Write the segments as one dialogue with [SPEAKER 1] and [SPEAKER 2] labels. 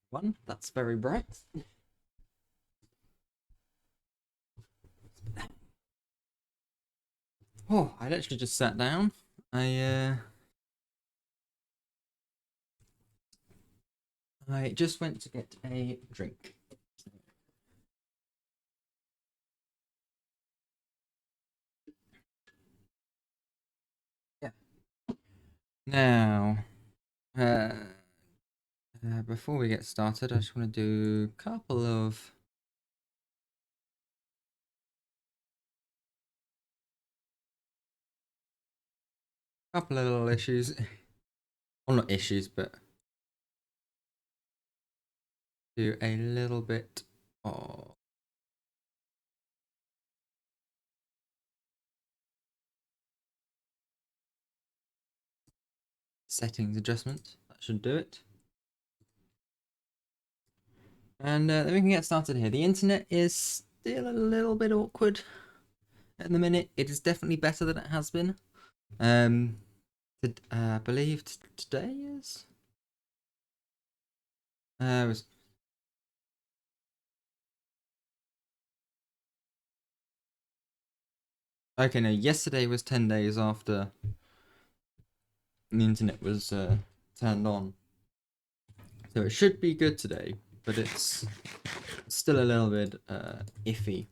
[SPEAKER 1] One, that's very bright. Oh, I literally just sat down. I just went to get a drink. Yeah. Now, uh, before we get started, I just want to do a couple of little issues. Well, not issues, but do a little bit of settings adjustment. That should do it. And then we can get started here. The internet is still a little bit awkward at the minute. It is definitely better than it has been. I believe today is. Was okay. No, yesterday was 10 days after the internet was turned on, so it should be good today. But it's still a little bit iffy.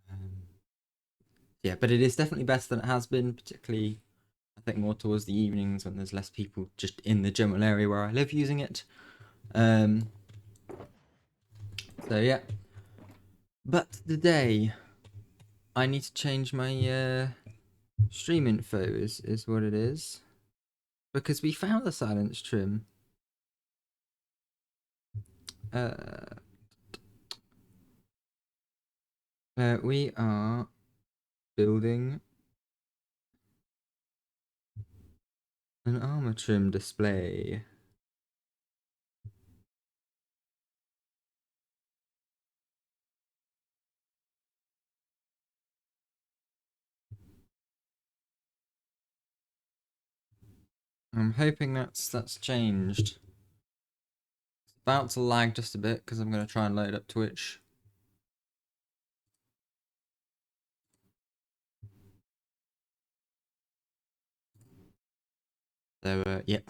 [SPEAKER 1] Um, yeah, but it is definitely better than it has been, particularly I think more towards the evenings when there's less people just in the general area where I live using it. Um, so yeah, but today I need to change my stream info is what it is because we found the silence trim. Uh, we are building an armor trim display. I'm hoping that's changed. It's about to lag just a bit because I'm going to try and load up Twitch. So yep,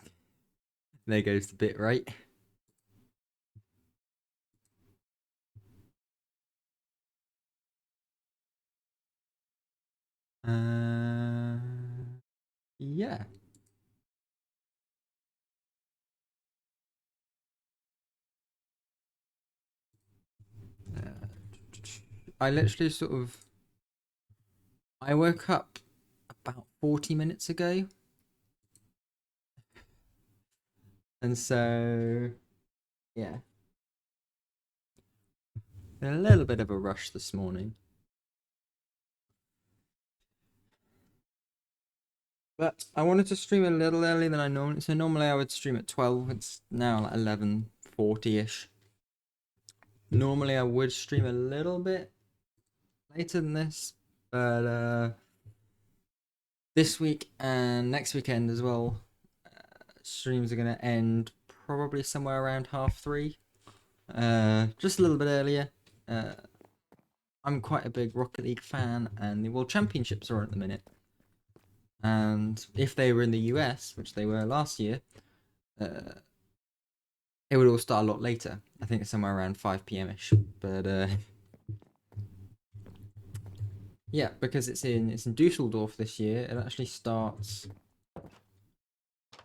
[SPEAKER 1] there goes the bit right. Uh, yeah. Uh, I literally I woke up about 40 minutes ago, and so yeah, a little bit of a rush this morning. But I wanted to stream a little earlier than I normally. So normally I would stream at 12. It's now like 11:40 ish. Normally I would stream a little bit later than this, but this week and next weekend as well, streams are gonna end probably somewhere around 3:30. Just a little bit earlier. Uh, I'm quite a big Rocket League fan, and the World Championships are on at the minute. And if they were in the US, which they were last year, uh, it would all start a lot later. I think it's somewhere around 5 p.m. ish. But yeah, because it's in Dusseldorf this year. It actually starts.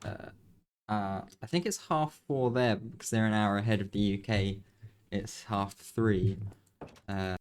[SPEAKER 1] Uh, I think it's 4:30 there because they're an hour ahead of the UK. It's 3:30. Uh,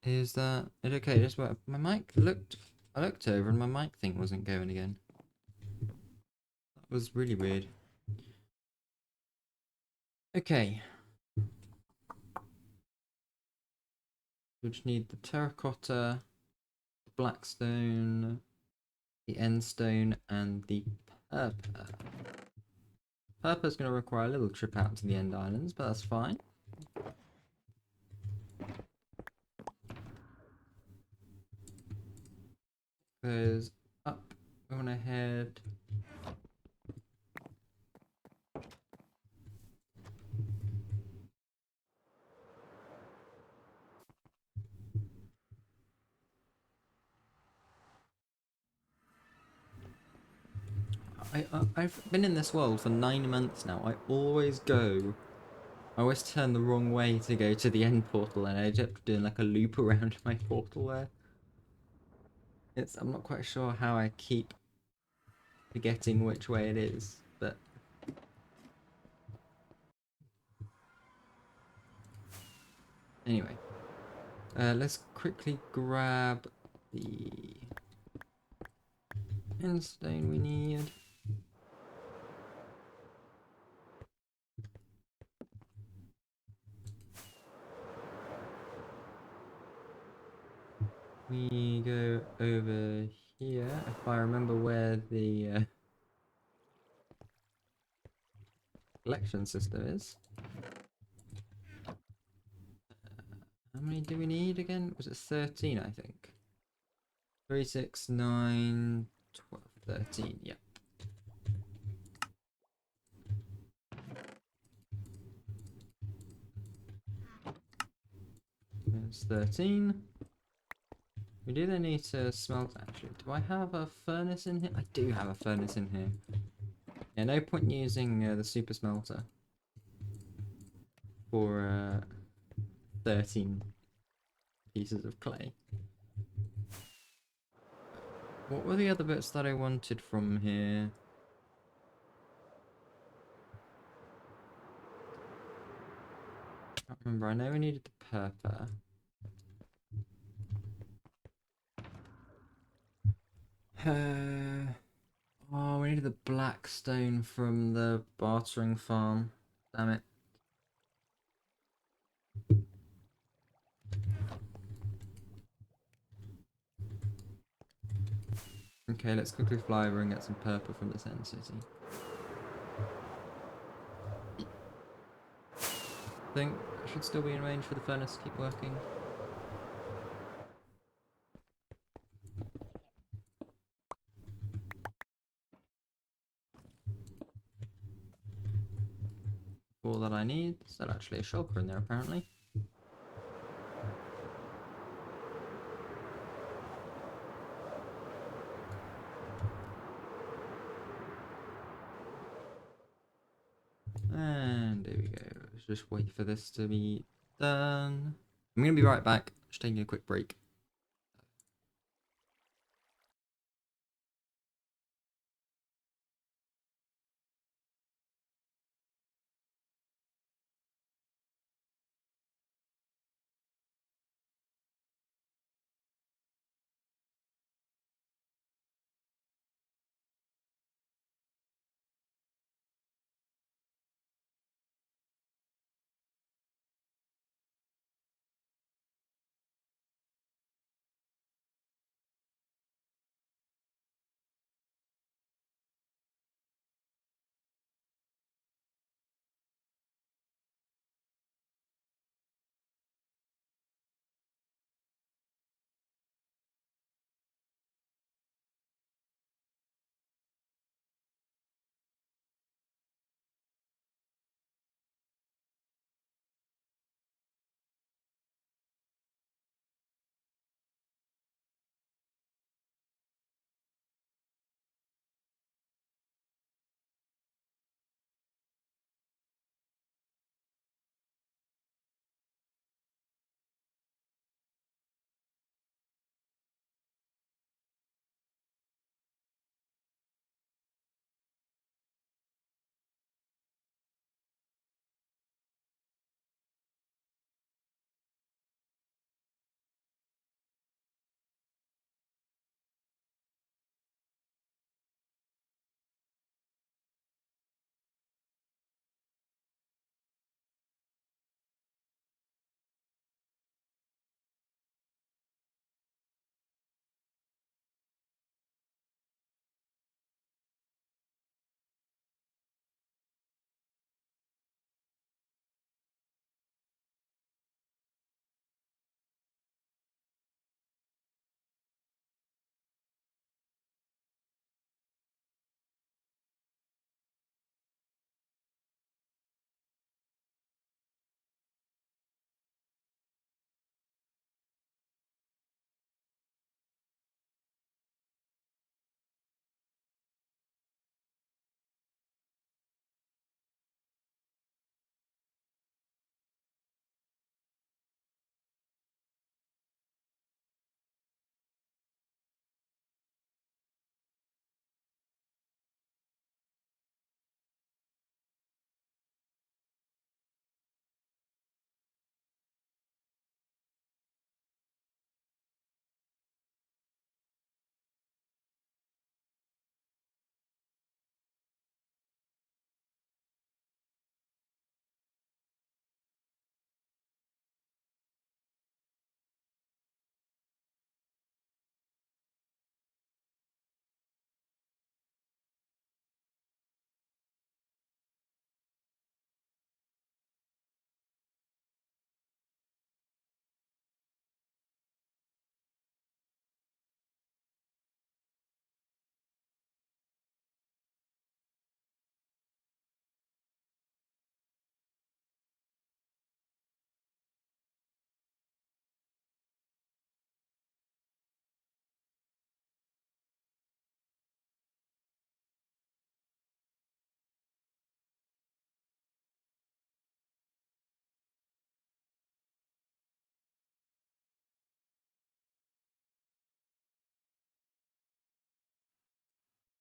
[SPEAKER 1] Is that it? Okay, just what my mic looked. I looked over and my mic thing wasn't going again. That was really weird. Okay. We just need the terracotta, the blackstone, the endstone, and the purple. Purple's going to require a little trip out to the End Islands, but that's fine. Goes up, we want to head. I've been in this world for 9 months now. I always turn the wrong way to go to the end portal, and I end up doing like a loop around my portal there. I'm not quite sure how I keep forgetting which way it is, but anyway. Let's quickly grab the endstone we need. We go over here, if I remember where the collection system is. How many do we need again? Was it 13, I think? 3, 6, 9, 12, 13, yeah. There's 13. We do then need to smelt, actually. Do I have a furnace in here? I do have a furnace in here. Yeah, no point using the super smelter for 13 pieces of clay. What were the other bits that I wanted from here? I can't remember. I know we needed the purple. Oh, we needed the black stone from the bartering farm. Damn it. Okay, let's quickly fly over and get some purple from this end city. I think I should still be in range for the furnace to keep working. All that I need. Is that actually a shulker in there, apparently? And there we go. Let's just wait for this to be done. I'm going to be right back. Just taking a quick break.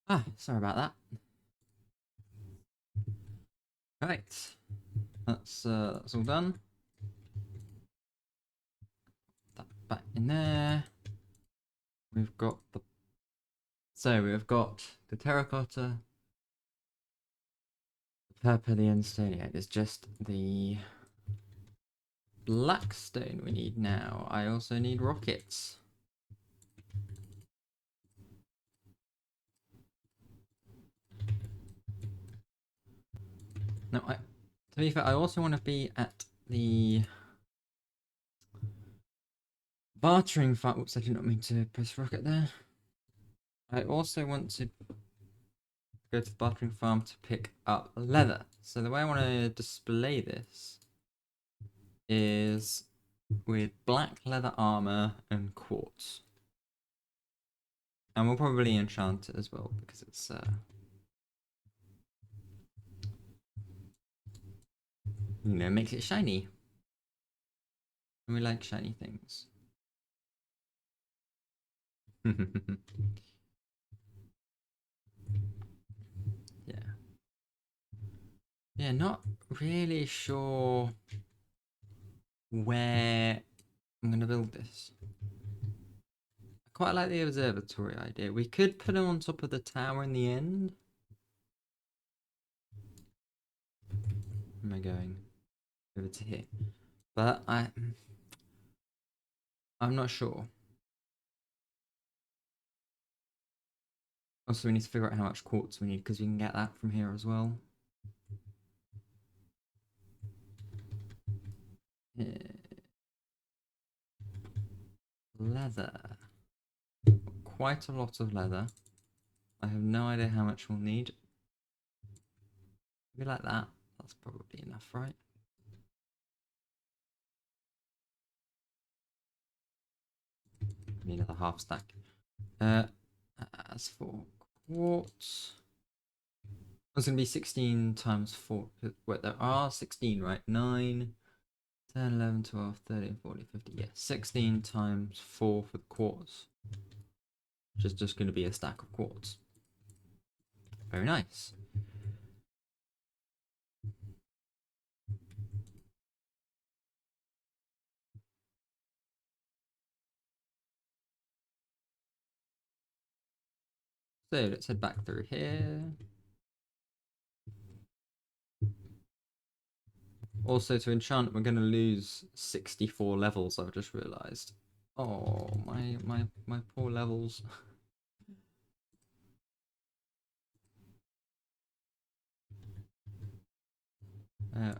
[SPEAKER 1] Ah, sorry about that. Right, that's all done. That back in there. We've got the terracotta, the purple, the stone. Yeah, it's just the black stone we need now. I also need rockets. No, to be fair, I also want to be at the bartering farm. Oops, I did not mean to press rocket there. I also want to go to the bartering farm to pick up leather. So the way I want to display this is with black leather armor and quartz. And we'll probably enchant it as well because it's makes it shiny. And we like shiny things. Yeah. Yeah, not really sure where I'm gonna build this. I quite like the observatory idea. We could put them on top of the tower in the end. Where am I going? Over to here. But I'm not sure. Also, we need to figure out how much quartz we need because we can get that from here as well. Leather. Quite a lot of leather. I have no idea how much we'll need. Maybe like that. That's probably enough, right? I need another half stack. As for quartz, it's going to be 16 times 4. Wait, there are 16, right? 9, 10, 11, 12, 13, 14, 15. Yeah, 16 times 4 for the quartz. Which is just going to be a stack of quartz. Very nice. So let's head back through here. Also, to enchant, we're going to lose 64 levels, I've just realised. Oh, my poor levels.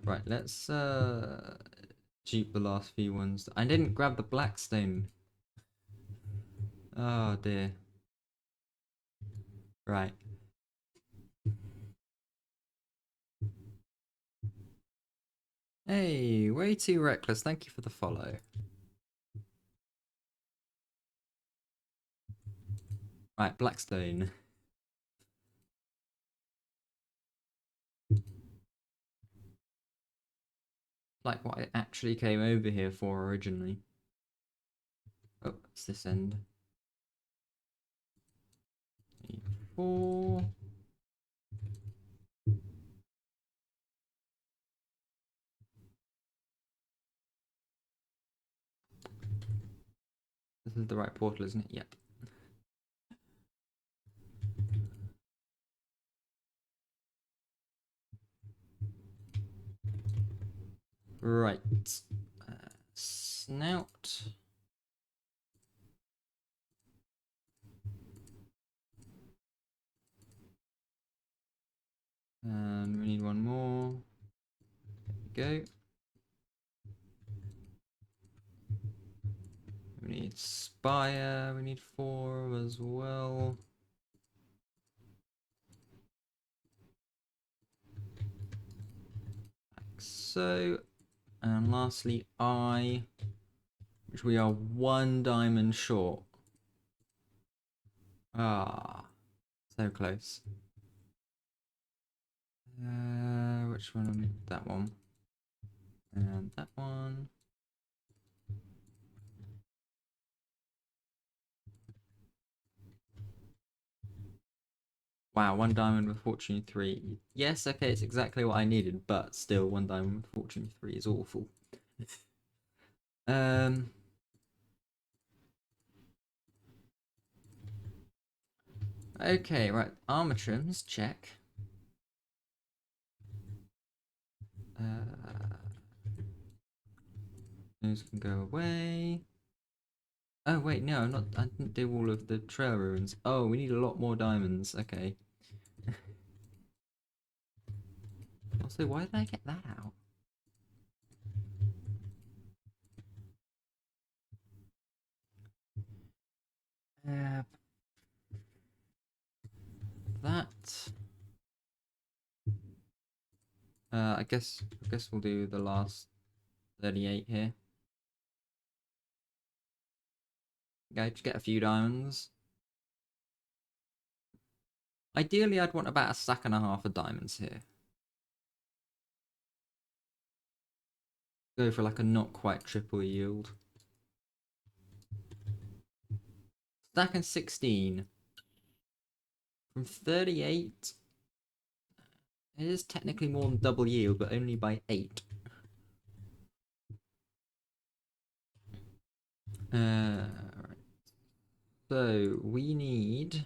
[SPEAKER 1] Right, let's dupe the last few ones. I didn't grab the black stone. Oh dear. Right. Hey, way too reckless. Thank you for the follow. Right, Blackstone. Like what I actually came over here for originally. Oh, it's this end. 4. This is the right portal, isn't it? Yep. Right. Snout. And we need one more. There we go. We need spire. We need 4 as well. Like so. And lastly, eye, which we are 1 diamond short. Ah, so close. Which one? That one. And that one. Wow, 1 diamond with fortune 3. Yes, okay, it's exactly what I needed, but still 1 diamond with fortune 3 is awful. um okay, right. Armor trims, check. Those can go away. Oh wait, no, I didn't do all of the trail ruins. Oh, we need a lot more diamonds. Okay. Also, why did I get that out? Uh, that. I guess we'll do the last 38 here. Okay, just get a few diamonds. Ideally, I'd want about a stack and a half of diamonds here. Go for like a not quite triple yield. Stack and 16. From 38. It is technically more than double yield, but only by 8. Right. So we need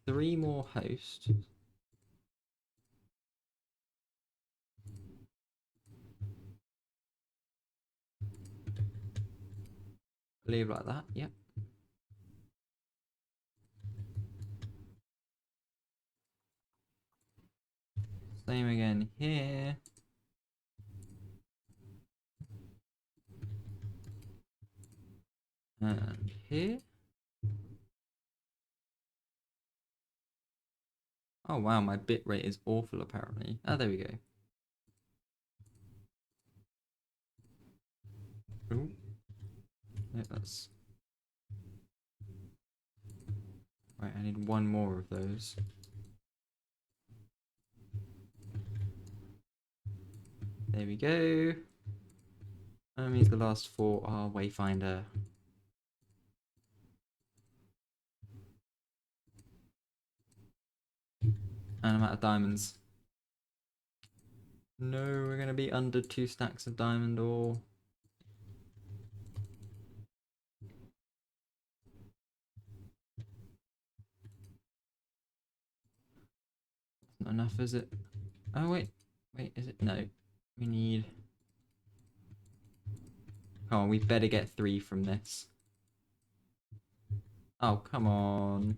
[SPEAKER 1] 3 more hosts. Leave like that, yep. Same again here. And here. Oh wow, my bitrate is awful apparently. Oh, there we go. Ooh. Yeah, that's... Right, I need 1 more of those. There we go. That means the last 4 are Wayfinder. And I'm out of diamonds. No, we're gonna be under 2 stacks of diamond ore. Not enough, is it? Oh wait, is it? No, we need... Oh, we better get 3 from this. Oh, come on.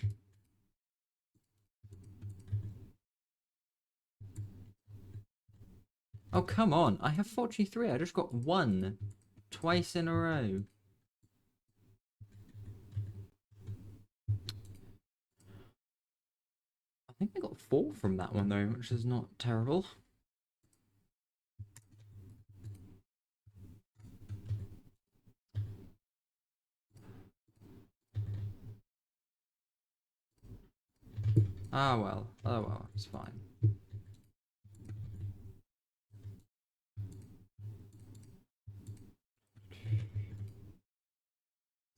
[SPEAKER 1] Oh, come on. I have 43. I just got 1 twice in a row. I think I got 4 from that one though, which is not terrible. Ah well. Oh well, it's fine.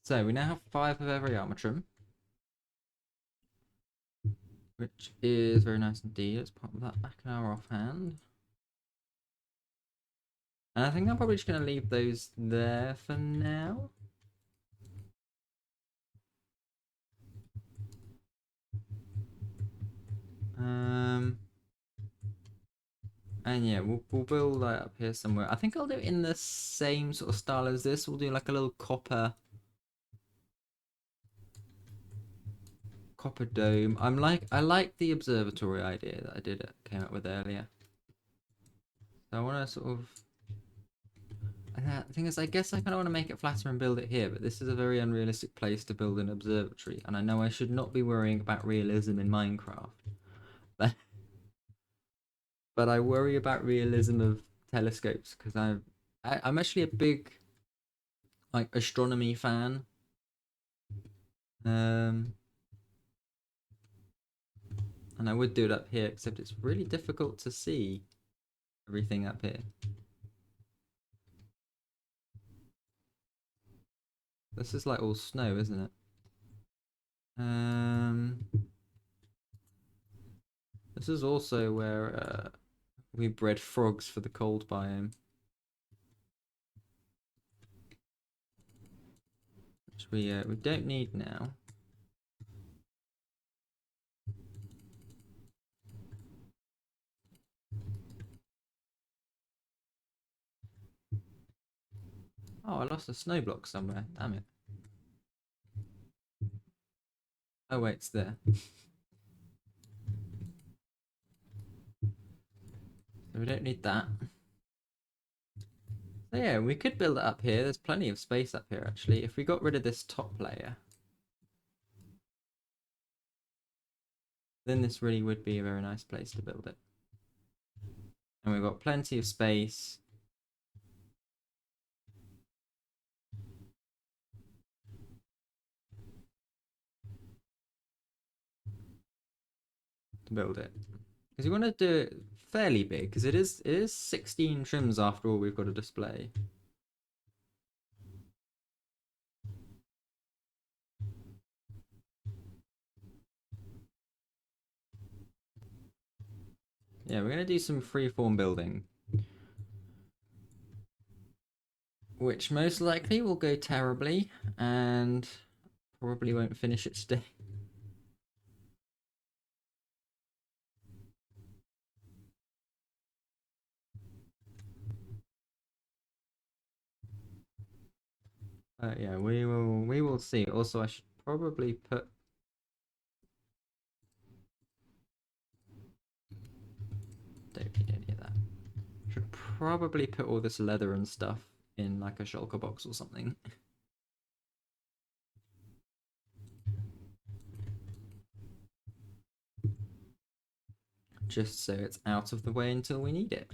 [SPEAKER 1] So we now have 5 of every armor trim, which is very nice indeed. Let's pop that back in our offhand. And I think I'm probably just going to leave those there for now. And yeah, we'll build that up here somewhere. I think I'll do it in the same sort of style as this. We'll do like a little copper dome. I like the observatory idea that came up with earlier. So I want to sort of... The thing is, I guess I kind of want to make it flatter and build it here, but this is a very unrealistic place to build an observatory, and I know I should not be worrying about realism in Minecraft. But I worry about realism of telescopes because I'm actually a big like astronomy fan. And I would do it up here, except it's really difficult to see everything up here. This is like all snow, isn't it? Um, this is also where we bred frogs for the cold biome. Which we don't need now. Oh, I lost a snow block somewhere. Damn it. Oh wait, it's there. So we don't need that. So yeah, we could build it up here. There's plenty of space up here actually. If we got rid of this top layer, then this really would be a very nice place to build it. And we've got plenty of space. To build it. Because you want to do it fairly big, because it is 16 trims after all we've got to display. Yeah, we're going to do some freeform building. Which most likely will go terribly, and probably won't finish it today. Yeah, we will see. Also, I should probably put don't need any of that. Should probably put all this leather and stuff in like a shulker box or something. Just so it's out of the way until we need it.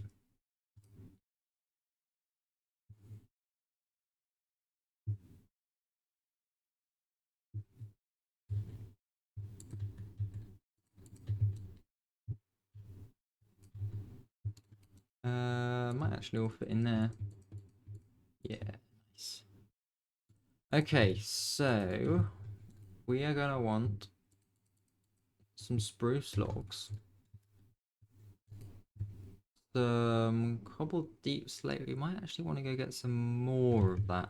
[SPEAKER 1] Might actually all fit in there. Yeah, nice. Okay, so we are gonna want some spruce logs, some cobbled deep slate. We might actually want to go get some more of that.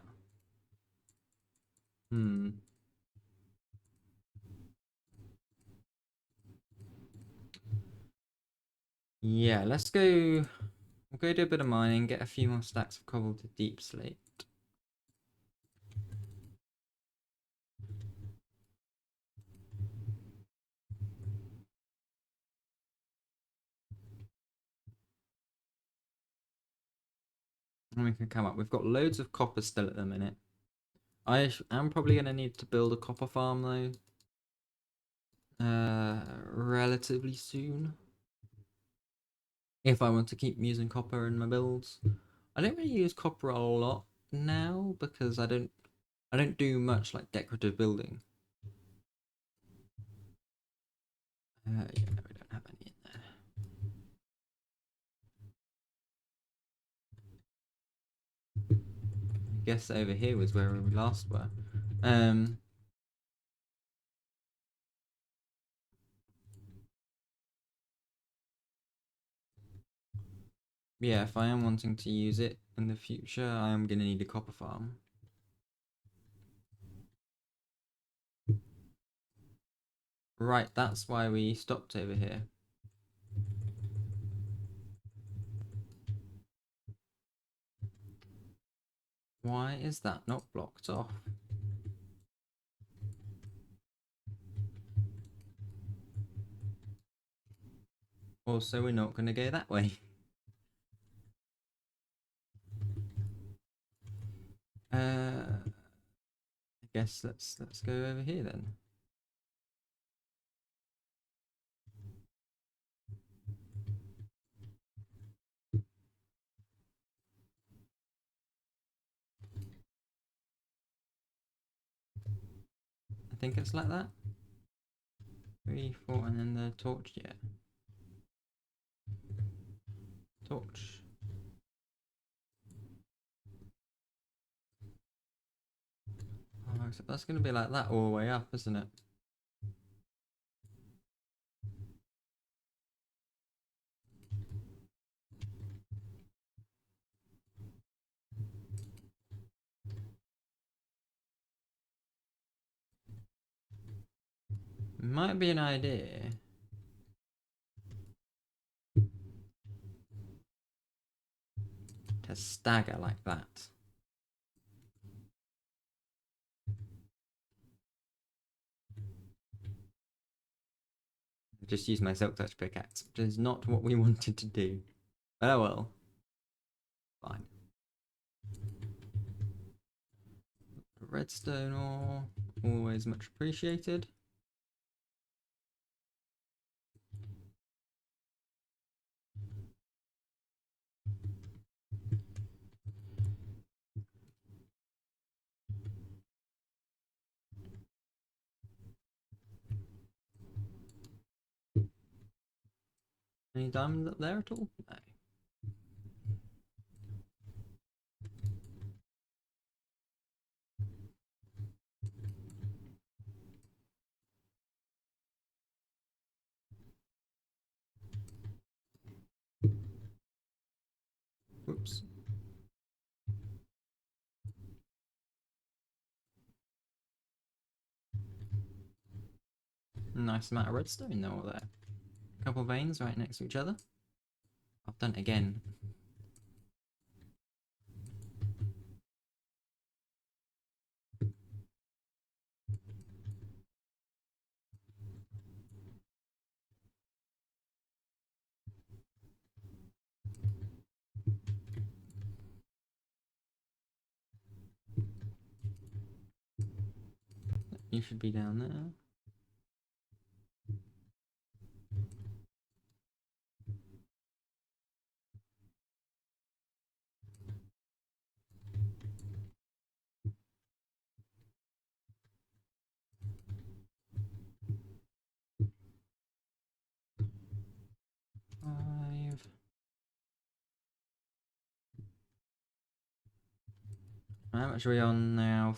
[SPEAKER 1] Yeah, let's go. We'll go do a bit of mining, get a few more stacks of cobbled deep slate. And we can come up. We've got loads of copper still at the minute. I am probably going to need to build a copper farm though. Relatively soon. If I want to keep using copper in my builds. I don't really use copper a lot now because I don't do much like decorative building. Yeah, no, we don't have any in there. I guess over here was where we last were. Yeah, if I am wanting to use it in the future, I am going to need a copper farm. Right, that's why we stopped over here. Why is that not blocked off? Also, we're not going to go that way. I guess let's go over here then. I think it's like that. 3, 4, and then the torch. Yeah, torch. Oh, except that's going to be like that all the way up, isn't it? Might be an idea. To stagger like that. Just use my silk touch pickaxe, which is not what we wanted to do. But oh well. Fine. Redstone ore, always much appreciated. Any diamonds up there at all? No. Whoops. Nice amount of redstone though there. A couple of veins right next to each other. I've done it again. You should be down there. Five. How much are we on now?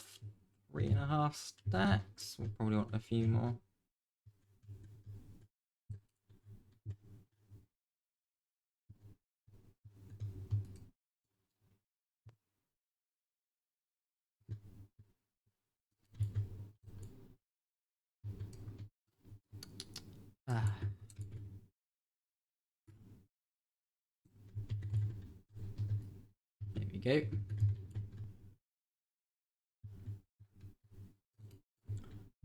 [SPEAKER 1] 3.5 stacks. We'll probably want a few more. Ah. There we go.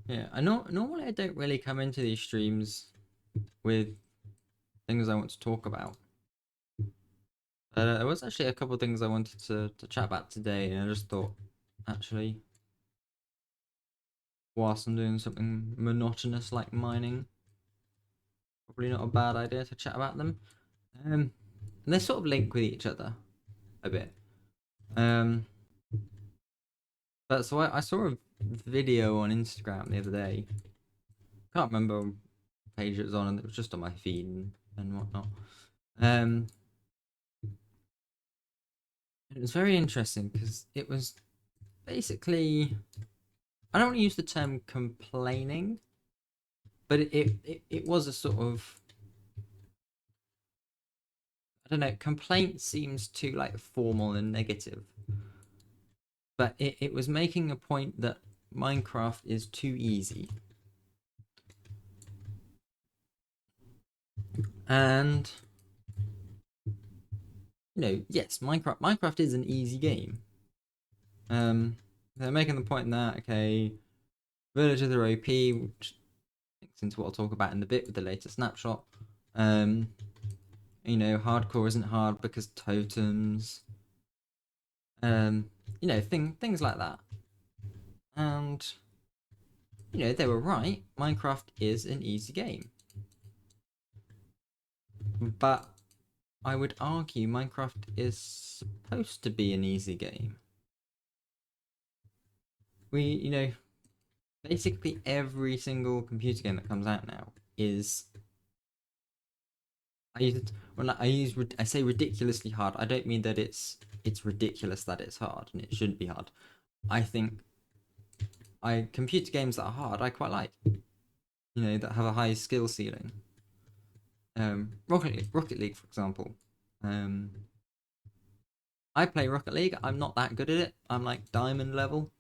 [SPEAKER 1] Yeah, normally I don't really come into these streams with things I want to talk about. There was actually a couple of things I wanted to chat about today, and I just thought, actually, whilst I'm doing something monotonous like mining, probably not a bad idea to chat about them. And they sort of link with each other a bit. But so I saw a video on Instagram the other day. Can't remember what page it was on, and it was just on my feed and whatnot. It was very interesting because it was basically, I don't want to use the term complaining, but it was a sort of, I don't know, complaint seems too like formal and negative, but it was making a point that Minecraft is too easy. And yes, Minecraft is an easy game. They're making the point that okay, villagers are OP, which links into what I'll talk about in a bit with the latest snapshot. Hardcore isn't hard because totems. Things like that. And they were right. Minecraft is an easy game. But I would argue Minecraft is supposed to be an easy game. Basically every single computer game that comes out now is I say ridiculously hard. I don't mean that it's ridiculous that it's hard and it shouldn't be hard. I think computer games that are hard I quite like. That have a high skill ceiling. Rocket League, for example. I play Rocket League. I'm not that good at it. I'm like diamond level.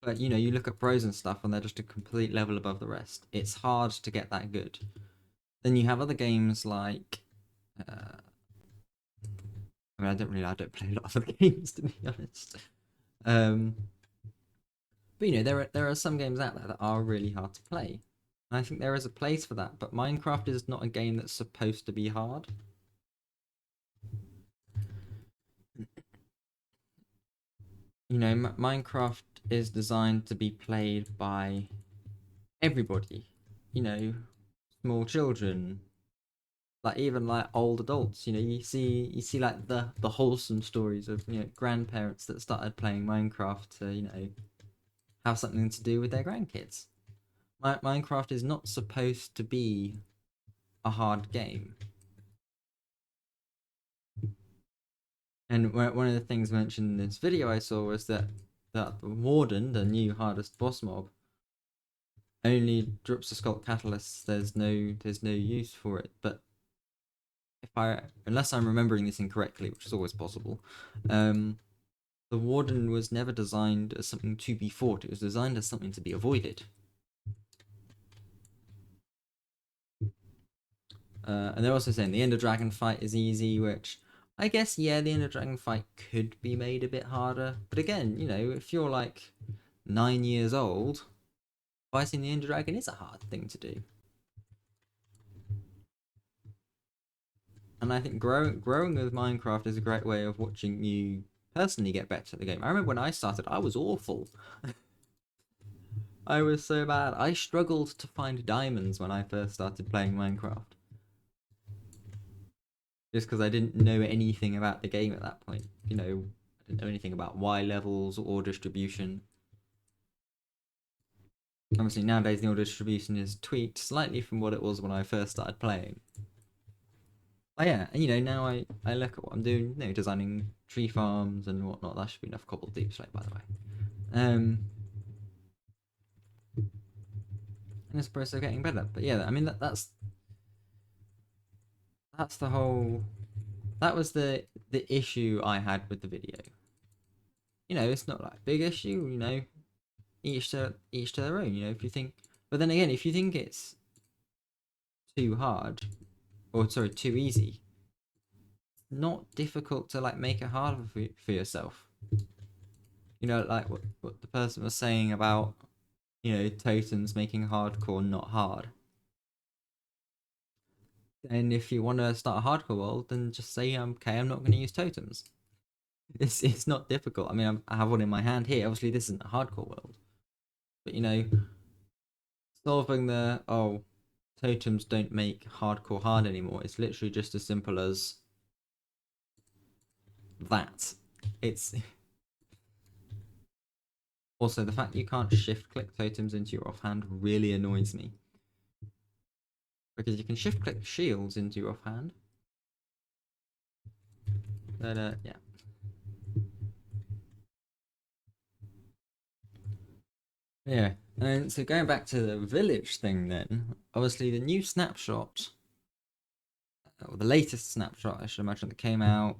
[SPEAKER 1] But But you know, you look at pros and stuff, and they're just a complete level above the rest. It's hard to get that good. Then you have other games like, I mean, I don't play a lot of other games to be honest. Um, but you know, there are some games out there that are really hard to play. And I think there is a place for that. But Minecraft is not a game that's supposed to be hard. You know, Minecraft is designed to be played by everybody. You know, small children, like even like old adults. You know, you see like the wholesome stories of, you know, grandparents that started playing Minecraft to, you know, have something to do with their grandkids. Minecraft is not supposed to be a hard game. And one of the things mentioned in this video I saw was that the warden, the new hardest boss mob, only drops the Sculpt Catalyst. There's no use for it. But if I, unless I'm remembering this incorrectly, which is always possible, the warden was never designed as something to be fought. It was designed as something to be avoided. And they're also saying the Ender Dragon fight is easy, which I guess, yeah, the Ender Dragon fight could be made a bit harder. But again, you know, if you're like 9 years old, fighting the Ender Dragon is a hard thing to do. And I think growing with Minecraft is a great way of watching you personally get better at the game. I remember when I started, I was awful. I was so bad. I struggled to find diamonds when I first started playing Minecraft. Just because I didn't know anything about the game at that point. You know, I didn't know anything about Y levels or distribution. Obviously, nowadays the order distribution is tweaked slightly from what it was when I first started playing. But yeah, you know, now I look at what I'm doing, you know, designing tree farms and whatnot. That should be enough cobbled deep slate, by the way. And it's process of getting better. But yeah, I mean that's the whole. That was the issue I had with the video. You know, it's not like a big issue. You know, each to their own. You know, if you think, but then again, if you think it's too hard, or sorry, too easy, not difficult to like make it harder for yourself. You know, like what the person was saying about, you know, totems making hardcore not hard. And if you want to start a hardcore world, then just say, okay, I'm not going to use totems. It's not difficult. I mean, I have one in my hand here. Obviously, this isn't a hardcore world, but you know, solving the totems don't make hardcore hard anymore. It's literally just as simple as that. It's also the fact you can't shift click totems into your offhand really annoys me, because you can shift click shields into your offhand. But yeah. Yeah, and so going back to the village thing, then obviously the new snapshot, or the latest snapshot, I should imagine, that came out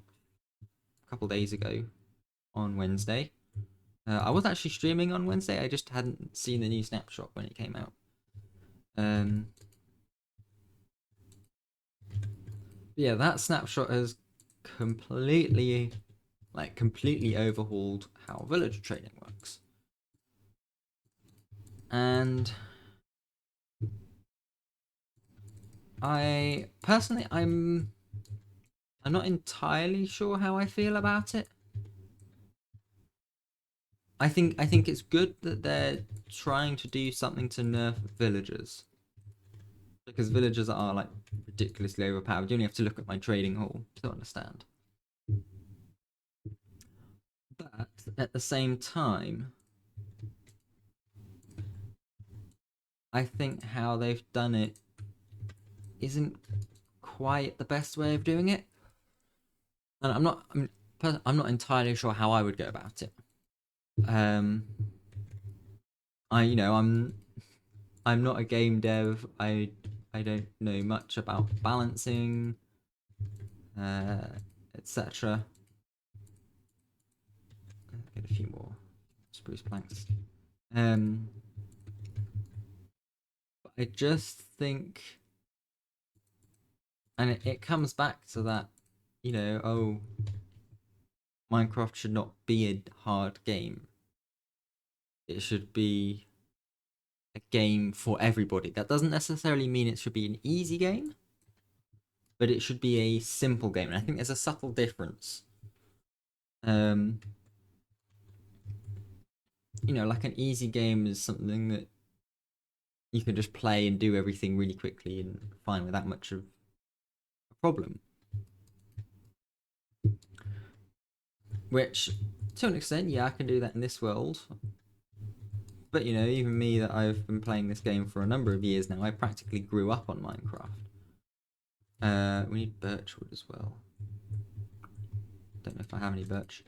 [SPEAKER 1] a couple days ago on Wednesday. I was actually streaming on Wednesday. I just hadn't seen the new snapshot when it came out. Yeah, that snapshot has completely, completely overhauled how villager trading works. And I personally, I'm not entirely sure how I feel about it. I think it's good that they're trying to do something to nerf villagers, because villagers are like ridiculously overpowered. You only have to look at my trading hall to understand. But at the same time, I think how they've done it isn't quite the best way of doing it. And I'm not entirely sure how I would go about it. Um, I'm not a game dev. I don't know much about balancing, etc. Get a few more spruce planks. Um, but I just think, and it comes back to that, oh, Minecraft should not be a hard game. It should be a game for everybody. That doesn't necessarily mean it should be an easy game, but it should be a simple game. And I think there's a subtle difference. Um, like an easy game is something that you can just play and do everything really quickly and fine without much of a problem. Which, to an extent, yeah, I can do that in this world. But even me, that I've been playing this game for a number of years now, I practically grew up on Minecraft. We need birchwood as well. Don't know if I have any birch.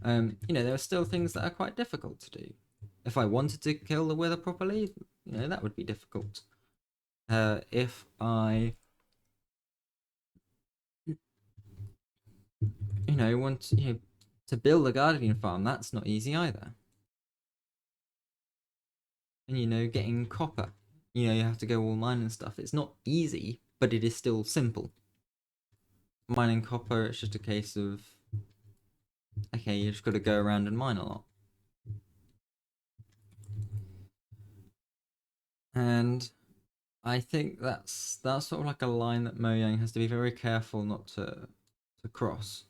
[SPEAKER 1] There are still things that are quite difficult to do. If I wanted to kill the wither properly, that would be difficult. If I, want to build a gardening farm, that's not easy either. And getting copper, you have to go all mine and stuff. It's not easy, but it is still simple. Mining copper, it's just a case of, okay, you just got to go around and mine a lot. And I think that's sort of like a line that Mojang has to be very careful not to cross,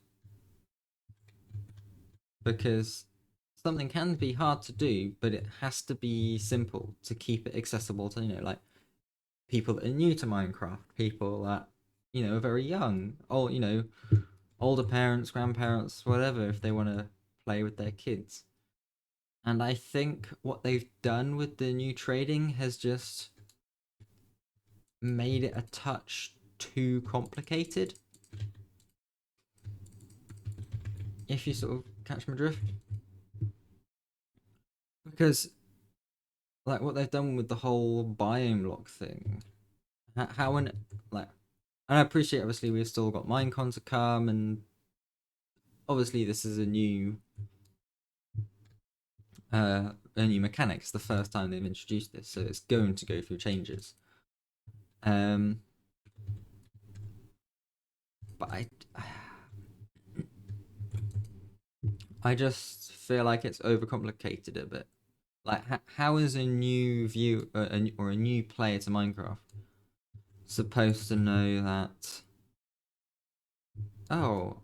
[SPEAKER 1] because something can be hard to do, but it has to be simple to keep it accessible to like people that are new to Minecraft, people that are very young, or older parents, grandparents, whatever, if they want to play with their kids. And I think what they've done with the new trading has just made it a touch too complicated. If you sort of catch my drift. Because, like, what they've done with the whole biome lock thing, how and like, and I appreciate, obviously, we've still got Minecon to come, and obviously this is a new mechanic. It's the first time they've introduced this, so it's going to go through changes. But I just feel like it's overcomplicated a bit. Like, how is a new view or a new player to Minecraft supposed to know that? Oh,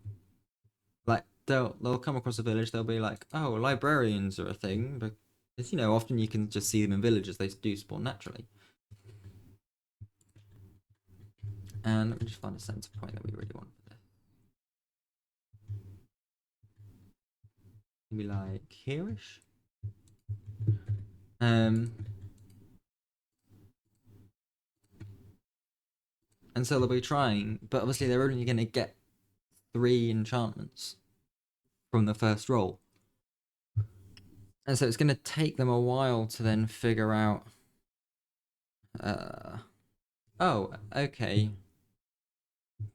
[SPEAKER 1] like they'll come across a village. They'll be like, oh, librarians are a thing, because often you can just see them in villages. They do spawn naturally. And let me just find a center point that we really want for this. Maybe like here-ish. And so they'll be trying, but obviously they're only going to get 3 enchantments from the first roll. And so it's going to take them a while to then figure out, oh, okay,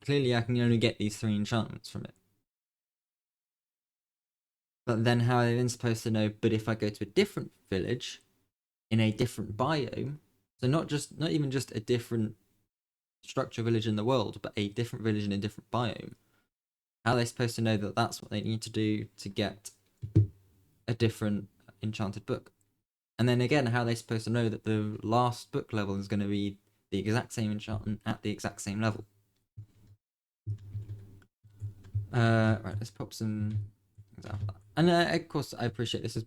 [SPEAKER 1] clearly I can only get these 3 enchantments from it. But then how are they then supposed to know, but if I go to a different village in a different biome, so not even just a different structure village in the world, but a different village in a different biome, how are they supposed to know that that's what they need to do to get a different enchanted book? And then again, how are they supposed to know that the last book level is going to be the exact same enchantment at the exact same level? Right, let's pop some things out of that. And of course, I appreciate this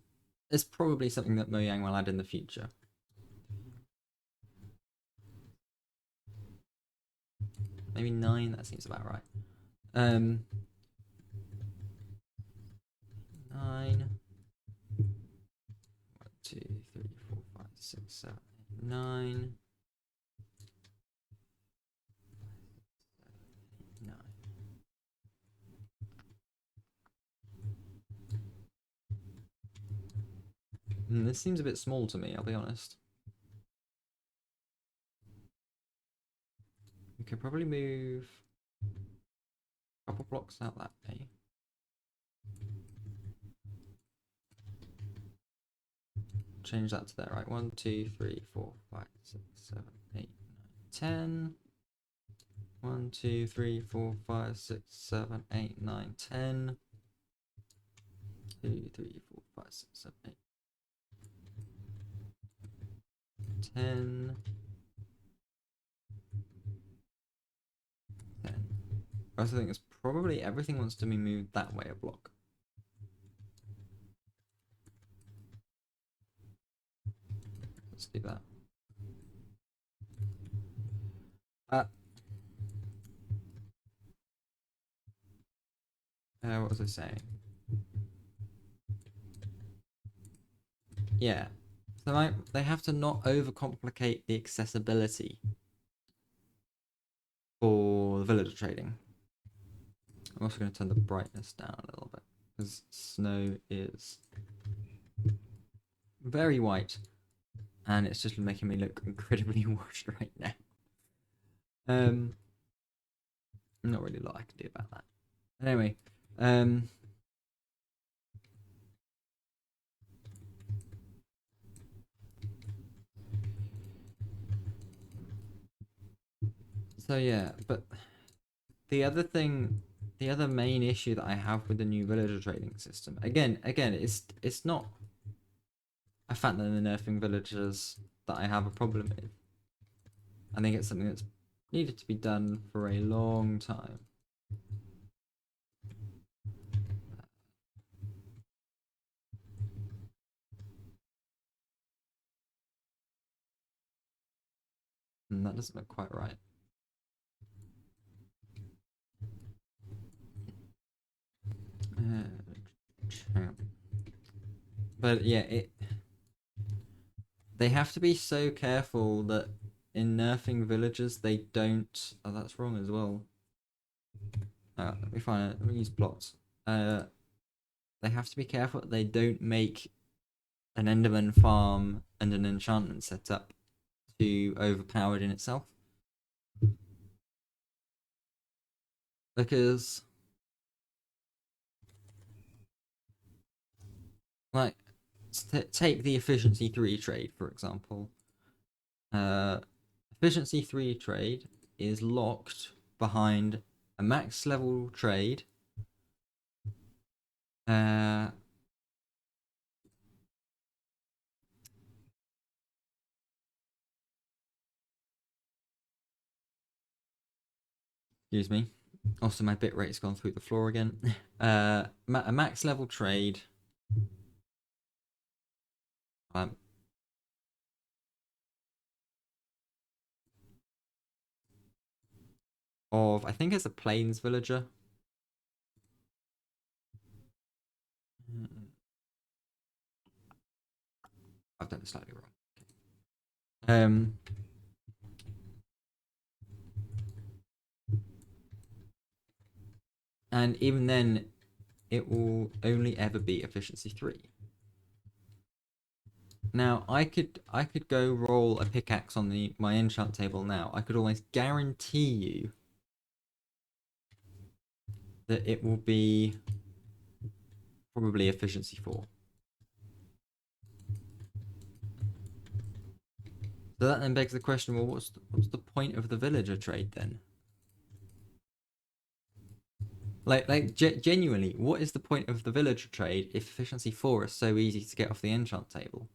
[SPEAKER 1] is probably something that Mojang will add in the future. Maybe 9, that seems about right. 9. 1, 2, 3, 4, 5, 6, 7, 8, 9. 9. This seems a bit small to me, I'll be honest. We could probably move a couple blocks out that way. change that to there, right? 1, 2, 3, 4, 5, 6, 7, 8, 9, 10. 1, 2, 3, 4, 5, 6, 7, 8, 9, 10. 2, 3, 4, 5, 6, 7, 8, 10. 10. I also think it's probably everything wants to be moved that way a block. Let's do that. What was I saying? Yeah. So they have to not overcomplicate the accessibility for the villager trading. I'm also going to turn the brightness down a little bit because snow is very white and it's just making me look incredibly washed right now. Not really a lot I can do about that. Anyway, so yeah, but the other main issue that I have with the new villager trading system, again, it's not a fact that they're nerfing villagers that I have a problem with. I think it's something that's needed to be done for a long time. And that doesn't look quite right. But yeah, they have to be so careful that in nerfing villagers they don't. Oh, that's wrong as well. Let me find it. Let me use plots. They have to be careful that they don't make an Enderman farm and an enchantment setup too overpowered in itself. Because, like, take the efficiency 3 trade, for example. Efficiency 3 trade is locked behind a max level trade. Excuse me. Also, my bitrate's gone through the floor again. A max level trade. Of, I think it's a plains villager. I've done it slightly wrong. And even then, it will only ever be efficiency 3. Now, I could go roll a pickaxe on my enchant table now. I could almost guarantee you that it will be probably efficiency 4. So that then begs the question: well, what's the point of the villager trade then? Genuinely, what is the point of the villager trade if efficiency 4 is so easy to get off the enchant table?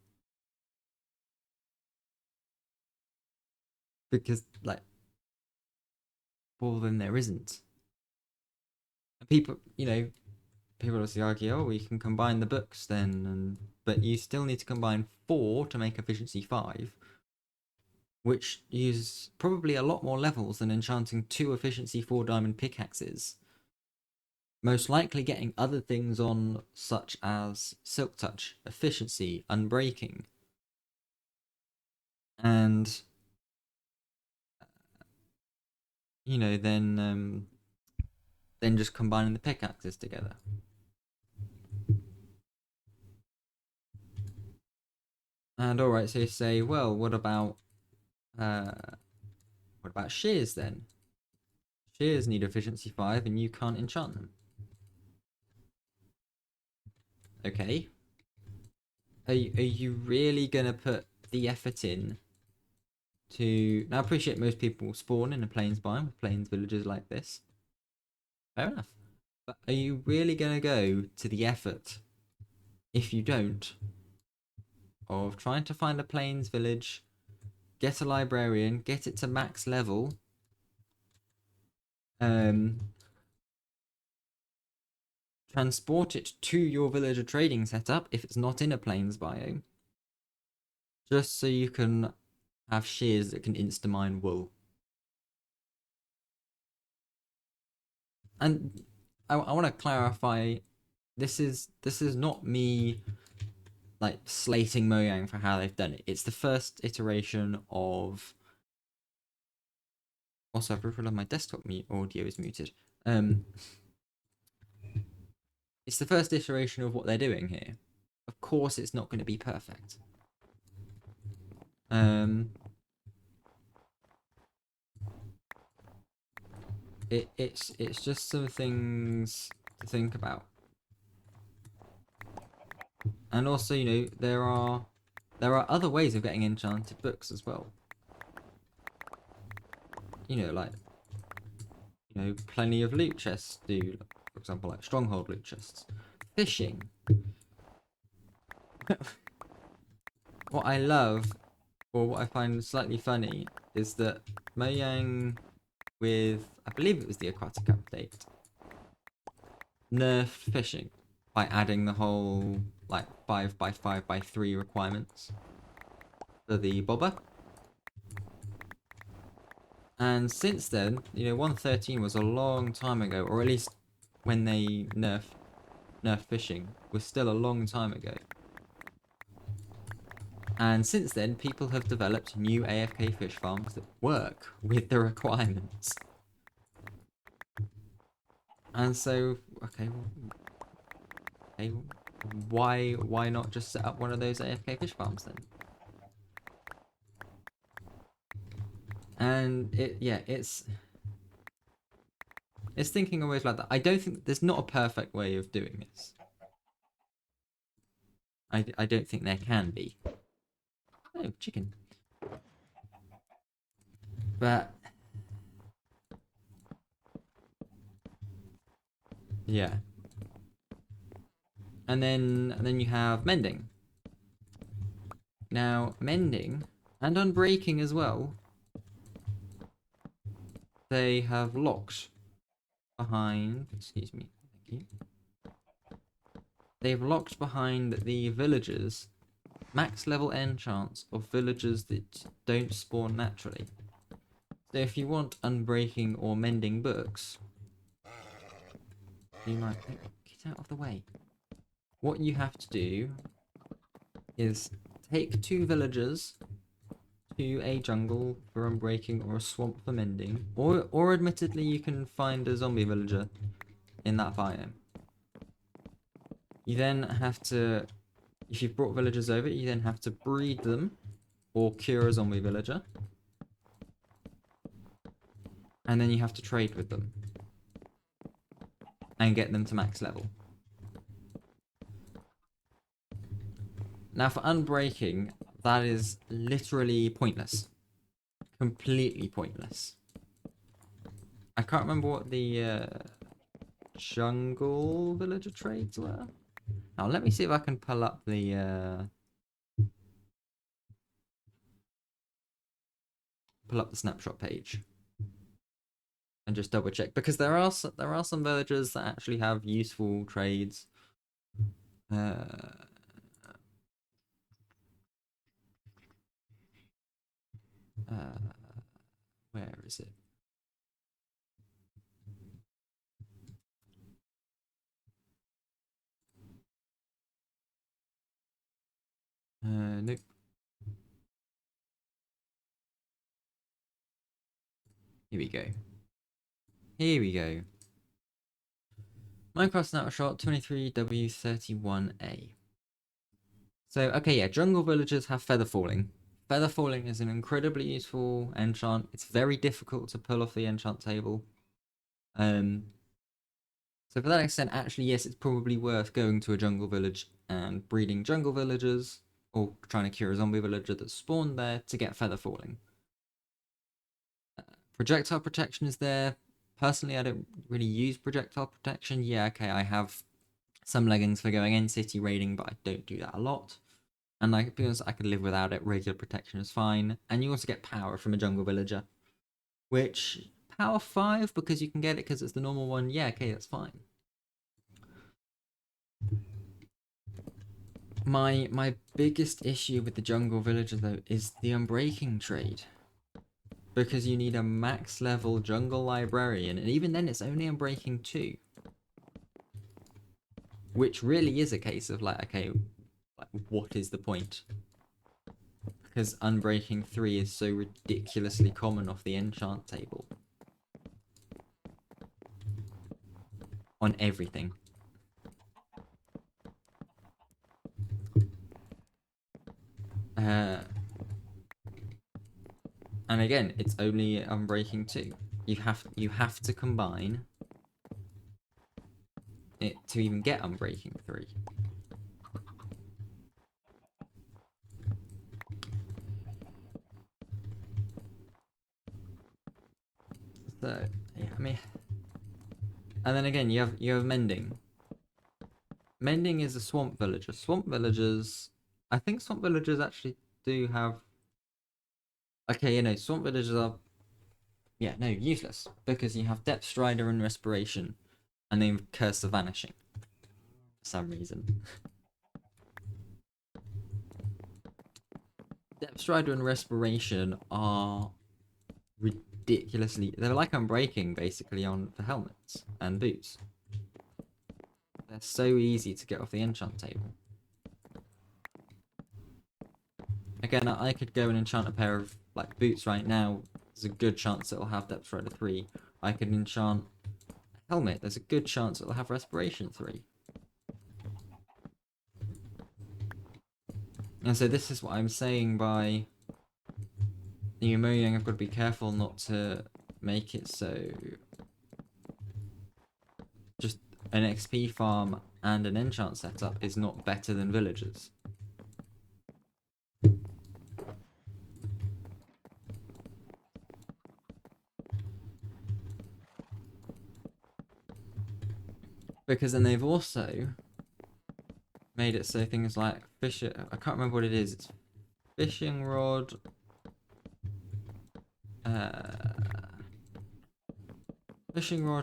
[SPEAKER 1] Because, like, well, then there isn't. People, people obviously argue, oh, we can combine the books then, but you still need to combine 4 to make efficiency 5, which uses probably a lot more levels than enchanting 2 efficiency 4 diamond pickaxes. Most likely getting other things on, such as Silk Touch, Efficiency, Unbreaking. And, then just combining the pickaxes together. And alright, so you say, well, what about shears then? Shears need efficiency 5 and you can't enchant them. Okay. are you really gonna put the effort in to... Now, I appreciate most people spawn in a plains biome with plains villages like this. Fair enough. But are you really gonna go to the effort, if you don't, of trying to find a plains village, get a librarian, get it to max level, transport it to your villager trading setup if it's not in a plains biome, just so you can have shears that can insta-mine wool. And I want to clarify, this is not me like slating Mojang for how they've done it. It's the first iteration of... Also, I've realized my desktop audio is muted. It's the first iteration of what they're doing here. Of course, it's not going to be perfect. It's just some things to think about. And also, you know, there are other ways of getting enchanted books as well. You know, like, you know, plenty of loot chests do, for example, like stronghold loot chests. Fishing. What I love, or what I find slightly funny, is that Mojang, with, I believe it was the aquatic update, nerfed fishing by adding the whole like 5x5x3 requirements for the bobber. And since then, you know, 1.13 was a long time ago, or at least when they nerfed fishing was still a long time ago. And since then, people have developed new AFK fish farms that work with the requirements. And so, okay, why not just set up one of those AFK fish farms then? And it's thinking always like that. I don't think there's not a perfect way of doing this. I don't think there can be. Oh, chicken. But yeah. And then you have mending. Now, mending and unbreaking as well, they have locked behind, excuse me, thank you. They've locked behind the villagers max level enchants of villagers that don't spawn naturally. So if you want unbreaking or mending books, you might get out of the way. What you have to do is take 2 villagers to a jungle for unbreaking or a swamp for mending, or admittedly you can find a zombie villager in that biome. You then have to, if you've brought villagers over, you then have to breed them or cure a zombie villager. And then you have to trade with them and get them to max level. Now for unbreaking, that is literally pointless. Completely pointless. I can't remember what the jungle villager trades were. Now let me see if I can pull up the snapshot page and just double check, because there are some villagers that actually have useful trades. Where is it? Nope. Here we go. Here we go. Minecraft snapshot 23W31A. So, okay, yeah, jungle villagers have feather falling. Feather falling is an incredibly useful enchant. It's very difficult to pull off the enchant table. So for that extent, actually, yes, it's probably worth going to a jungle village and breeding jungle villagers, or trying to cure a zombie villager that spawned there to get feather falling. Projectile protection is there. Personally, I don't really use projectile protection. Yeah, okay, I have some leggings for going in city raiding, but I don't do that a lot. And like, because I could live without it, regular protection is fine. And you also get power from a jungle villager, which power 5 because you can get it because it's the normal one. Yeah, okay, that's fine. My biggest issue with the jungle villager though is the unbreaking trade. Because you need a max level jungle librarian, and even then it's only unbreaking 2. Which really is a case of like, okay, like, what is the point? Because unbreaking 3 is so ridiculously common off the enchant table. On everything. And again, it's only unbreaking 2. You have to combine it to even get unbreaking 3. So yeah, I mean, and then again you have mending. Mending is a swamp villager. Swamp villagers, I think swamp villagers actually do have. Okay, you know, swamp villagers are, yeah, no, useless because you have depth strider and respiration, and then curse of vanishing for some reason. Depth strider and respiration are ridiculously, they're like unbreaking basically on the helmets and boots. They're so easy to get off the enchant table. Again, I could go and enchant a pair of like boots right now. There's a good chance it'll have depth strider 3. I could enchant a helmet. There's a good chance it'll have respiration 3. And so this is what I'm saying by the emoting. I've got to be careful not to make it so just an XP farm and an enchant setup is not better than villagers. Because then they've also made it so things like fish, I can't remember what it is. It's fishing rod,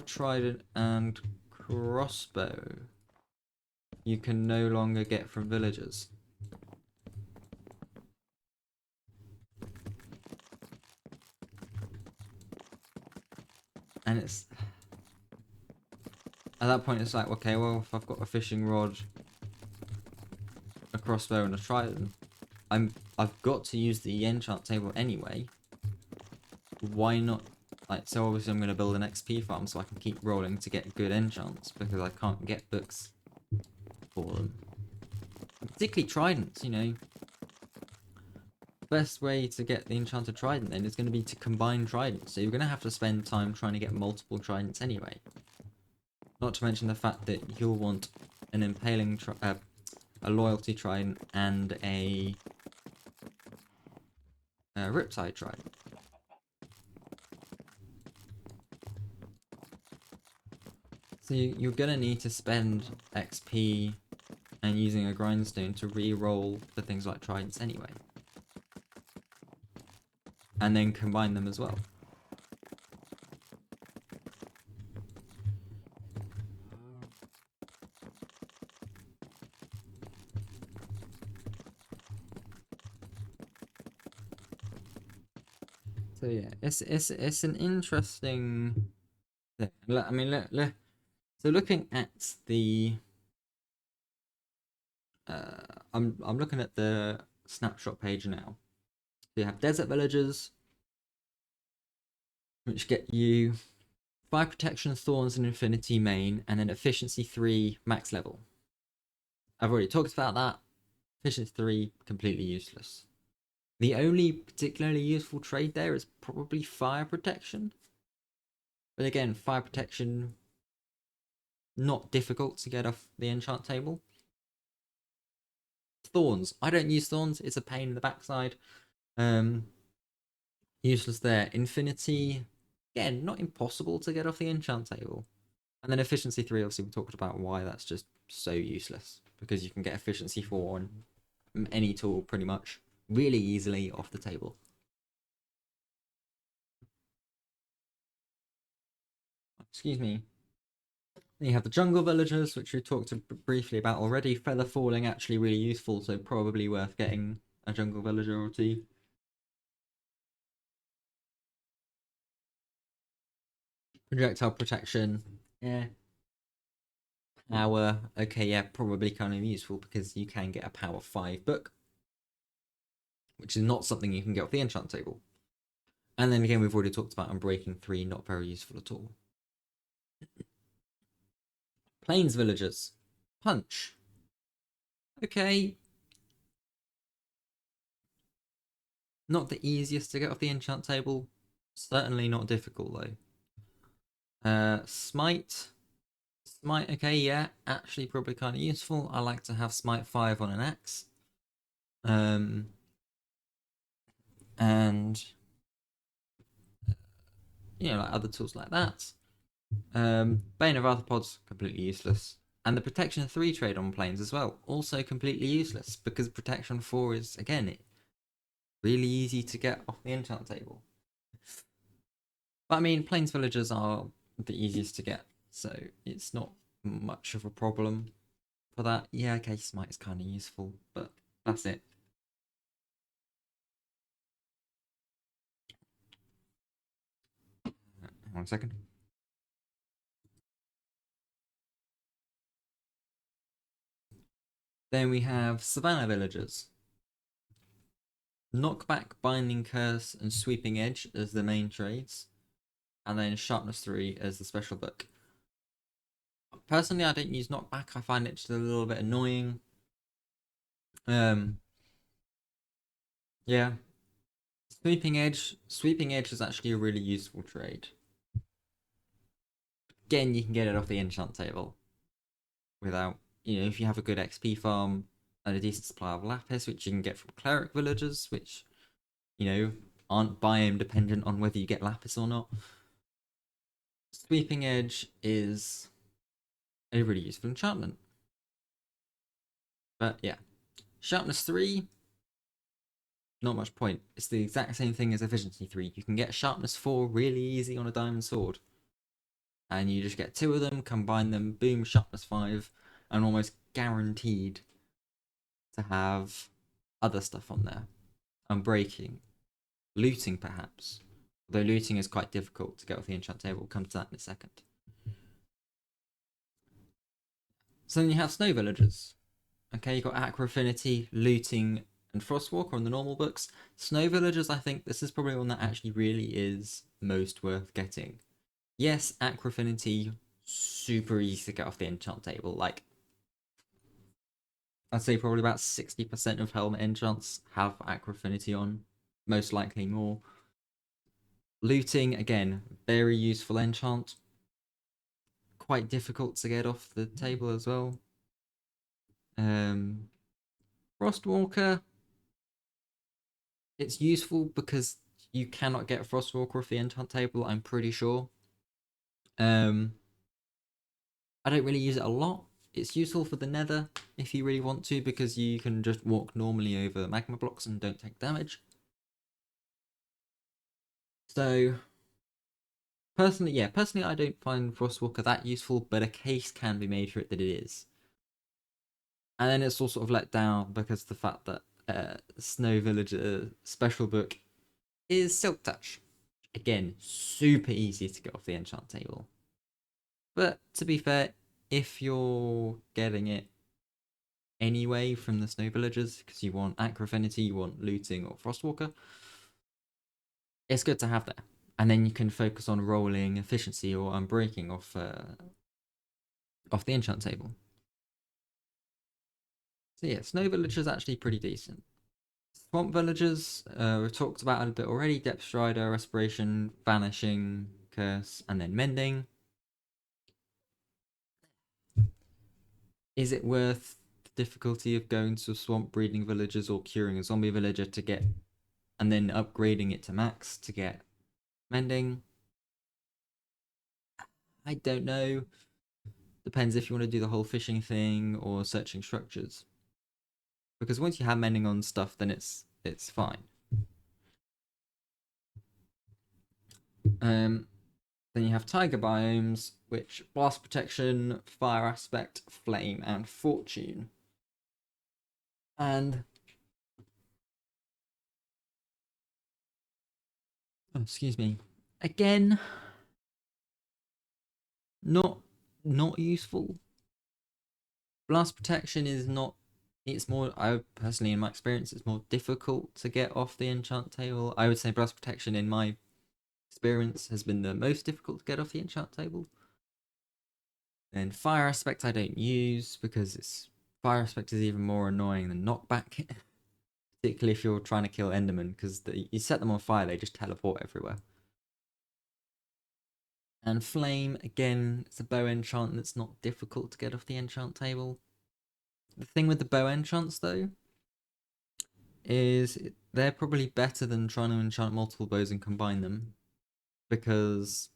[SPEAKER 1] trident, and crossbow. You can no longer get from villagers. And it's at that point it's like, okay, well, if I've got a fishing rod, a crossbow, and a trident, I've got to use the enchant table anyway. Why not? Like, so obviously I'm going to build an XP farm so I can keep rolling to get good enchants because I can't get books for them. Particularly tridents, you know. The best way to get the enchanted trident then is going to be to combine tridents. So you're going to have to spend time trying to get multiple tridents anyway. Not to mention the fact that you'll want an impaling, a loyalty trident, and a riptide trident. So you're gonna need to spend XP and using a grindstone to re-roll for things like tridents anyway. And then combine them as well. So yeah, it's an interesting thing. I mean, so looking at the I'm looking at the snapshot page now. So you have desert villagers, which get you 5 protection, thorns, and infinity main, and then efficiency 3 max level. I've already talked about that. Efficiency 3 completely useless. The only particularly useful trade there is probably fire protection. But again, fire protection, not difficult to get off the enchant table. Thorns. I don't use thorns. It's a pain in the backside. Useless there. Infinity. Again, not impossible to get off the enchant table. And then efficiency 3, obviously we talked about why that's just so useless. Because you can get efficiency 4 on any tool pretty much really easily off the table. Excuse me. Then you have the jungle villagers, which we talked briefly about already. Feather falling actually really useful, so probably worth getting a jungle villager or two. Projectile protection, yeah. Power, okay, yeah, probably kind of useful because you can get a power 5 book, which is not something you can get off the enchant table. And then again, we've already talked about Unbreaking 3, not very useful at all. Plains villagers, punch. Okay. Not the easiest to get off the enchant table. Certainly not difficult though. Smite. Smite, okay, yeah, actually probably kind of useful. I like to have Smite 5 on an axe. And you know, like other tools like that. Bane of Arthropods, completely useless. And the Protection 3 trade on planes as well, also completely useless because Protection 4 is, again, really easy to get off the enchant table. But I mean, plains villagers are the easiest to get, so it's not much of a problem for that. Yeah, okay, Smite is kind of useful, but that's it. 1 second. Then we have Savannah villagers. Knockback, Binding Curse, and Sweeping Edge as the main trades, and then Sharpness 3 as the special book. Personally, I don't use Knockback. I find it just a little bit annoying. Yeah. Sweeping Edge is actually a really useful trade. Again, you can get it off the enchant table without, you know, if you have a good XP farm and a decent supply of lapis, which you can get from cleric villagers, which, you know, aren't biome dependent on whether you get lapis or not. Sweeping Edge is a really useful enchantment. But yeah, Sharpness 3, not much point. It's the exact same thing as Efficiency 3. You can get Sharpness 4 really easy on a diamond sword. And you just get 2 of them, combine them, boom, Sharpness 5, and almost guaranteed to have other stuff on there. Unbreaking. Looting, perhaps. Although looting is quite difficult to get off the enchant table. We'll come to that in a second. So then you have Snow Villagers. Okay, you got Aqua Affinity, Looting, and Frostwalker on the normal books. Snow Villagers, I think this is probably one that actually really is most worth getting. Yes, Aqua Affinity, super easy to get off the enchant table. Like, I'd say probably about 60% of helmet enchants have Aqua Affinity on. Most likely more. Looting, again, very useful enchant. Quite difficult to get off the table as well. Frostwalker, it's useful because you cannot get Frostwalker off the enchant table, I'm pretty sure. I don't really use it a lot. It's useful for the nether if you really want to, because you can just walk normally over magma blocks and don't take damage. So, personally, I don't find Frostwalker that useful, but a case can be made for it that it is. And then it's all sort of let down because of the fact that Snow Villager special book is Silk Touch. Again, super easy to get off the enchant table. But to be fair, if you're getting it anyway from the Snow Villagers, because you want Aqua Affinity, you want Looting or Frostwalker, it's good to have there. And then you can focus on rolling efficiency or unbreaking off the enchant table. So yeah, Snow Villagers actually pretty decent. Swamp Villagers, we've talked about it a bit already. Depth Strider, Respiration, Vanishing, Curse, and then Mending. Is it worth difficulty of going to swamp breeding villagers or curing a zombie villager to get, and then upgrading it to max to get mending. I don't know. Depends if you want to do the whole fishing thing or searching structures. Because once you have mending on stuff, then it's fine. Then you have tiger biomes, which blast protection, fire aspect, flame, and fortune. And oh, excuse me. Again, not useful. Blast protection is not. It's more. I personally, in my experience, it's more difficult to get off the enchant table. I would say blast protection, in my experience, has been the most difficult to get off the enchant table. And fire aspect I don't use because it's fire aspect is even more annoying than knockback. Particularly if you're trying to kill Enderman, because you set them on fire, they just teleport everywhere. And flame, again, it's a bow enchant that's not difficult to get off the enchant table. The thing with the bow enchants, though, is they're probably better than trying to enchant multiple bows and combine them, because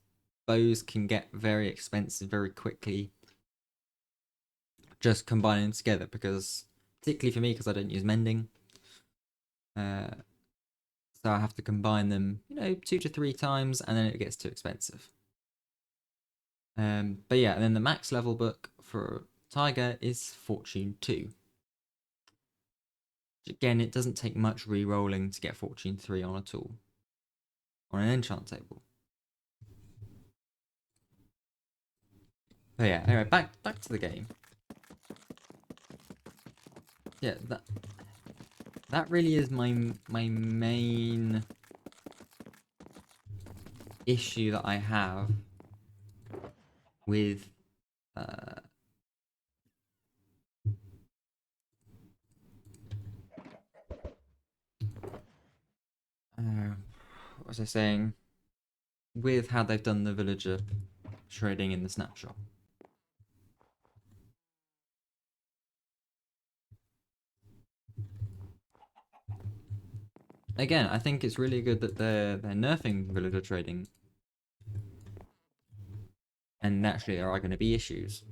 [SPEAKER 1] bows can get very expensive very quickly just combining together, because particularly for me, because I don't use mending, so I have to combine them 2 to 3 times, and then it gets too expensive. But yeah, and then the max level book for tiger is fortune 2. Again, it doesn't take much re-rolling to get fortune 3 on a tool on an enchant table. But yeah, anyway, back to the game. Yeah, that really is my main issue that I have with what was I saying? With how they've done the villager trading in the snapshot. Again, I think it's really good that they're nerfing villager trading, and naturally there are going to be issues.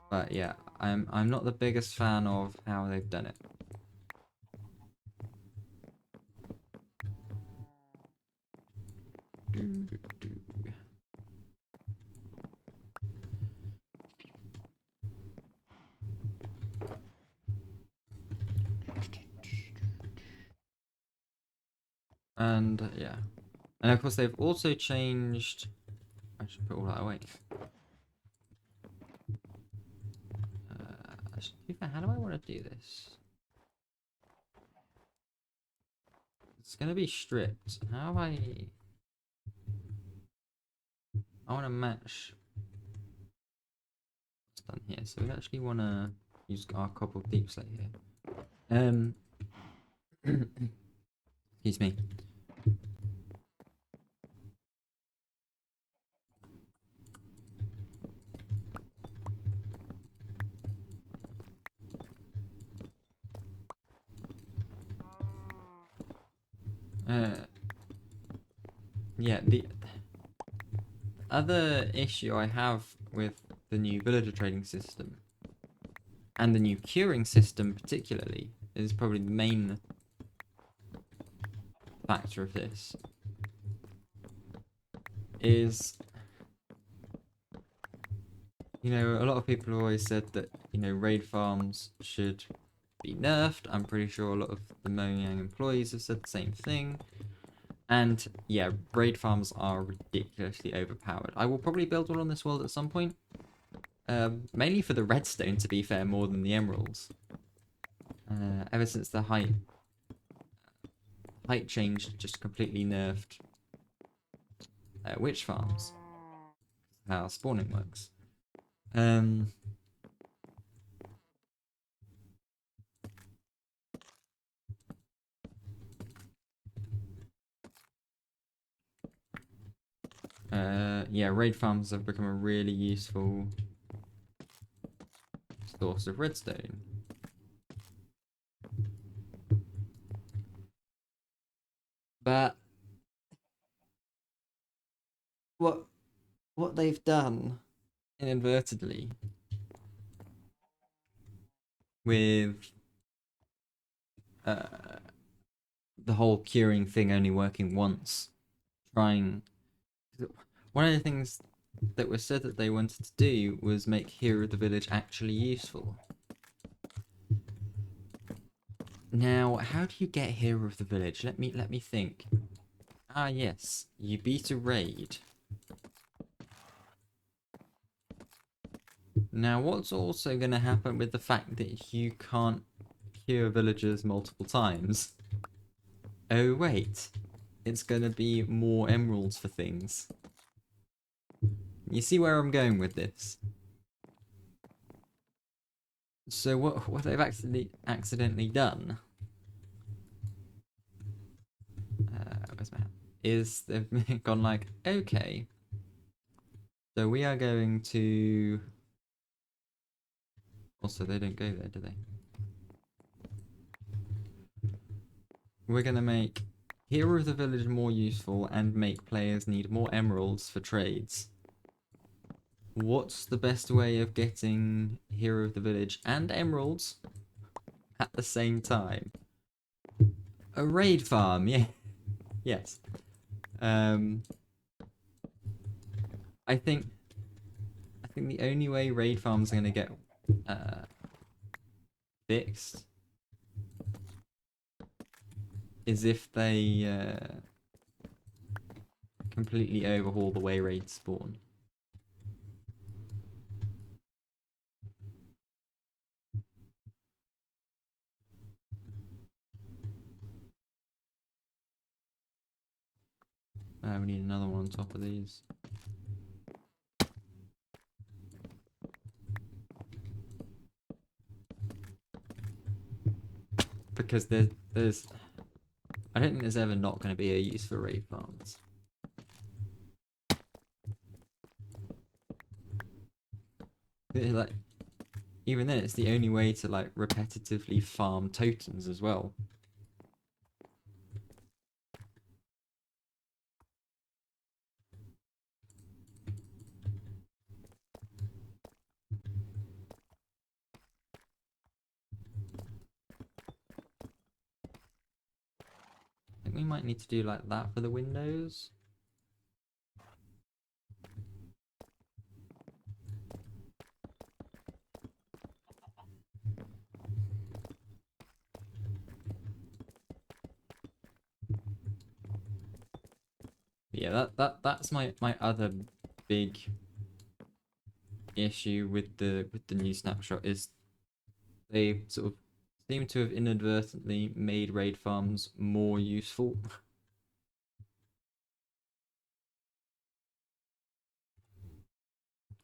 [SPEAKER 1] But yeah, I'm not the biggest fan of how they've done it. And yeah, and of course they've also changed. I should put all that away. How do I want to do this? It's gonna be stripped. How have I want to match what's done here. So we actually want to use our cobbled deep slate here. Excuse me. Yeah, the other issue I have with the new villager trading system and the new curing system particularly is probably the main factor of this is a lot of people have always said that raid farms should be nerfed. I'm pretty sure a lot of the Mojang employees have said the same thing. And yeah, raid farms are ridiculously overpowered. I will probably build one on this world at some point. Mainly for the redstone, to be fair, more than the emeralds. Ever since the height change just completely nerfed witch farms. How spawning works. Yeah, raid farms have become a really useful source of redstone. But what they've done inadvertently with the whole curing thing only working once, trying one of the things that was said that they wanted to do was make Hero of the Village actually useful. Now, how do you get Hero of the Village? Let me think. Ah, yes, you beat a raid. Now, what's also going to happen with the fact that you can't cure villagers multiple times? Oh, wait. It's going to be more emeralds for things. You see where I'm going with this? So what they've accidentally done where's my hat? Is they've gone like, okay, so we are going to... Also, they don't go there, do they? We're going to make Hero of the Village more useful and make players need more emeralds for trades. What's the best way of getting Hero of the Village and emeralds at the same time? A raid farm, yeah. Yes. I think the only way raid farms are going to get fixed is if they completely overhaul the way raids spawn. We need another one on top of these. Because there's I don't think there's ever not going to be a use for raid farms. Like, even then, it's the only way to like repetitively farm totems as well. I think we might need to do like that for the windows. Yeah, that's my other big issue with the new snapshot is they sort of seem to have inadvertently made raid farms more useful.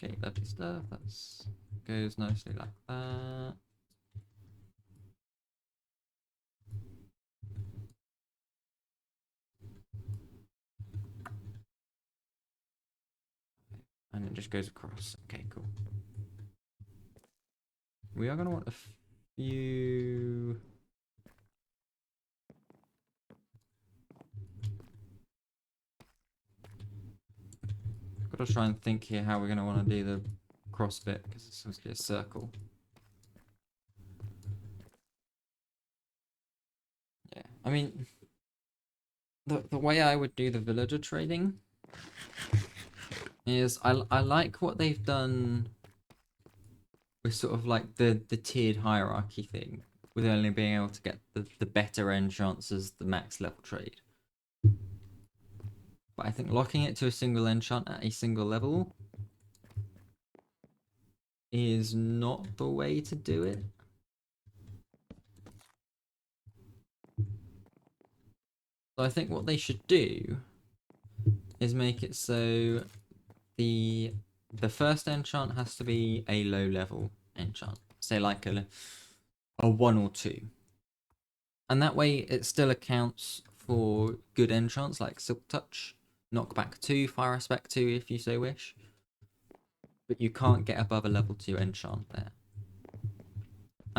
[SPEAKER 1] Okay, lovely stuff. That goes nicely like that. And it just goes across. Okay, cool. We are going to want a few... Got to try and think here how we're going to want to do the cross bit, because it's supposed to be a circle. Yeah, I mean, the way I would do the villager trading is I like what they've done with sort of like the tiered hierarchy thing, with only being able to get the better end chances the max level trade. But I think locking it to a single enchant at a single level is not the way to do it. So I think what they should do is make it so the first enchant has to be a low level enchant, say like a 1 or 2, and that way it still accounts for good enchants like Silk Touch, Knockback 2, Fire Aspect 2 if you so wish, but you can't get above a level 2 enchant there.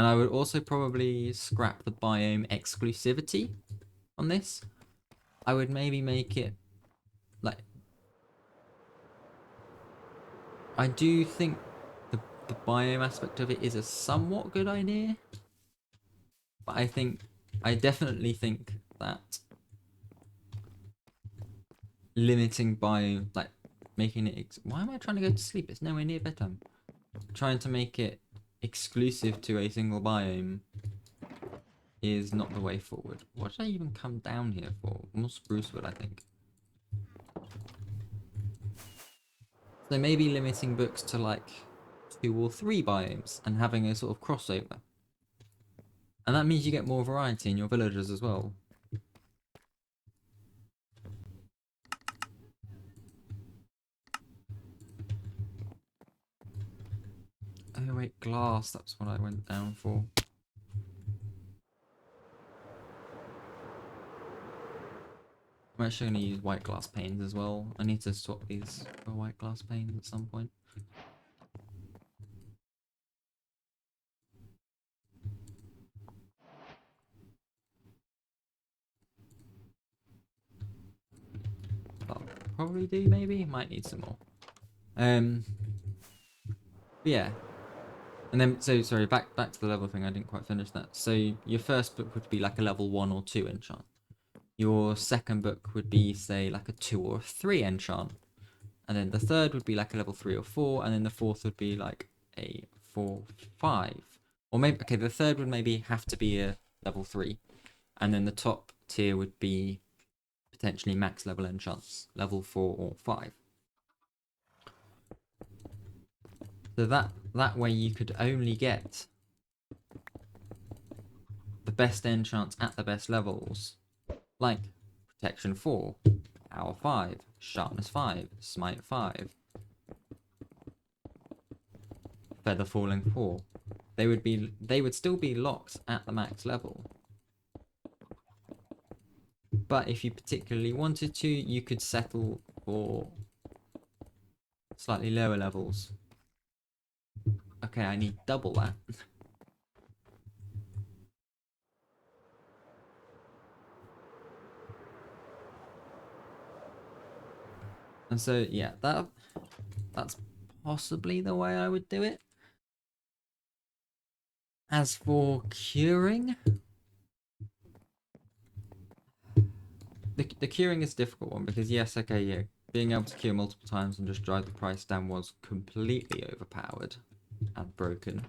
[SPEAKER 1] And I would also probably scrap the biome exclusivity on this. I would maybe make it like, I do think the biome aspect of it is a somewhat good idea, but I definitely think that limiting biome, like making it, why am I trying to go to sleep? It's nowhere near bedtime. Trying to make it exclusive to a single biome is not the way forward. What did I even come down here for? More spruce wood, I think. So maybe limiting books to like 2 or 3 biomes and having a sort of crossover. And that means you get more variety in your villagers as well. Oh wait, glass, that's what I went down for. I'm actually going to use white glass panes as well. I need to swap these for white glass panes at some point. I'll probably do, maybe? Might need some more. Yeah. And then, so, sorry, back to the level thing, I didn't quite finish that. So, your first book would be like a level 1 or 2 enchant. Your second book would be, say, like a 2 or 3 enchant. And then the third would be like a level 3 or 4. And then the fourth would be like a 4, 5. Or maybe, okay, the third would maybe have to be a level 3. And then the top tier would be potentially max level enchants, level 4 or 5. So that way you could only get the best enchants at the best levels, like Protection 4, Power 5, Sharpness 5, Smite 5, Feather Falling 4. They would still be locked at the max level. But if you particularly wanted to, you could settle for slightly lower levels. Okay, I need double that. And so, yeah, that's possibly the way I would do it. As for curing, the curing is a difficult one because yes, okay, yeah, being able to cure multiple times and just drive the price down was completely overpowered and broken.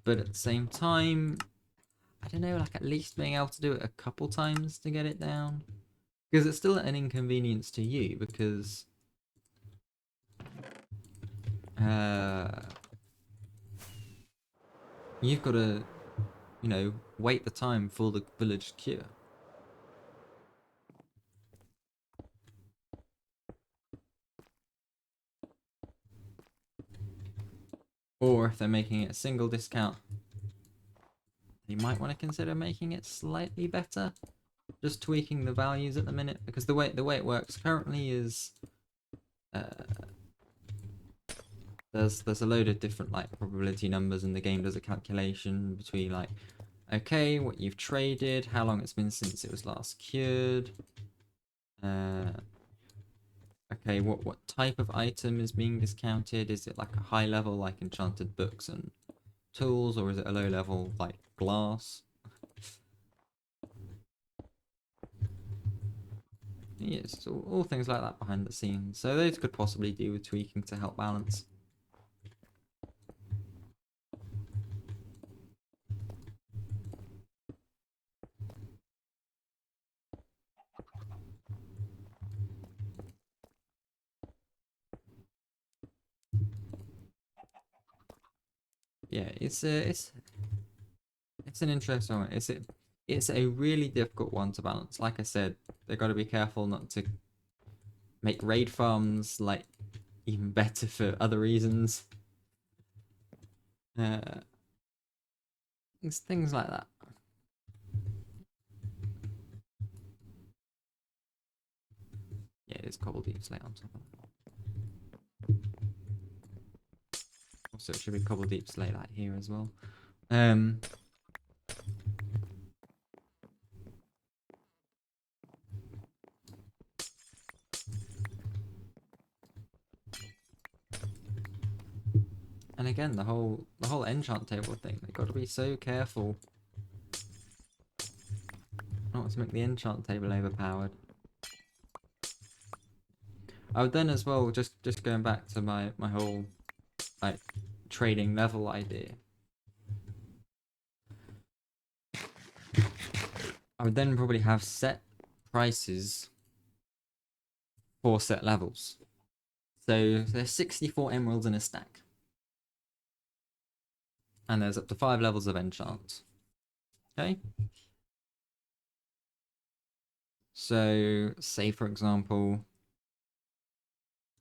[SPEAKER 1] But at the same time, I don't know, like at least being able to do it a couple times to get it down. Because it's still an inconvenience to you because you've got to, you know, wait the time for the village cure. Or if they're making it a single discount, you might want to consider making it slightly better. Just tweaking the values at the minute, because the way it works currently is there's a load of different like probability numbers, and the game does a calculation between like, okay, what you've traded, how long it's been since it was last cured, okay, what type of item is being discounted? Is it like a high level like enchanted books and tools, or is it a low level like glass? Yes, all things like that behind the scenes. So those could possibly do with tweaking to help balance. Yeah, it's an interesting one. It's a really difficult one to balance. Like I said, they've got to be careful not to make raid farms like even better for other reasons. Things like that. Yeah, it's cobbled deep slate on top of that. So it should be cobble deep slate like here as well. And again, the whole enchant table thing, they've got to be so careful not to make the enchant table overpowered. I would then as well, just going back to my whole like trading level idea, I would then probably have set prices for set levels. So there's 64 emeralds in a stack. And there's up to 5 levels of enchant. Okay? So, say for example,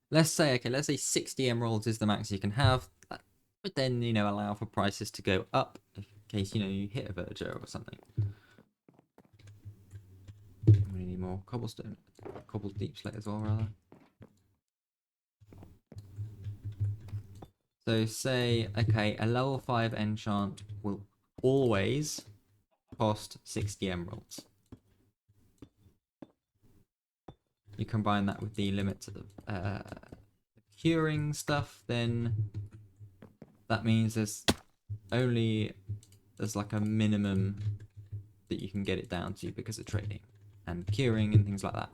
[SPEAKER 1] let's say 60 emeralds is the max you can have. That would then, allow for prices to go up in case, you hit a villager or something. We need more cobblestone. Cobbled deep slate as well, rather. So say, okay, a level 5 enchant will always cost 60 emeralds. You combine that with the limit to the curing stuff, then that means there's like a minimum that you can get it down to because of trading and curing and things like that.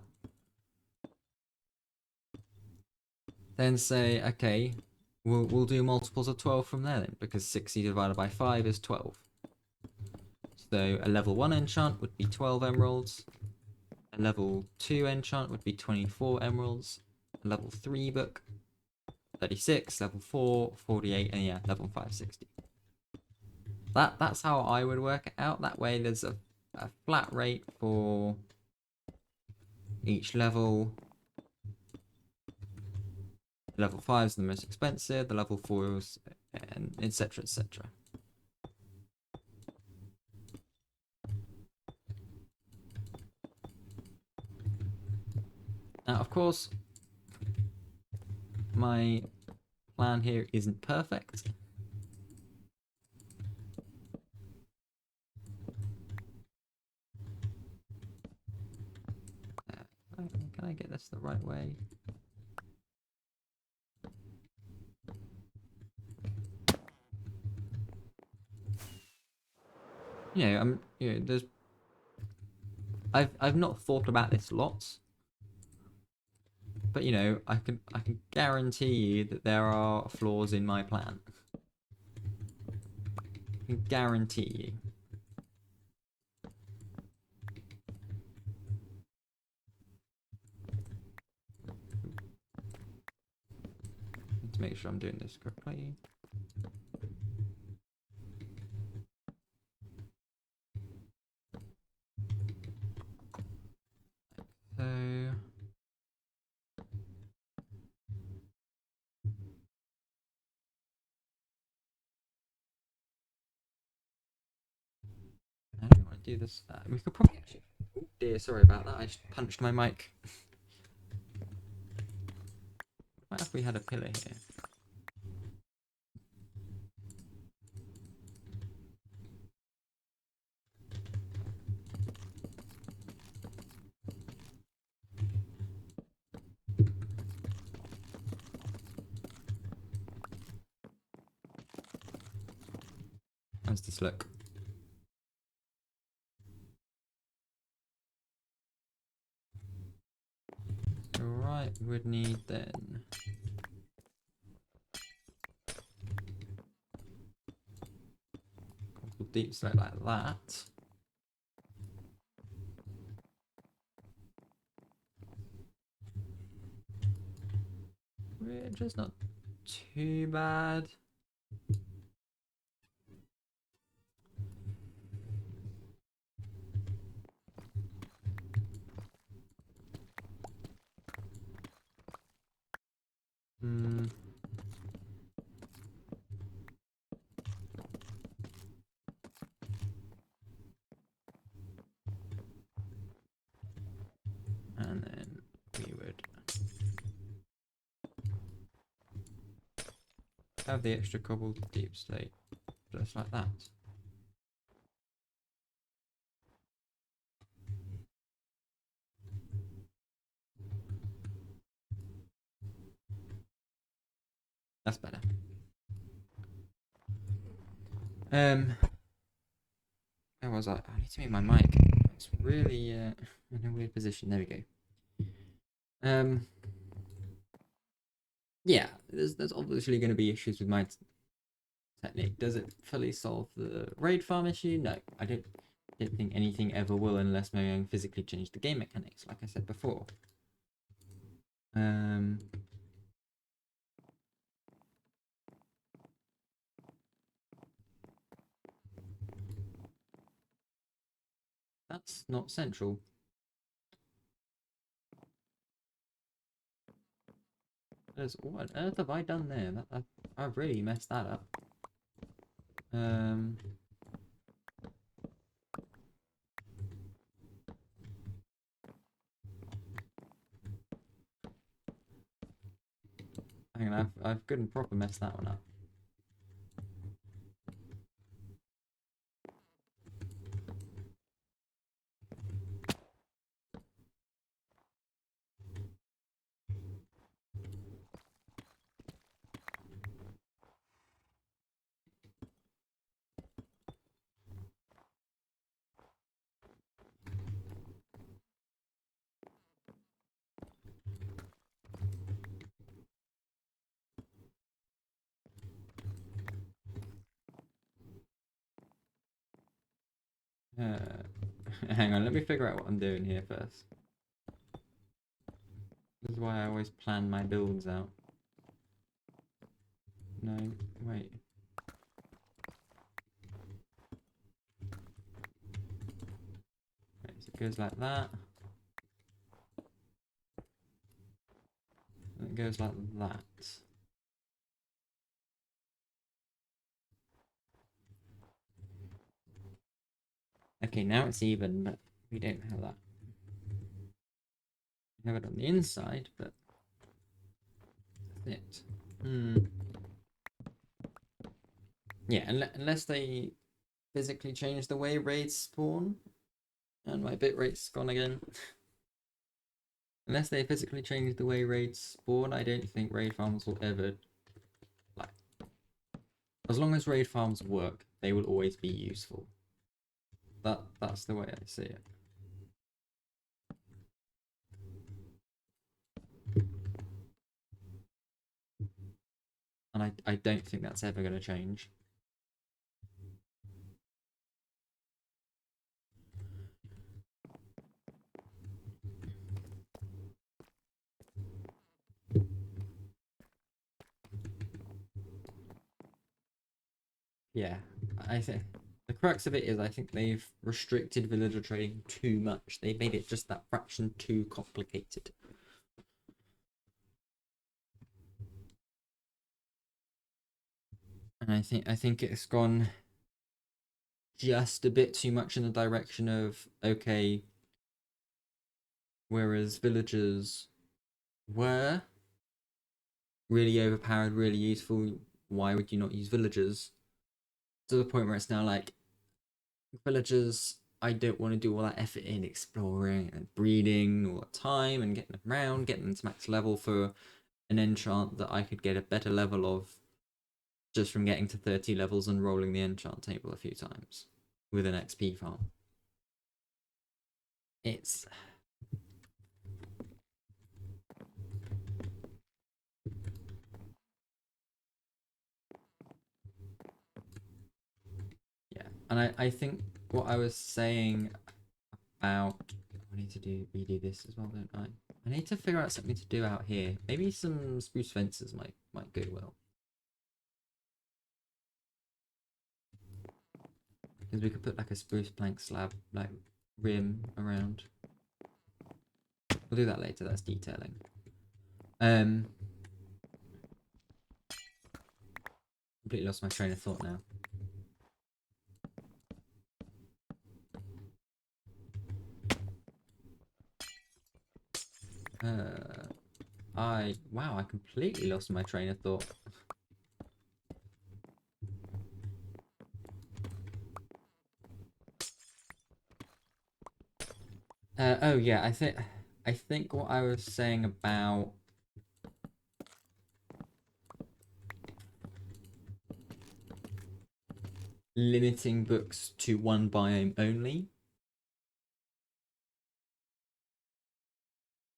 [SPEAKER 1] Then say, okay, we'll do multiples of 12 from there then, because 60 divided by 5 is 12. So a level 1 enchant would be 12 emeralds. A level 2 enchant would be 24 emeralds. A level 3 book, 36. Level 4, 48. And yeah, level 5, 60. That's how I would work it out. That way there's a flat rate for each level. Level 5 is the most expensive, the level 4s, and etc. etc. Now, of course, my plan here isn't perfect. Can I get this the right way? There's I've not thought about this lots, but I can guarantee you that there are flaws in my plan. I can guarantee you. Need to make sure I'm doing this correctly. So I don't want to do this. We could probably actually. Oh dear, sorry about that. I just punched my mic. What if we had a pillar here? How's this look? Alright, we would need then deep slate like that. Which is not too bad. Hmm. And then we would have the extra cobbled deep slate, just like that. That's better. Where was I? I need to move my mic. It's really in a weird position. There we go. Yeah, there's obviously going to be issues with my technique. Does it fully solve the raid farm issue? No, I don't think anything ever will unless maybe I can physically change the game mechanics, like I said before. That's not central. What on earth have I done there? I've really messed that up. Hang on, I've good and proper messed that one up. Hang on, let me figure out what I'm doing here first. This is why I always plan my builds out. No, wait. Right, so it goes like that. And it goes like that. Okay, now it's even, but we don't have that. We have it on the inside, but that's it. Yeah, unless they physically change the way raids spawn, and my bitrate's gone again. Unless they physically change the way raids spawn, I don't think raid farms will ever, like, as long as raid farms work, they will always be useful. That's the way I see it. And I don't think that's ever going to change. Yeah, I think the crux of it is I think they've restricted villager trading too much. They've made it just that fraction too complicated. And I think it's gone just a bit too much in the direction of, okay, whereas villagers were really overpowered, really useful, why would you not use villagers? To the point where it's now like, villagers, I don't want to do all that effort in exploring and breeding all the time and getting them around, getting them to max level for an enchant that I could get a better level of just from getting to 30 levels and rolling the enchant table a few times with an XP farm. It's... yeah, and I think what I was saying about... I need to redo this as well, don't I? I need to figure out something to do out here. Maybe some spruce fences might go well. Because we could put like a spruce plank slab, like rim around. We'll do that later, that's detailing. Completely lost my train of thought now. Wow, I completely lost my train of thought. Oh yeah, I think what I was saying about limiting books to one biome only,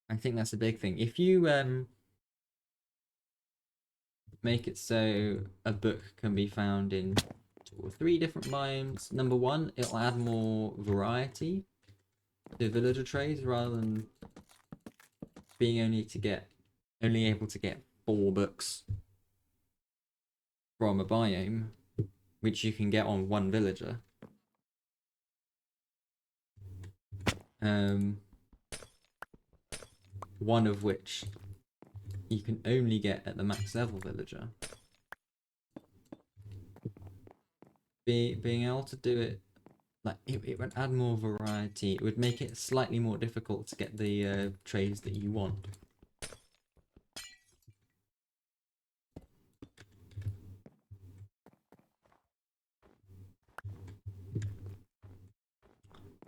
[SPEAKER 1] I think that's a big thing. If you make it so a book can be found in 2 or 3 different biomes, number one, it'll add more variety to villager trades rather than being only able to get 4 books from a biome, which you can get on one villager. Um, one of which you can only get at the max level villager. Being able to do it, like it would add more variety. It would make it slightly more difficult to get the trades that you want.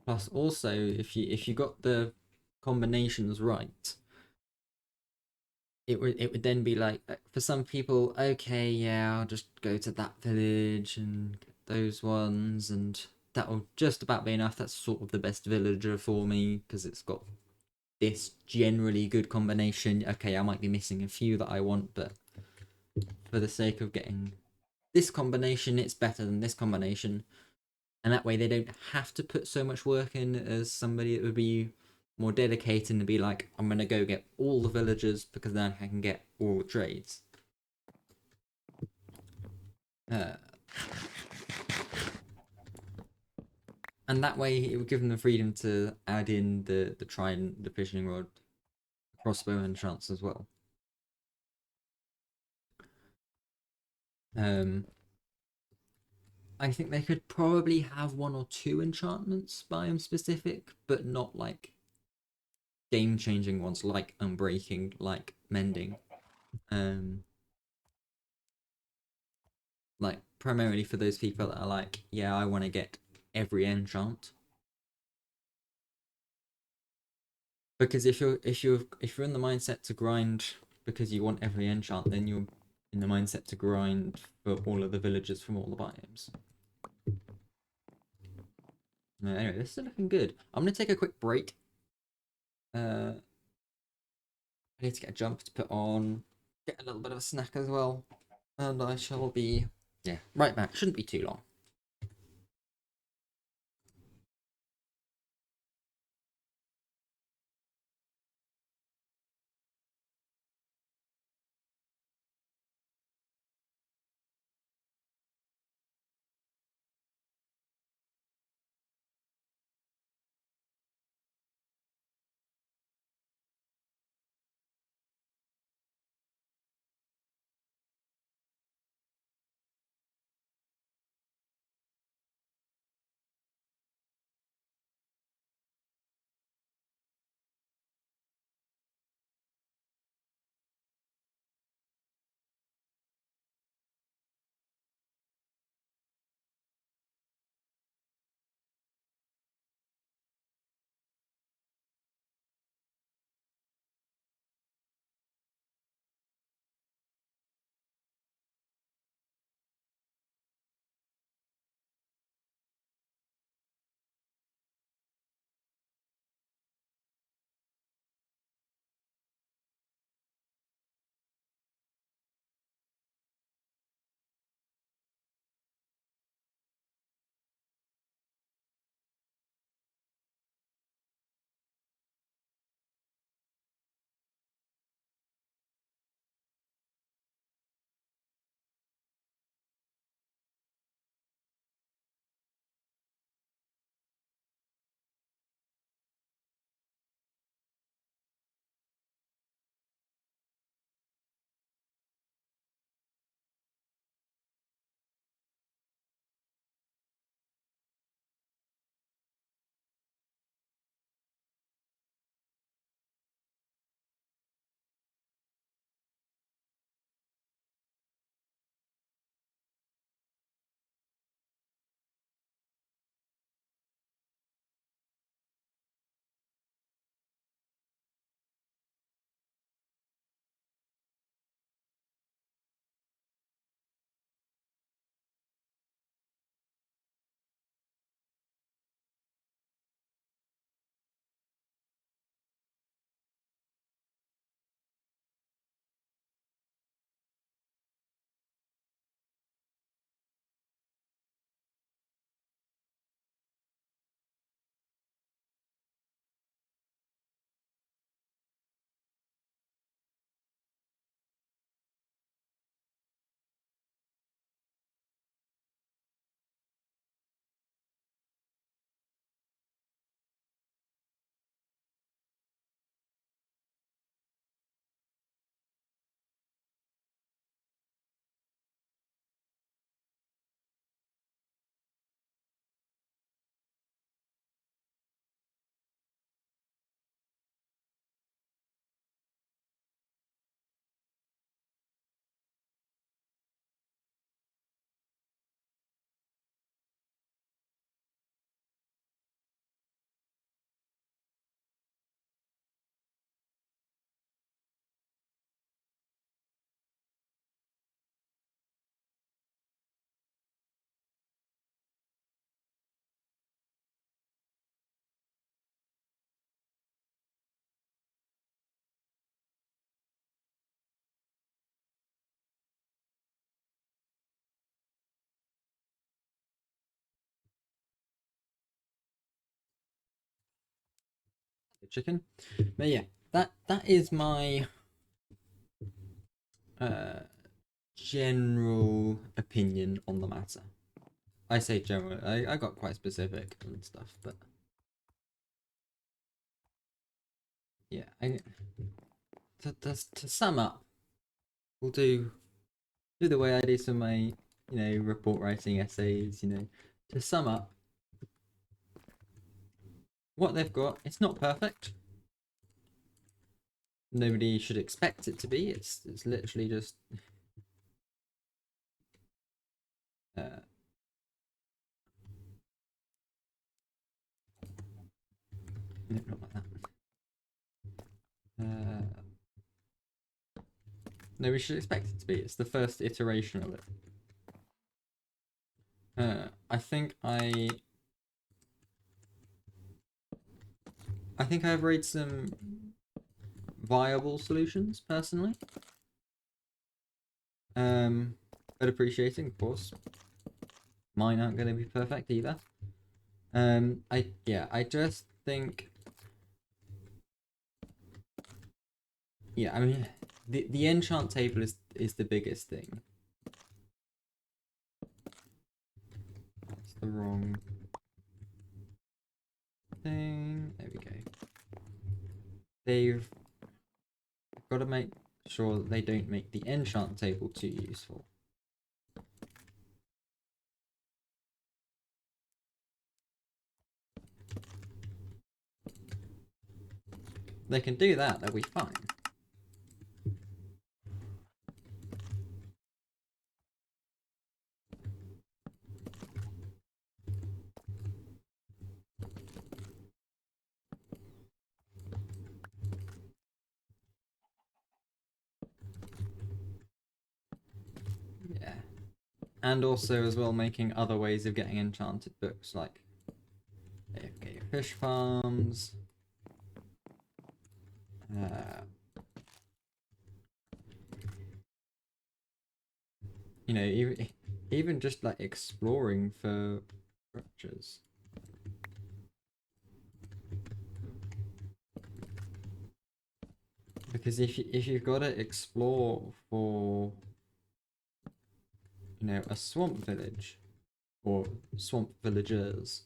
[SPEAKER 1] Plus, also, if you got the combinations right, it would then be like for some people, okay, yeah, I'll just go to that village and get those ones, and that'll just about be enough. That's sort of the best villager for me because it's got this generally good combination. Okay, I might be missing a few that I want, but for the sake of getting this combination, it's better than this combination. And that way they don't have to put so much work in as somebody that would be more dedicated and be like, I'm going to go get all the villagers because then I can get all the trades. Uh, and that way it would give them the freedom to add in the trident, the fishing rod, crossbow enchants as well. Um, I think they could probably have 1 or 2 enchantments biome specific, but not like game changing ones like unbreaking, like mending. Um, like primarily for those people that are like, yeah, I want to get every enchant. Because if you're in the mindset to grind because you want every enchant, then you're in the mindset to grind for all of the villagers from all the biomes. Anyway, this is looking good. I'm gonna take a quick break. I need to get a jump to put on, get a little bit of a snack as well, and I shall be right back. Shouldn't be too long. chicken. But yeah, that is my general opinion on the matter. I say general. I got quite specific and stuff, but yeah. To sum up, we'll do the way I do some of my report writing essays. To sum up, what they've got, it's not perfect. Nobody should expect it to be. It's literally just no, not like that. Nobody should expect it to be. It's the first iteration of it. I think I've read some viable solutions personally. But appreciating, of course, mine aren't going to be perfect either. I just think, yeah, I mean, the enchant table is the biggest thing. That's the wrong thing. There we go. They've got to make sure that they don't make the enchant table too useful. They can do that, they'll be fine. Yeah. And also as well making other ways of getting enchanted books, like AFK fish farms. Even just like exploring for structures. Because if you've got to explore for a swamp village or swamp villagers,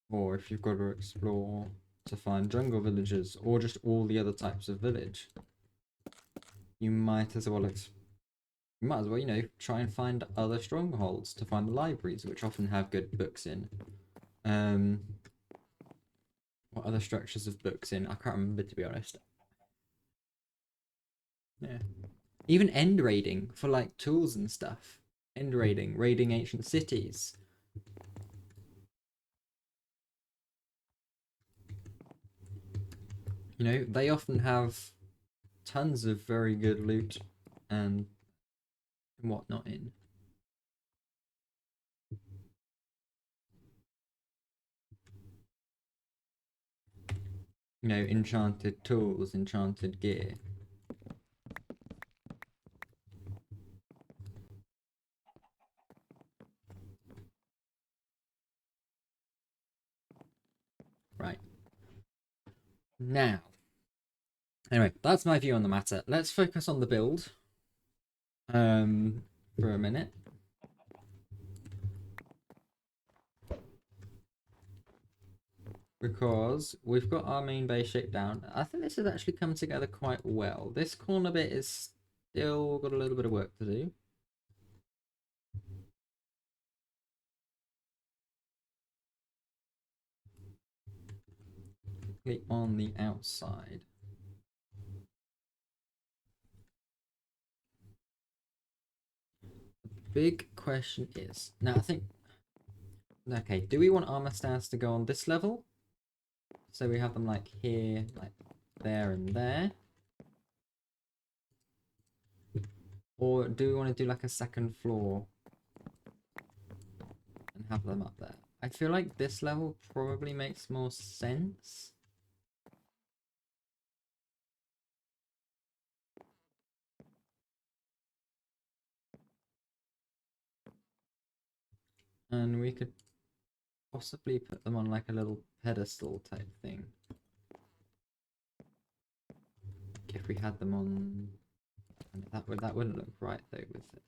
[SPEAKER 1] or if you've got to explore to find jungle villagers or just all the other types of village, you might as well try and find other strongholds to find the libraries, which often have good books in. What other structures of books in? I can't remember, to be honest. Yeah. Even end raiding for like tools and stuff. End raiding ancient cities. They often have tons of very good loot and whatnot in. Enchanted tools, enchanted gear. Right. Now. Anyway, that's my view on the matter. Let's focus on the build. For a minute. Because we've got our main base shaped down. I think this has actually come together quite well. This corner bit is still got a little bit of work to do. On the outside. The big question is, now I think, okay, do we want armor stairs to go on this level? So we have them like here, like there and there? Or do we want to do like a second floor and have them up there? I feel like this level probably makes more sense. And we could possibly put them on like a little pedestal type thing. If we had them on, that wouldn't look right though with it.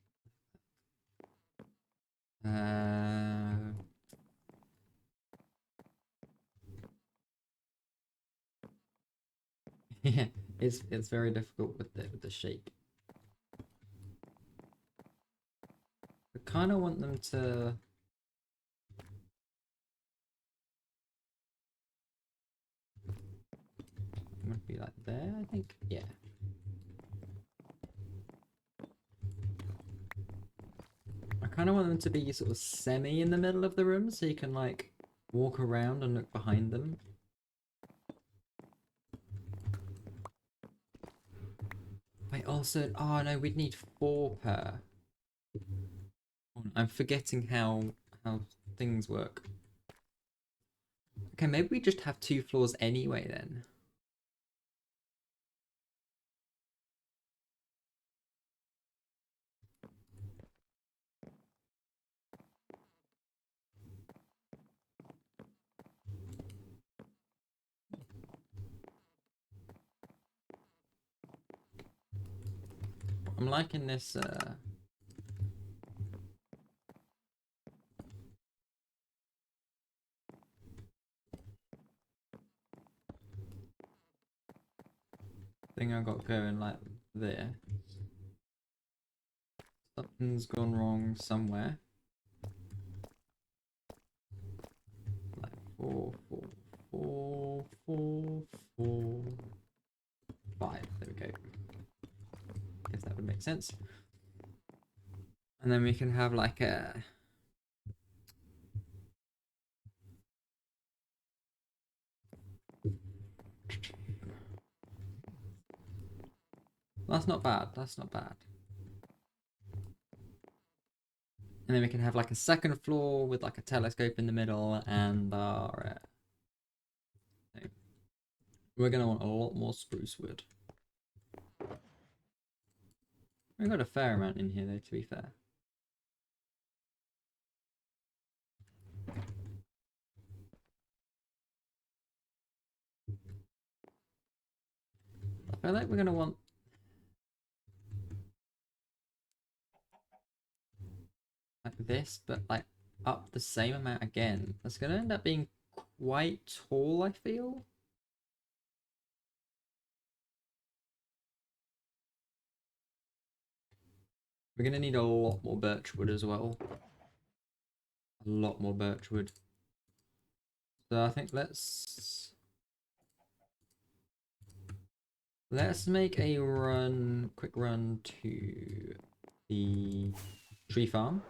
[SPEAKER 1] Yeah, it's very difficult with the shape. I kind of want them to. It would be like there, I think. Yeah. I kind of want them to be sort of semi in the middle of the room, so you can like walk around and look behind them. Wait, also, oh no, we'd need 4 per. I'm forgetting how things work. Okay, maybe we just have 2 floors anyway then. I'm liking this. Thing I got going like there. Something's gone wrong somewhere. Like 4, 4, 4, 4, 4, 5. There we go. Guess that would make sense. And then we can have like a. That's not bad. That's not bad. And then we can have like a second floor with like a telescope in the middle and our. We're gonna want a lot more spruce wood. We've got a fair amount in here though, to be fair. I feel like we're gonna want like this, but like up the same amount again. That's gonna end up being quite tall, I feel. We're gonna need a lot more birch wood as well. A lot more birch wood. So I think let's make a quick run to the tree farm.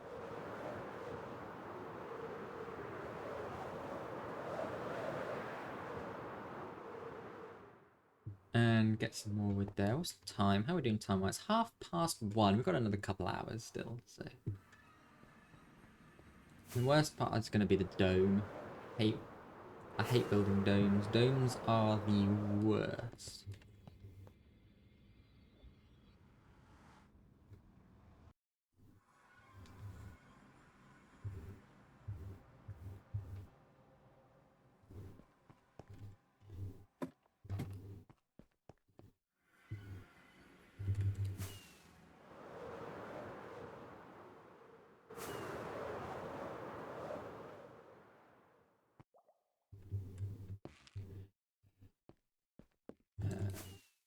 [SPEAKER 1] And get some more wood there. What's the time? How are we doing time-wise? 1:30. We've got another couple hours still, so. The worst part is going to be the dome. I hate building domes. Domes are the worst.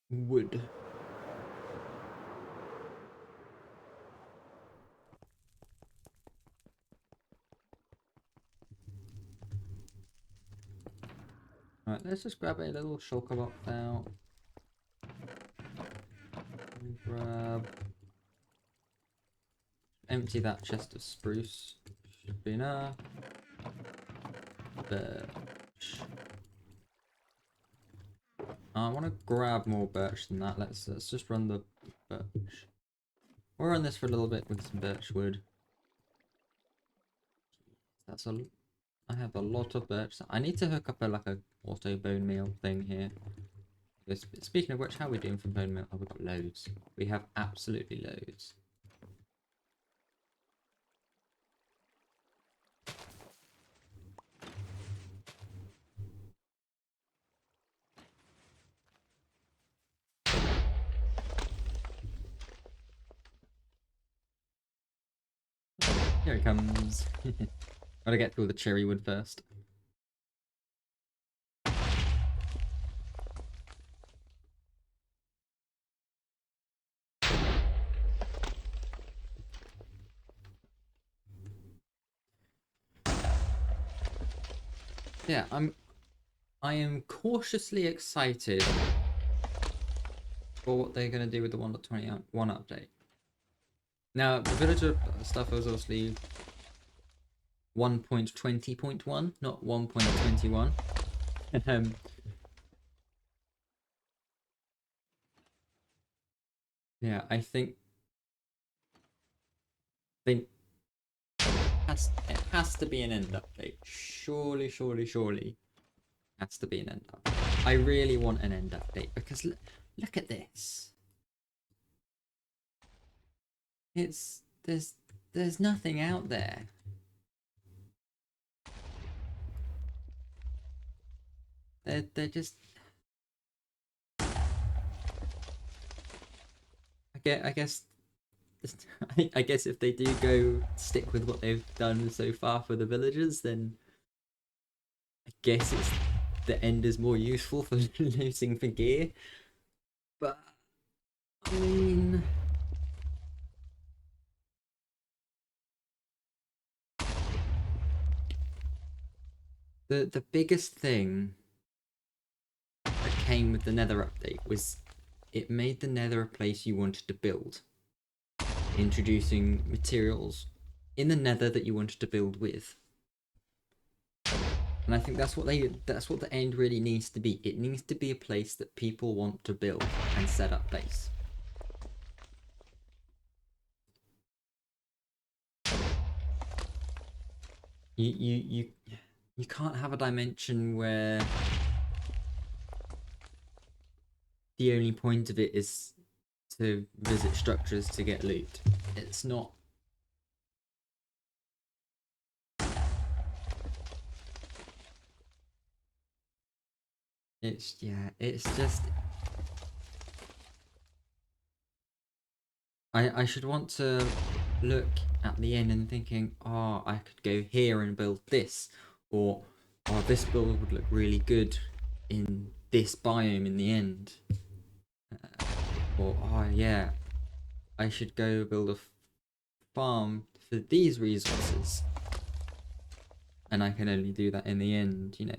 [SPEAKER 1] Wood. Alright, let's just grab a little shulker box out. Grab. Empty that chest of spruce. Should be enough. Birch. I want to grab more birch than that. Let's just run the birch. We'll run this for a little bit with some birch wood. I have a lot of birch. I need to hook up like a auto bone meal thing here. Speaking of which, how are we doing for bone meal? Oh, we've got loads. We have absolutely loads. Here it comes. Gotta get through the cherry wood first. Yeah, I am cautiously excited for what they're gonna do with the 1.21 update. Now, the villager stuff was obviously 1.20.1, not 1.21. Yeah, I think it has to be an end update. Surely, surely, surely, has to be an end update. I really want an end update because look at this. It's there's nothing out there. They're just. I guess I guess if they do go stick with what they've done so far for the villagers, then I guess it's the end is more useful for losing for gear. But I mean, the biggest thing that came with the Nether update was it made the Nether a place you wanted to build, introducing materials in the Nether that you wanted to build with. And I think that's what the end really needs to be. It needs to be a place that people want to build and set up base. You can't have a dimension where the only point of it is to visit structures to get loot. It's not. It's just. I should want to look at the end and thinking, oh, I could go here and build this, or oh, this build would look really good in this biome in the end, or oh yeah, I should go build a farm for these resources, and I can only do that in the end, you know.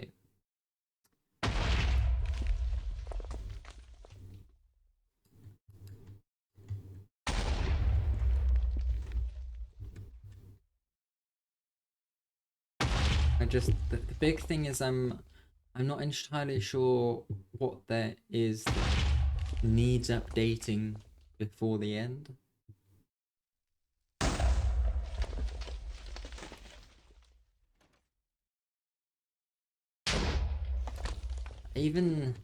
[SPEAKER 1] The big thing is I'm not entirely sure what there is that needs updating before the end. Even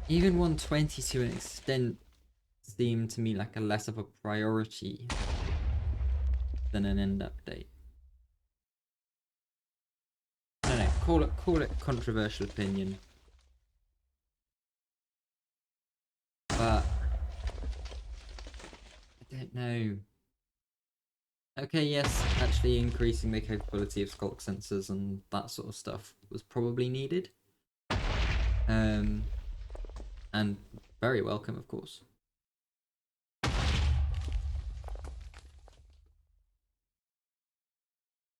[SPEAKER 1] 120 to an extent seemed to me like a less of a priority than an end update. I don't know, call it controversial opinion. But I don't know. Okay, yes, actually increasing the capability of sculk sensors and that sort of stuff was probably needed. And very welcome, of course.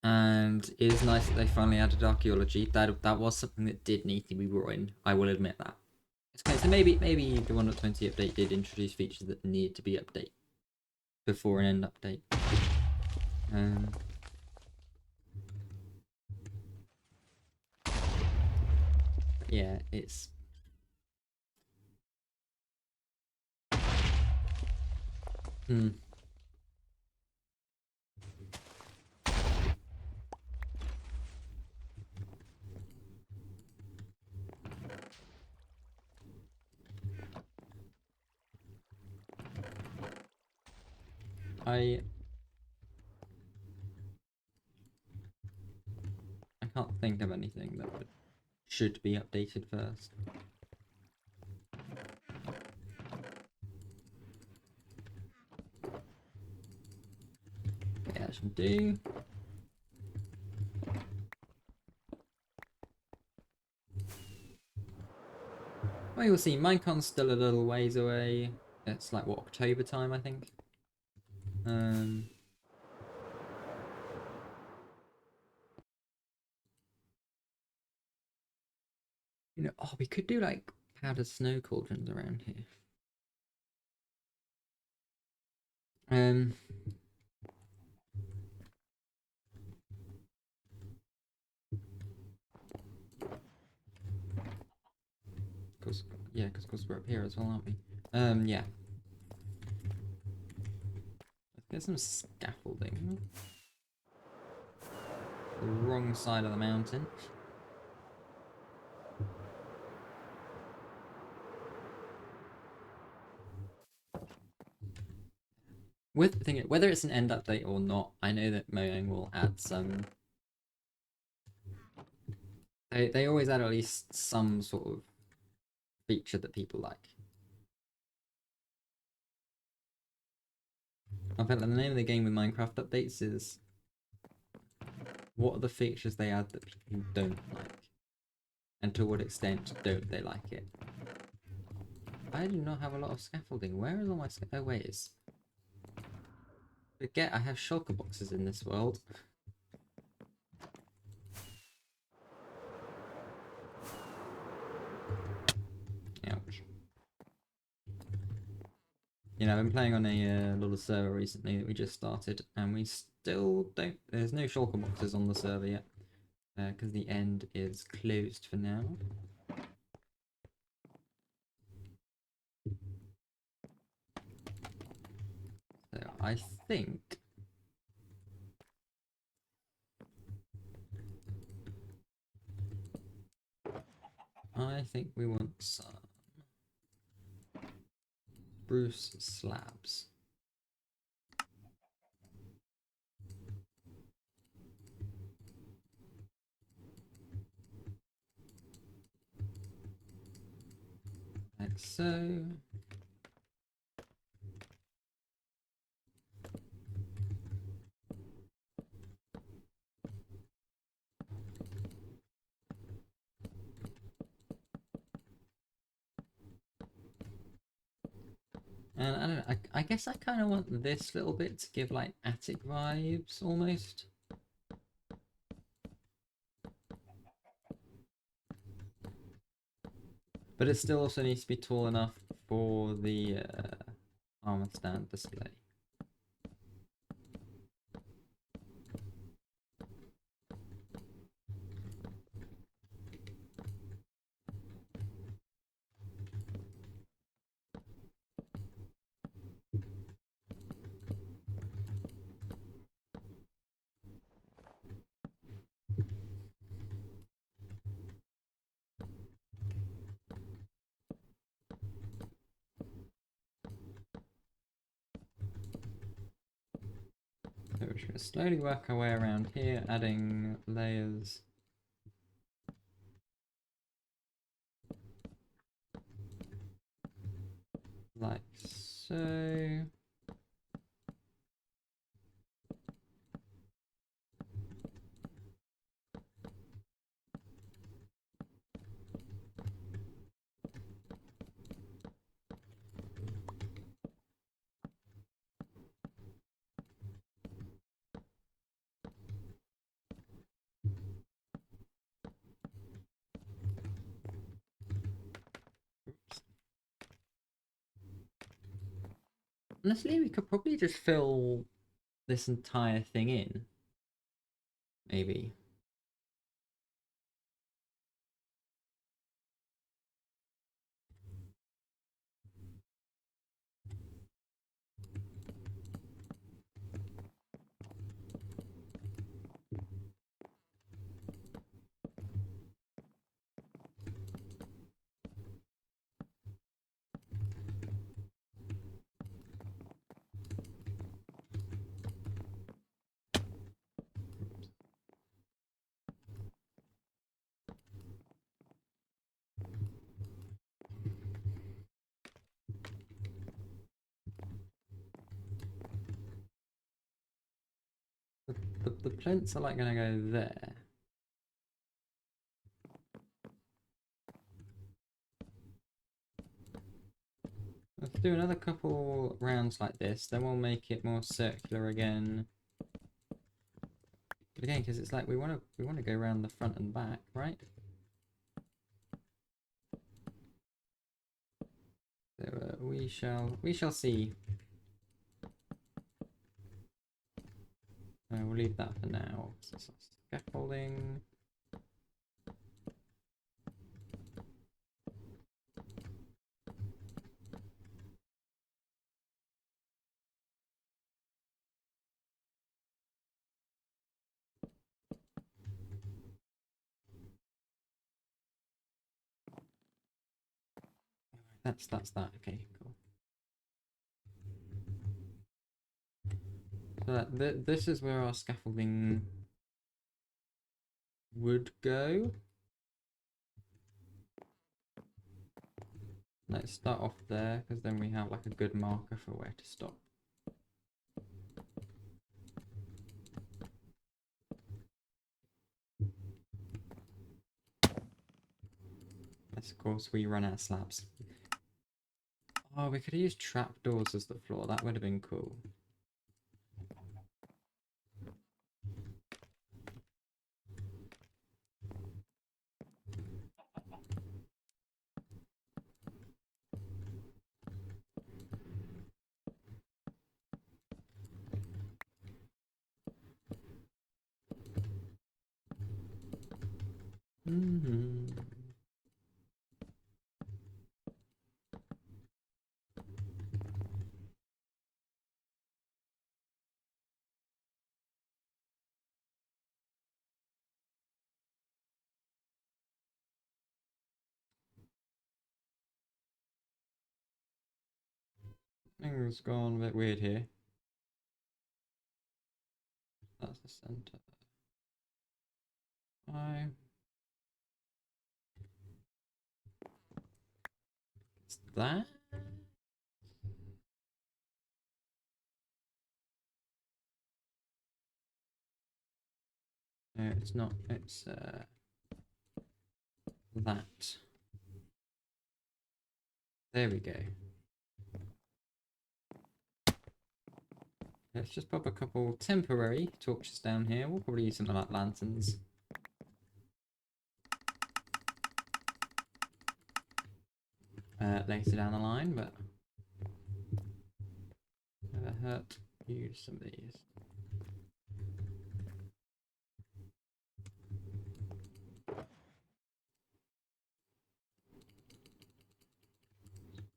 [SPEAKER 1] And it is nice that they finally added archaeology. That was something that did need to be brought in. I will admit that. Okay, so maybe the 1.20 update did introduce features that needed to be updated before an end update. Yeah, it's. I can't think of anything that should be updated first. That should do. Well, you'll see, Minecon's still a little ways away. It's like, what, October time, I think? You know, oh, we could do like powdered snow cauldrons around here. Um, cause yeah, cause we're up here as well, aren't we? Yeah. Let's get some scaffolding. The wrong side of the mountain. Whether it's an end update or not, I know that Mojang will add some. They always add at least some sort of feature that people like. I felt like the name of the game with Minecraft updates is what are the features they add that people don't like, and to what extent don't they like it. I do not have a lot of scaffolding. Where is all my oh wait, it's... Forget I have shulker boxes in this world. Ouch. You know, I've been playing on a little server recently that we just started, and we still don't... There's no shulker boxes on the server yet, because the end is closed for now. So I think... we want some spruce slabs. Like so. And I don't know, I guess I kind of want this little bit to give like attic vibes almost. But it still also needs to be tall enough for the armor stand display. So we're just going to slowly work our way around here, adding layers. Like so. Honestly, we could probably just fill this entire thing in. Maybe. The plinths are like gonna go there. Let's do another couple rounds like this, then we'll make it more circular again. But again, because it's like we want to go around the front and back, right? So we shall see. We'll leave that for now. So scaffolding. That's that. Okay, cool. So this is where our scaffolding would go. Let's start off there, because then we have like a good marker for where to stop. Unless of course we run out of slabs. Oh, we could have used trapdoors as the floor. That would have been cool. Things gone a bit weird here. That's the center. It's that. No, it's not. It's that. There we go. Let's just pop a couple temporary torches down here. We'll probably use something like lanterns. Later down the line, but never hurt. Use some of these.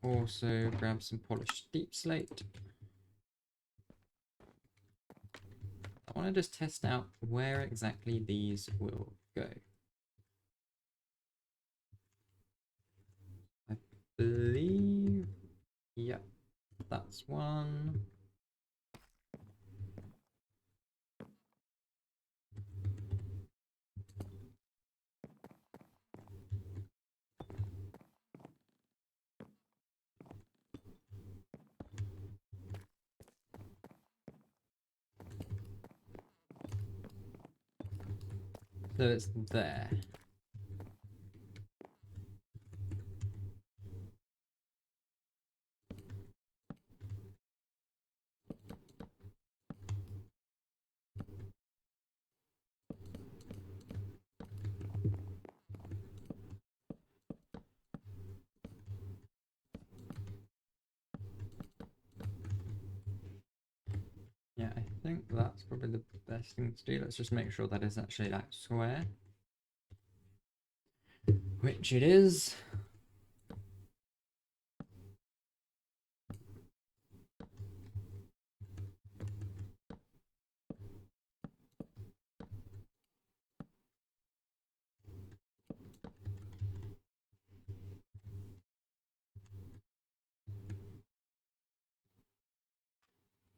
[SPEAKER 1] Also grab some polished deep slate. I want to just test out where exactly these will go. I believe, yep, that's one. So it's there. Yeah, I think that's probably the best thing to do. Let's just make sure that is actually that square. Which it is.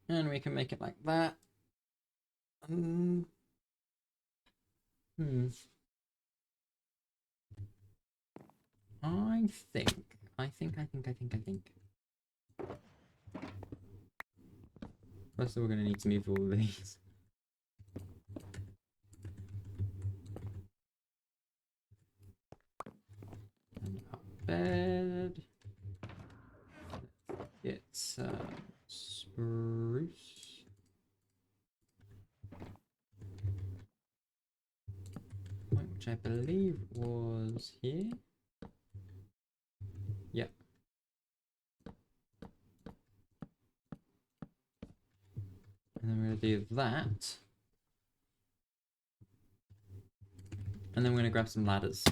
[SPEAKER 1] And we can make it like that. I think. First of all, we're going to need to move all of these. bed. Get some spruce. Which I believe was here. Yep. And then we're going to do that. And then we're going to grab some ladders.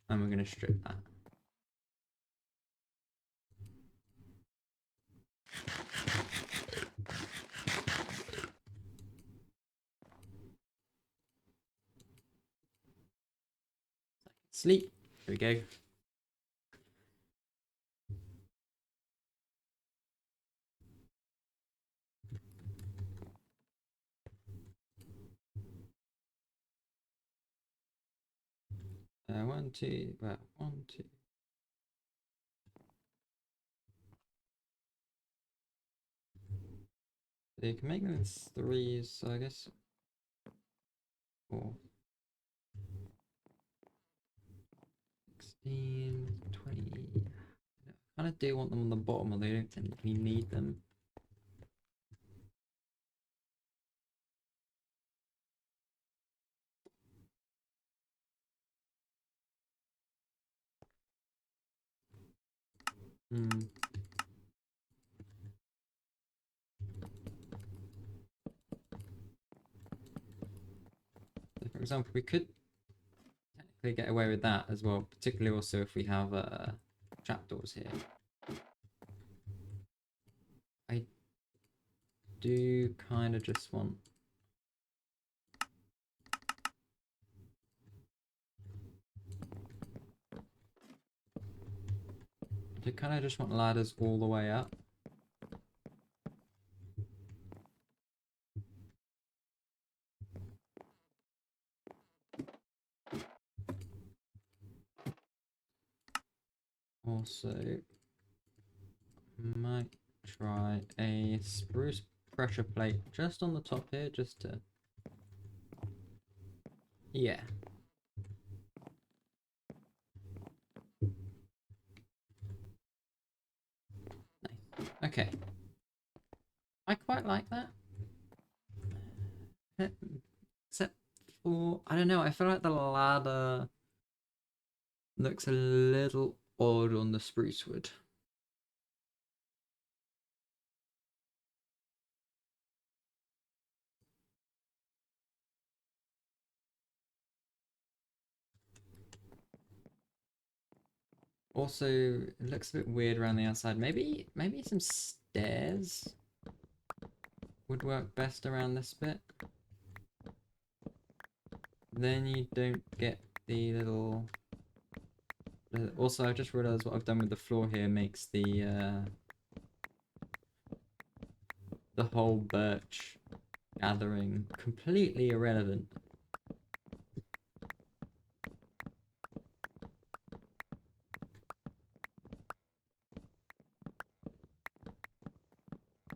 [SPEAKER 1] And we're going to strip that. Sleep. There we go. One, two, well, 1, 2. So you can make them in 3s, so I guess 4, 16, 20. I kind of do want them on the bottom, although I don't technically need them. So for example, we could technically get away with that as well, particularly also if we have trapdoors here. I do kind of just want ladders all the way up. Also, might try a spruce pressure plate just on the top here, just to... Yeah. Nice. Okay. I quite like that. Except for, I don't know, I feel like the ladder looks a little odd on the spruce wood. Also, it looks a bit weird around the outside. Maybe some stairs would work best around this bit. Then you don't get the little... Also, I've just realised what I've done with the floor here makes the whole birch gathering completely irrelevant.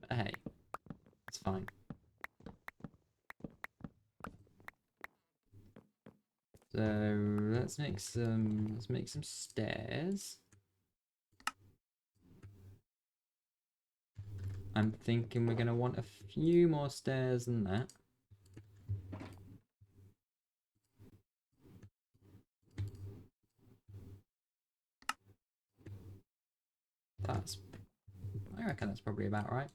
[SPEAKER 1] But hey, it's fine. So let's make some stairs. I'm thinking we're gonna want a few more stairs than that. I reckon that's probably about right.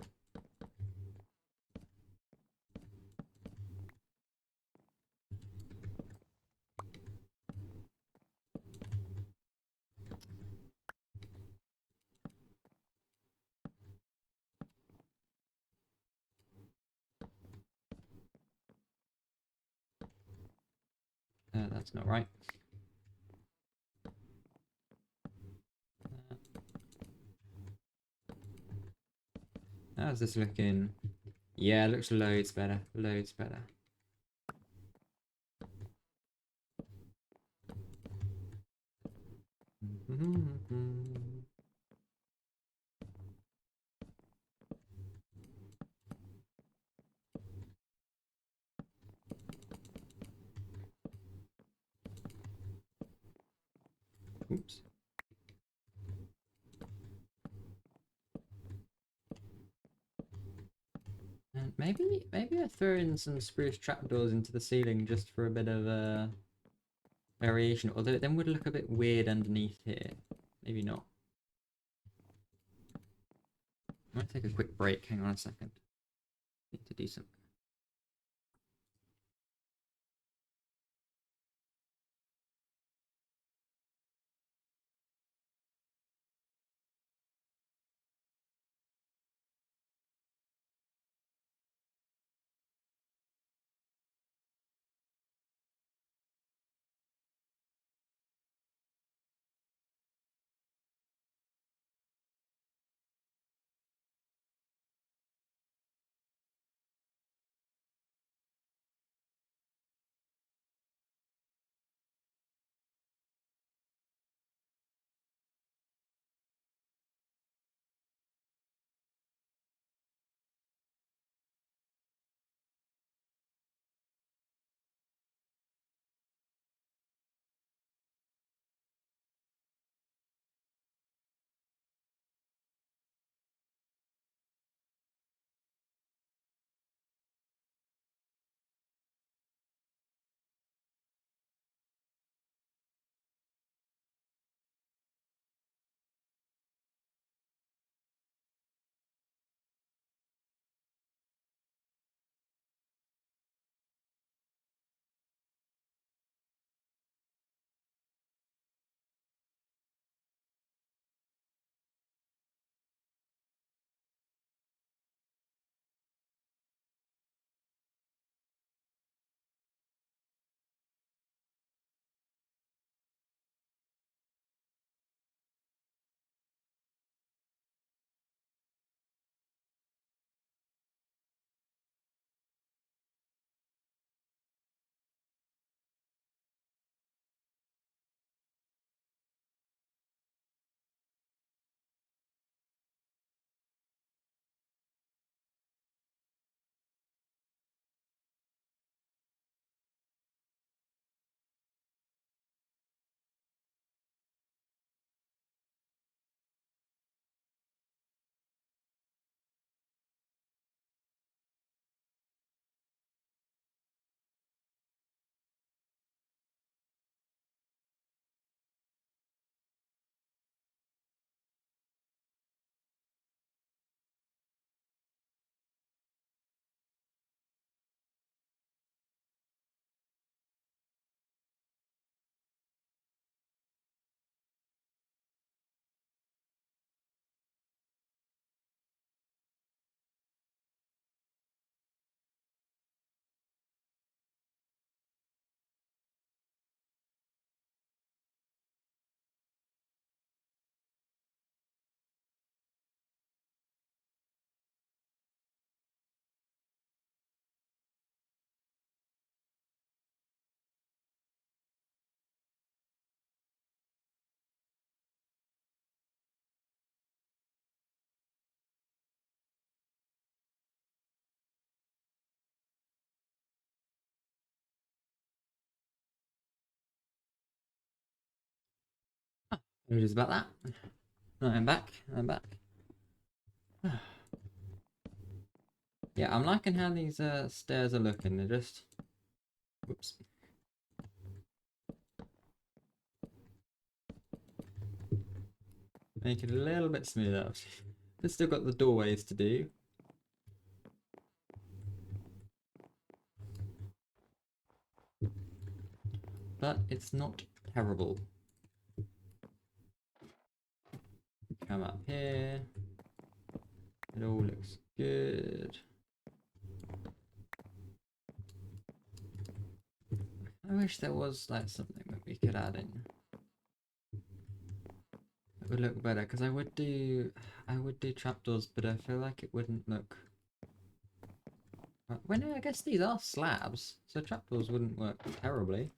[SPEAKER 1] That's not right. How's this looking? Yeah, it looks loads better. Loads better. Oops. And maybe I throw in some spruce trapdoors into the ceiling just for a bit of variation. Although it then would look a bit weird underneath here. Maybe not. I might take a quick break. Hang on a second. Need to do something. Apologies about that. No, I'm back. I'm back. Yeah, I'm liking how these stairs are looking. They're just... Whoops. Make it a little bit smoother. We've still got the doorways to do. But it's not terrible. Come up here. It all looks good. I wish there was like something that we could add in. It would look better because I would do trapdoors, but I feel like it wouldn't look. Well, no, I guess these are slabs, so trapdoors wouldn't work terribly.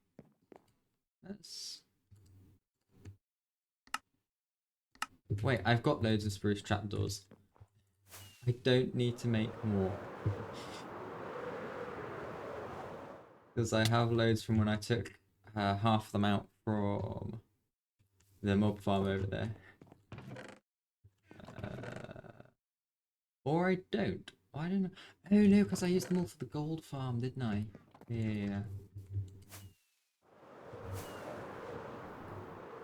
[SPEAKER 1] Let's... Wait, I've got loads of spruce trapdoors. I don't need to make more. Because I have loads from when I took half them out from the mob farm over there. Or I don't. I don't know. Oh no, because I used them all for the gold farm, didn't I? Yeah.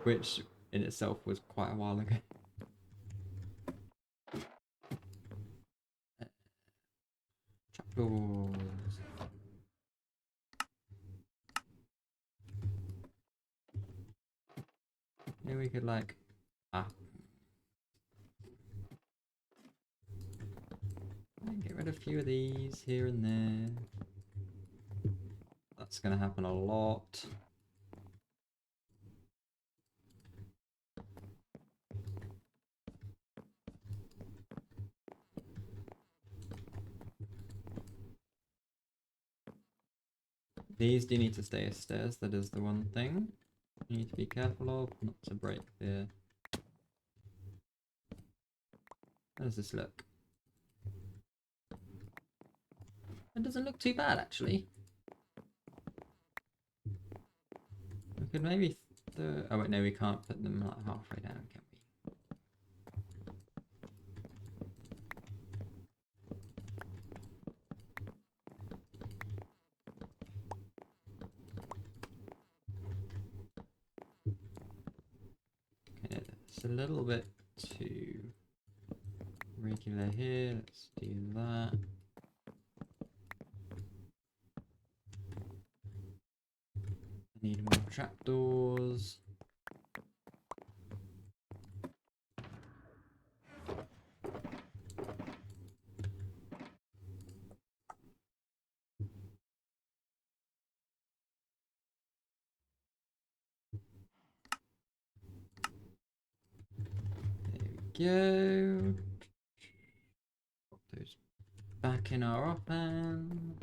[SPEAKER 1] Which in itself was quite a while ago. Trapdoors. Maybe we could like get rid of a few of these here and there. That's gonna happen a lot. These do need to stay as stairs, that is the one thing you need to be careful of, not to break the... How does this look? It doesn't look too bad actually. We could maybe... Oh wait, no, we can't put them like halfway down, can we? Okay, it's a little bit too regular here. Let's do that. I need more trapdoors. There we go. Put those back in our oven.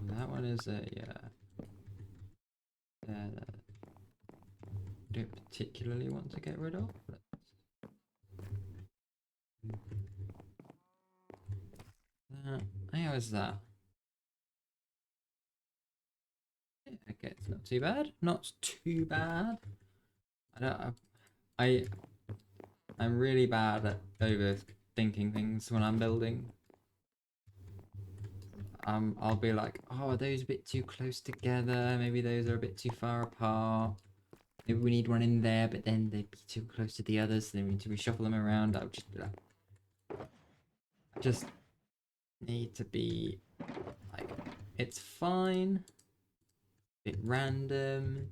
[SPEAKER 1] That one is a don't particularly want to get rid of. How is that? Yeah, okay, it's not too bad. Not too bad. I'm really bad at overthinking things when I'm building. I'll be like, oh, are those a bit too close together? Maybe those are a bit too far apart. Maybe we need one in there, but then they'd be too close to the others, so then we need to reshuffle them around. I'll just be like, I just need to be like, it's fine. A bit random.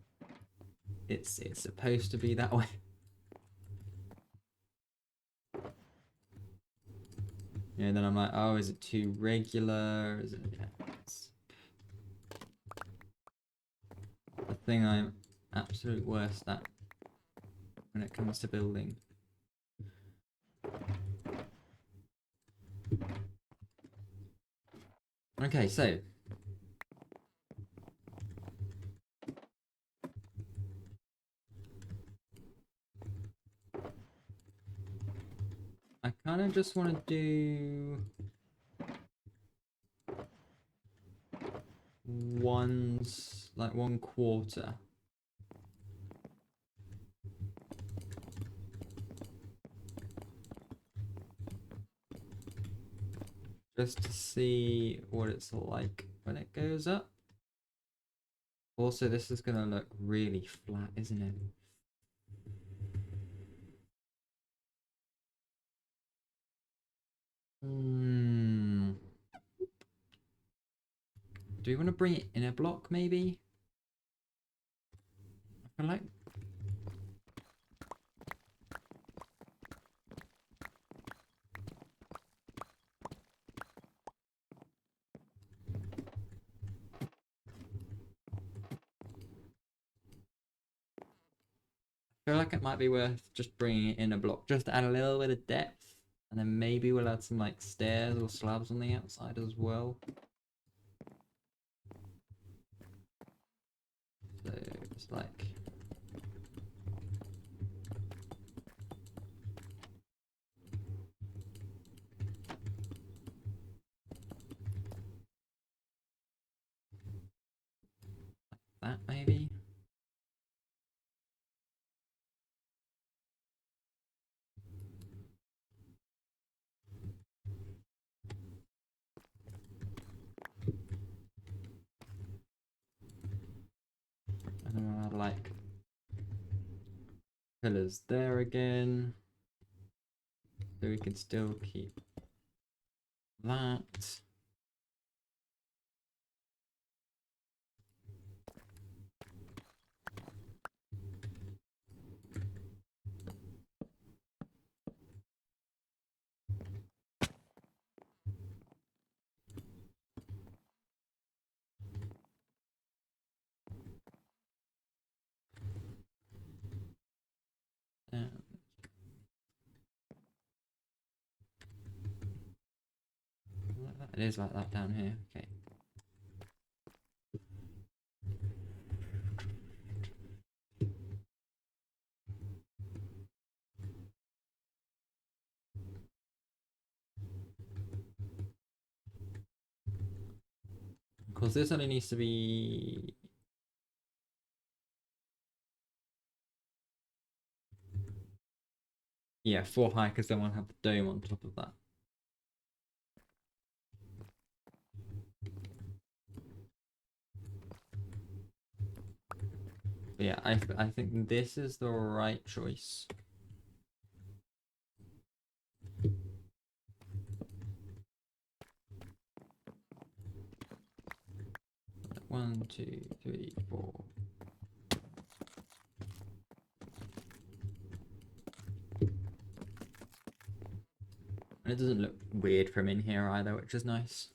[SPEAKER 1] It's supposed to be that way. Yeah, and then I'm like, oh, is it too regular? Is it? Yeah, it's the thing I'm absolute worst at when it comes to building. Okay, so I kind of just want to do like 1/4. Just to see what it's like when it goes up. Also, this is gonna look really flat, isn't it? Do we want to bring it in a block, maybe? I feel like... I feel like it might be worth just bringing it in a block, just to add a little bit of depth. And then maybe we'll add some like stairs or slabs on the outside as well. So it's like that, maybe? And then I'll add like pillars there again. So we can still keep that. It is like that down here. Okay. Because this only needs to be... Yeah, 4 high, because then we'll have the dome on top of that. But yeah, I think this is the right choice. One, two, three, four. And it doesn't look weird from in here either, which is nice.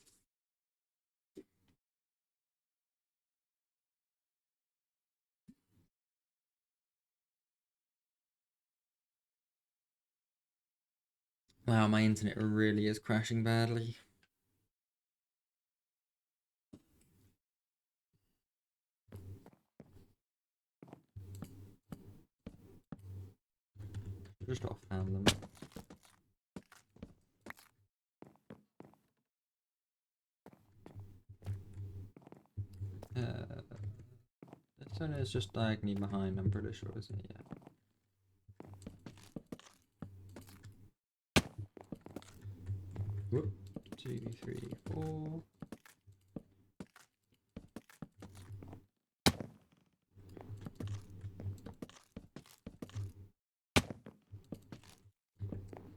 [SPEAKER 1] Wow, my internet really is crashing badly. Just offhand them. This one is just diagonally behind, I'm pretty sure, isn't it? Yeah. Whoop. 2, 3, 4.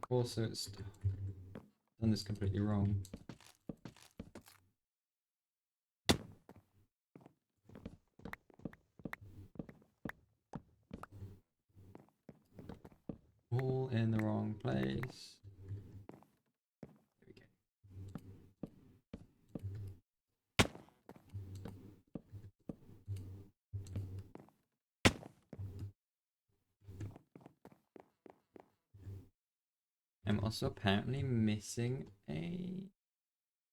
[SPEAKER 1] Also, it's done this completely wrong. All in the wrong place. There we go. I'm also apparently missing a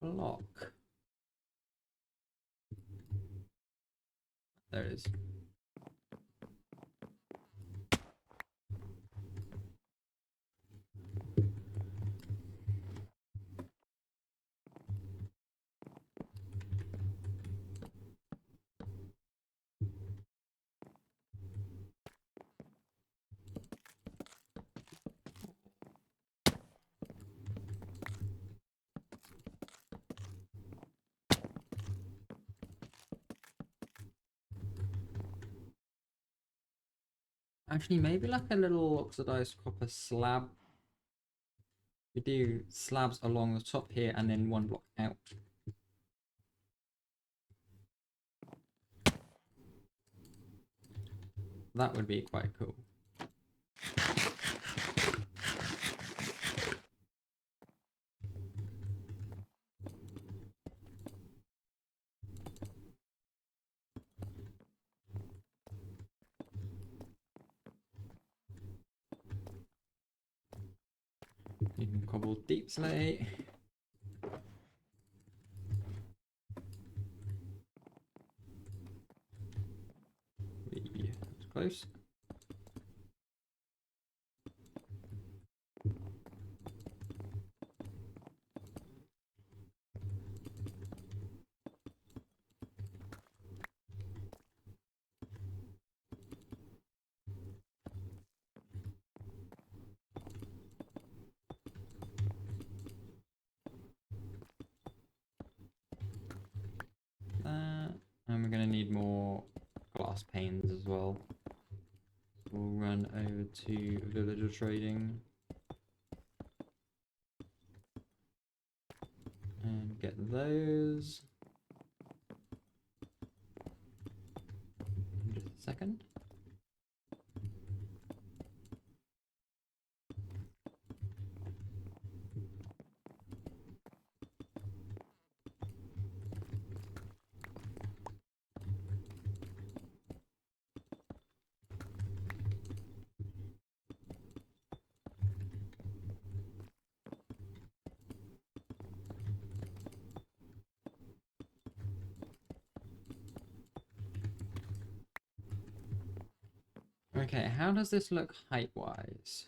[SPEAKER 1] block. There it is. Actually, maybe like a little oxidized copper slab. We do slabs along the top here and then one block out. That would be quite cool. You can cobble deep slate. That's close. we're going to need more glass panes as well. We'll run over to villager trading and get those. Just a second. Okay, how does this look height-wise?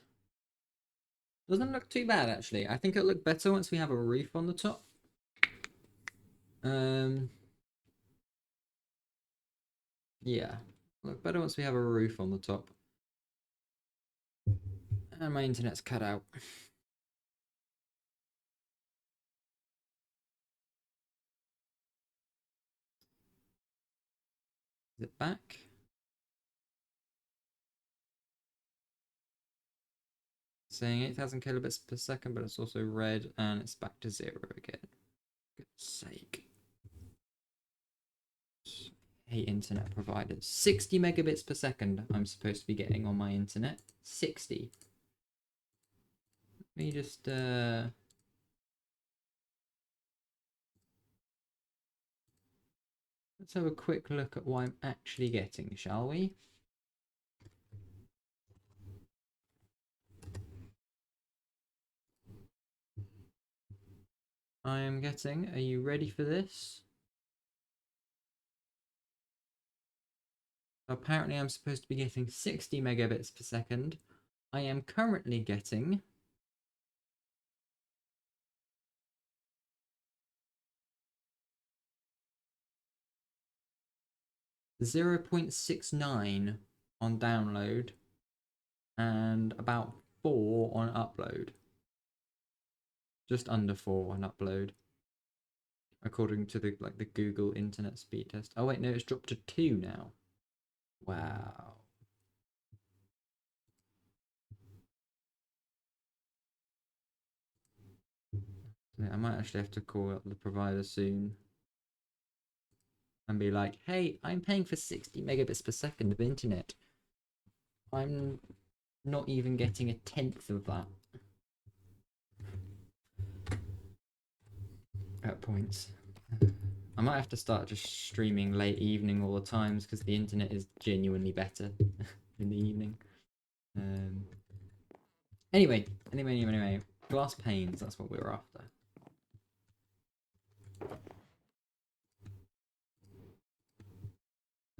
[SPEAKER 1] Doesn't look too bad, actually. I think it'll look better once we have a roof on the top. Yeah, look better once we have a roof on the top. And my internet's cut out. Is it back? Saying 8,000 kilobits per second, but it's also red and it's back to 0 again. Good sake. Hey, internet providers. 60 megabits per second I'm supposed to be getting on my internet. 60. Let me just let's have a quick look at what I'm actually getting, shall we? I am getting, are you ready for this? Apparently I'm supposed to be getting 60 megabits per second. I am currently getting 0.69 on download and about 4 on upload. Just under 4 on upload, according to the Google internet speed test. Oh wait, no, it's dropped to 2 now. Wow. I might actually have to call up the provider soon and be like, hey, I'm paying for 60 megabits per second of internet. I'm not even getting a tenth of that at points. I might have to start just streaming late evening all the times because the internet is genuinely better in the evening. Anyway, glass panes, that's what we were after.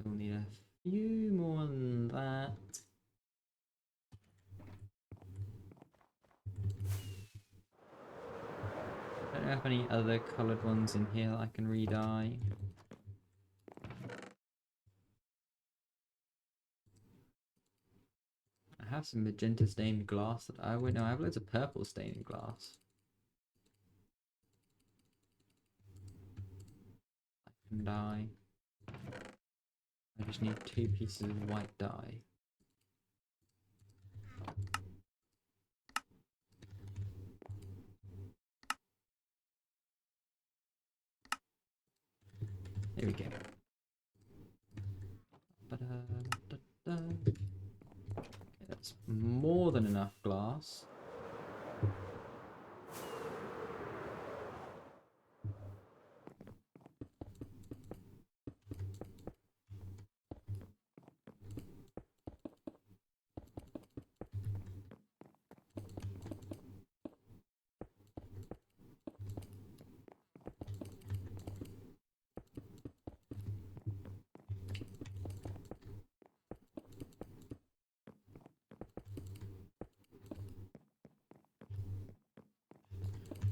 [SPEAKER 1] We'll need a few more than that. I don't have any other coloured ones in here that I can re-dye. I have some magenta stained glass that I wait, no, I have loads of purple stained glass. I can dye. I just need 2 pieces of white dye. There we go. Okay, that's more than enough glass.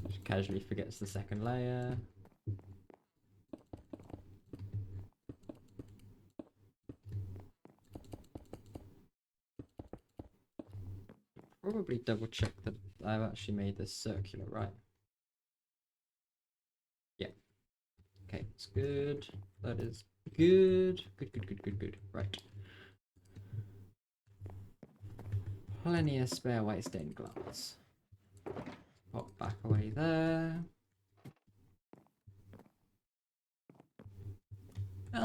[SPEAKER 1] Just casually forgets the second layer. Probably double check that I've actually made this circular right. Yeah. Okay, it's good. That is Good. Good. Right. Plenty of spare white stained glass. Pop back away there.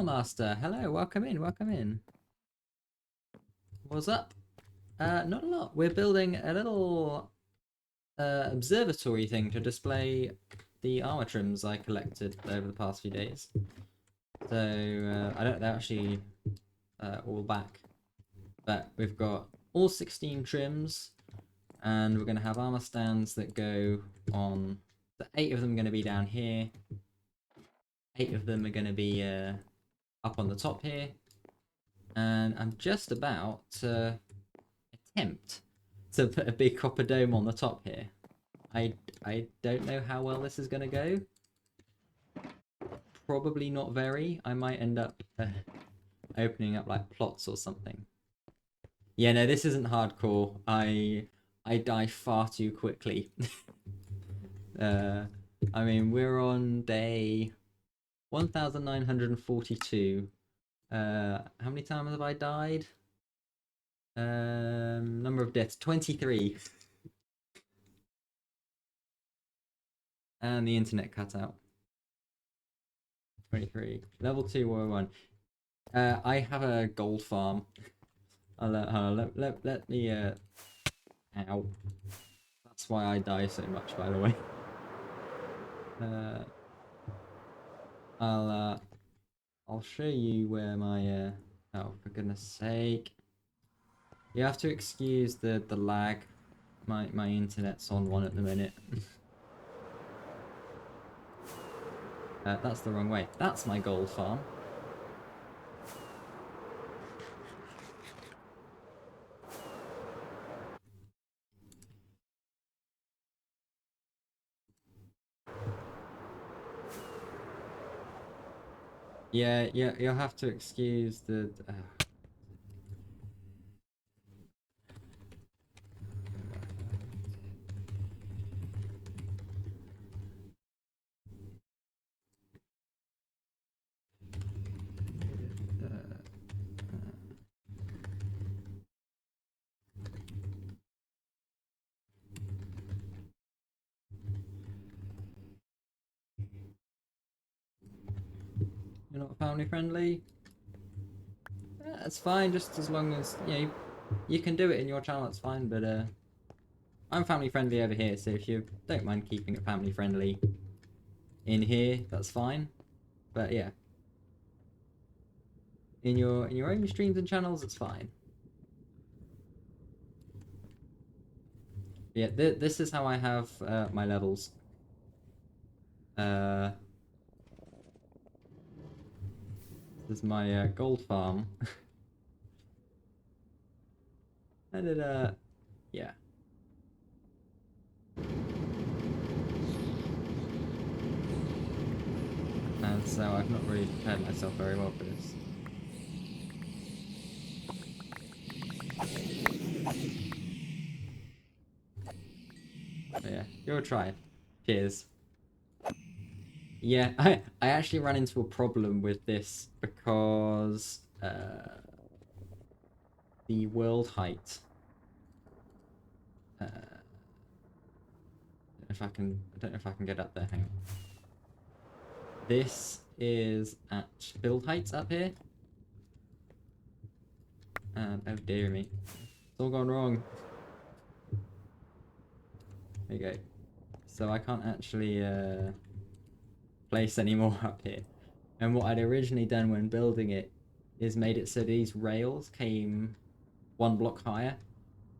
[SPEAKER 1] Master, hello, welcome in. What's up? Not a lot. We're building a little observatory thing to display the armor trims I collected over the past few days. So I don't, they're actually all back, but we've got all 16 trims, and we're going to have armor stands that go on. The 8 of them are going to be down here. 8 of them are going to be up on the top here, and I'm just about to attempt to put a big copper dome on the top here. I don't know how well this is going to go. Probably not very. I might end up opening up like plots or something. Yeah, no, this isn't hardcore. I die far too quickly. I mean, we're on day 1942. How many times have I died? Number of deaths 23. And the internet cut out. 23. Level 2 Warrior 1. I have a gold farm. Let me ow. That's why I die so much, by the way. I'll show you where my oh, for goodness sake. You have to excuse the lag. My internet's on 1 at the minute. That's the wrong way. That's my gold farm. Yeah, you'll have to excuse the you're not family friendly. That's fine, just as long as you can do it in your channel. It's fine, but I'm family friendly over here, so if you don't mind keeping it family friendly in here, that's fine. But yeah, in your own streams and channels, it's fine. Yeah, this is how I have my levels. This is my gold farm. And it yeah. And so I've not really prepared myself very well for this. But yeah, give it a try. Cheers. Yeah, I actually ran into a problem with this because the world height. I don't know if I can get up there. Hang on. This is at build heights up here. And oh dear me, it's all gone wrong. There you go. So I can't actually place any more up here. And what I'd originally done when building it is made it so these rails came 1 block higher.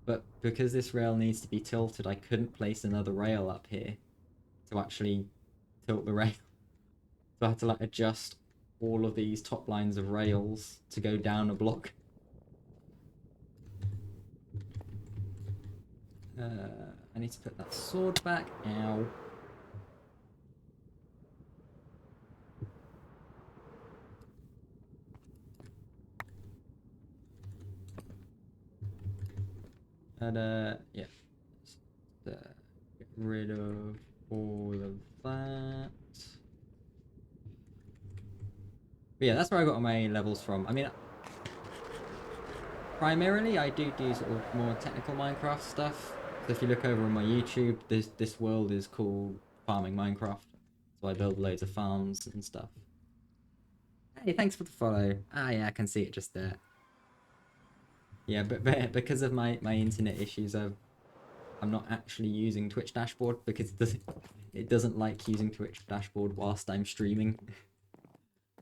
[SPEAKER 1] But because this rail needs to be tilted, I couldn't place another rail up here to actually tilt the rail. So I had to like adjust all of these top lines of rails to go down a block. I need to put that sword back. Ow. And yeah. Just, get rid of all of that. But yeah, that's where I got all my levels from. I mean, primarily I do sort of more technical Minecraft stuff. So if you look over on my YouTube, this world is called Farming Minecraft. So I build loads of farms and stuff. Hey, thanks for the follow. Ah, yeah, I can see it just there. Yeah, but because of my internet issues, I'm not actually using Twitch dashboard because it doesn't like using Twitch dashboard whilst I'm streaming.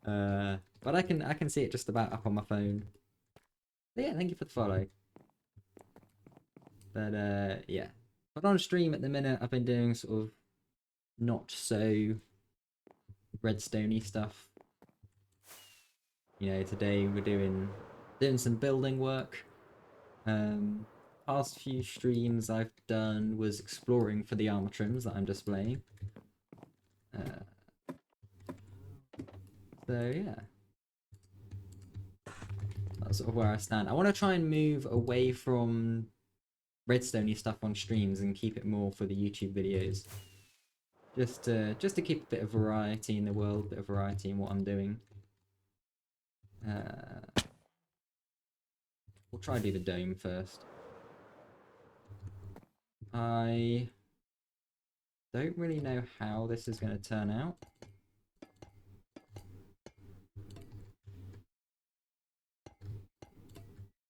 [SPEAKER 1] But I can see it just about up on my phone. But yeah, thank you for the follow. But yeah. But on stream at the minute, I've been doing sort of not so redstone-y stuff. You know, today we're doing some building work. Past few streams I've done was exploring for the armor trims that I'm displaying. So yeah, that's sort of where I stand. I want to try and move away from redstone-y stuff on streams and keep it more for the YouTube videos. Just to keep a bit of variety in the world, a bit of variety in what I'm doing. We'll try to do the dome first. I don't really know how this is going to turn out.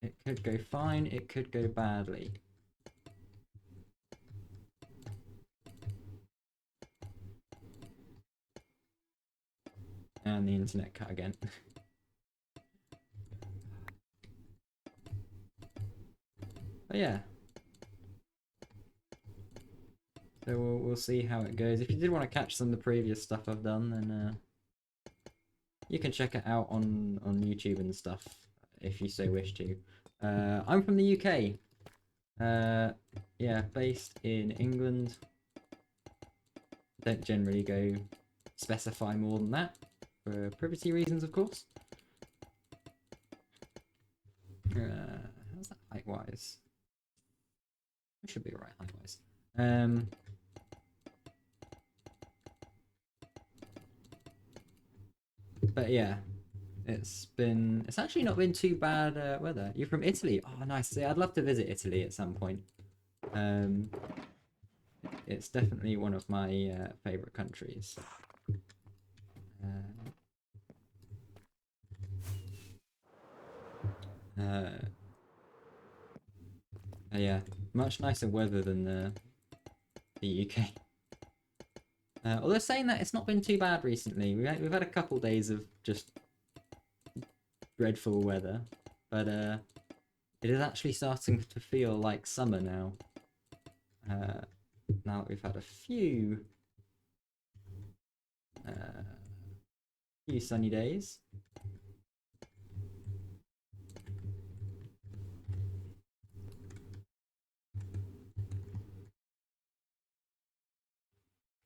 [SPEAKER 1] It could go fine, it could go badly. And the internet cut again. But yeah. So we'll see how it goes. If you did want to catch some of the previous stuff I've done, then you can check it out on YouTube and stuff if you so wish to. I'm from the UK. Yeah, based in England. Don't generally go specify more than that for privacy reasons, of course. How's that height-wise? It should be alright height-wise. But yeah, it's actually not been too bad weather. You're from Italy? Oh, nice. Yeah, I'd love to visit Italy at some point. It's definitely one of my favorite countries. Yeah, much nicer weather than the UK. Although saying that, it's not been too bad recently. We've had a couple days of just dreadful weather, but it is actually starting to feel like summer now. Now that we've had a few sunny days.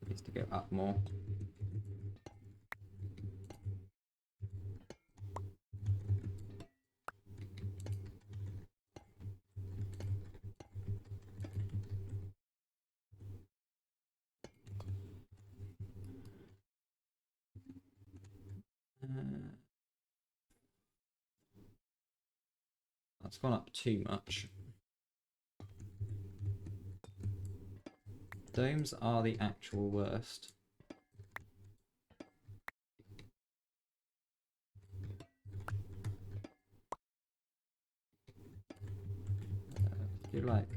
[SPEAKER 1] Needs to go up more. That's gone up too much. Domes are the actual worst. Do like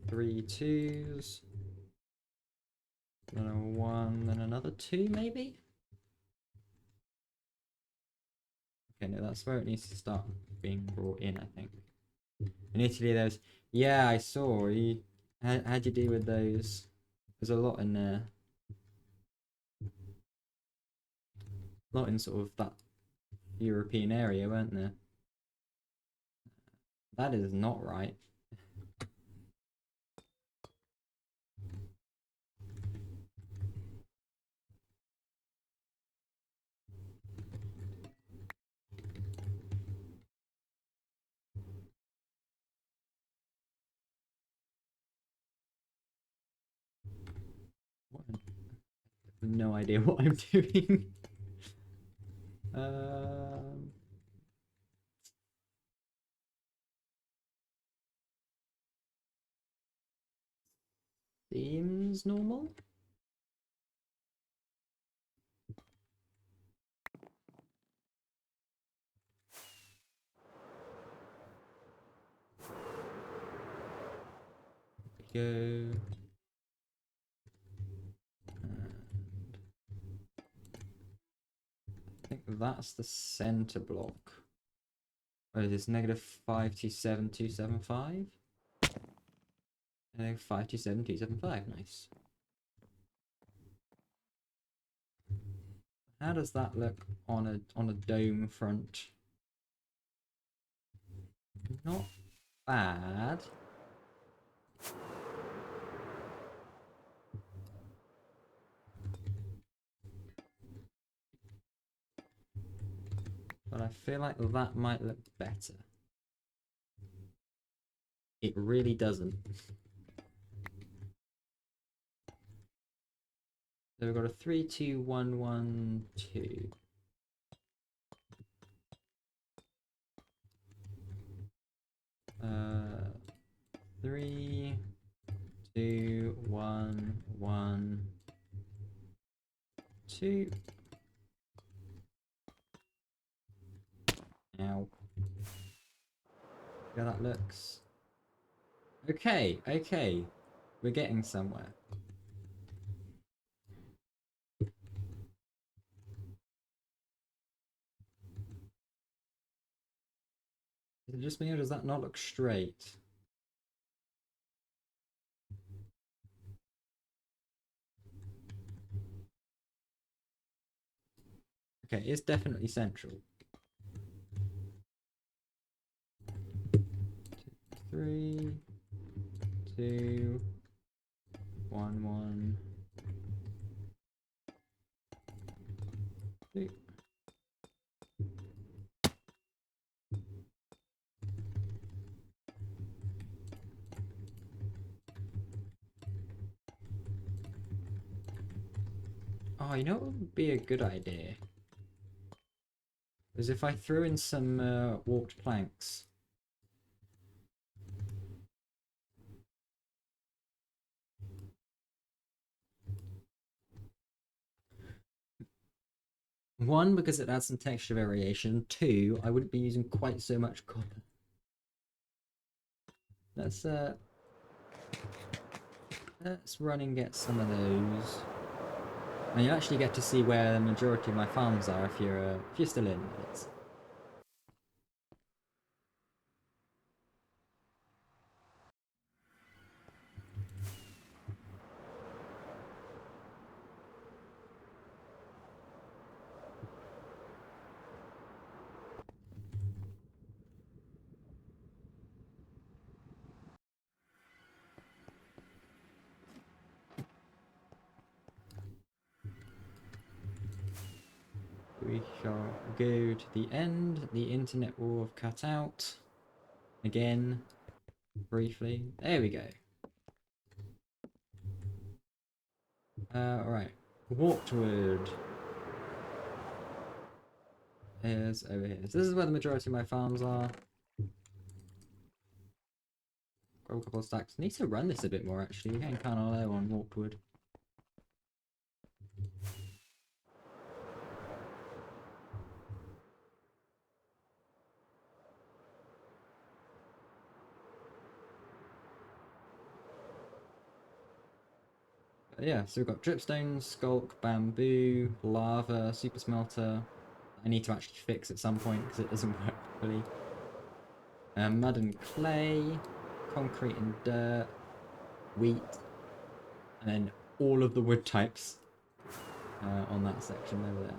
[SPEAKER 1] 3 2s, then a 1, then another 2 maybe? Okay, no, that's where it needs to start being brought in, I think. In Italy, there's... Yeah, I saw. How'd you deal with those? There's a lot in there. A lot in sort of that European area, weren't there? That is not right. What? I have no idea what I'm doing. seems normal. Go. I think that's the center block. Oh, is this negative 527275? Negative 527275, nice. How does that look on a dome front? Not bad. But I feel like that might look better. It really doesn't. So we've got a 32112. Uh, 3, 2, 1, 1, 2. Now, how that looks. Okay, okay, we're getting somewhere. Is it just me or does that not look straight? Okay, it's definitely central. 3, 2, 1, 1, 2. Oh, you know what would be a good idea? Is if I threw in some warped planks. One, because it adds some texture variation. Two, I wouldn't be using quite so much copper. Let's run and get some of those. And you actually get to see where the majority of my farms are if you're still in it. We shall go to the end. The internet will have cut out again briefly. There we go. Alright. Walkwood is over here. So this is where the majority of my farms are. Grab a couple of stacks. Need to run this a bit more actually. We're getting kind of low on walkwood. Yeah, so we've got dripstone, skulk, bamboo, lava, super smelter. I need to actually fix at some point because it doesn't work properly. Mud and clay, concrete and dirt, wheat, and then all of the wood types on that section over there.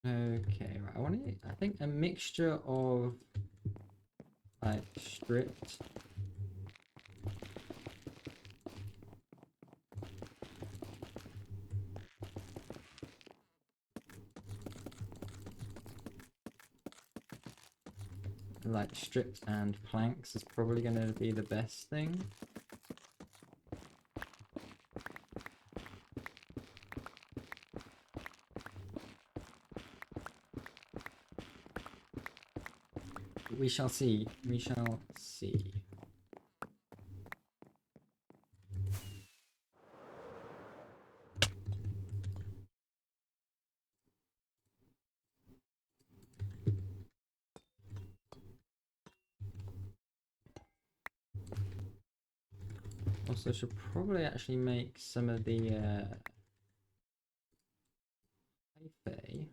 [SPEAKER 1] Okay, right. I think a mixture of like stripped. Like stripped and planks is probably going to be the best thing. We shall see. We shall see. Also, should probably actually make some of the hyphae.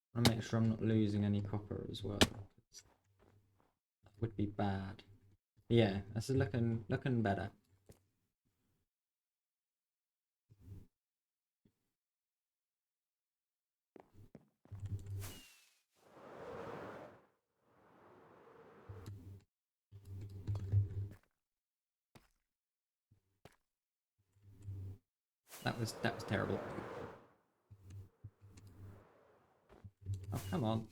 [SPEAKER 1] I want to make sure I'm not losing any copper as well. That would be bad. Yeah, this is looking better. That was terrible. Oh, come on.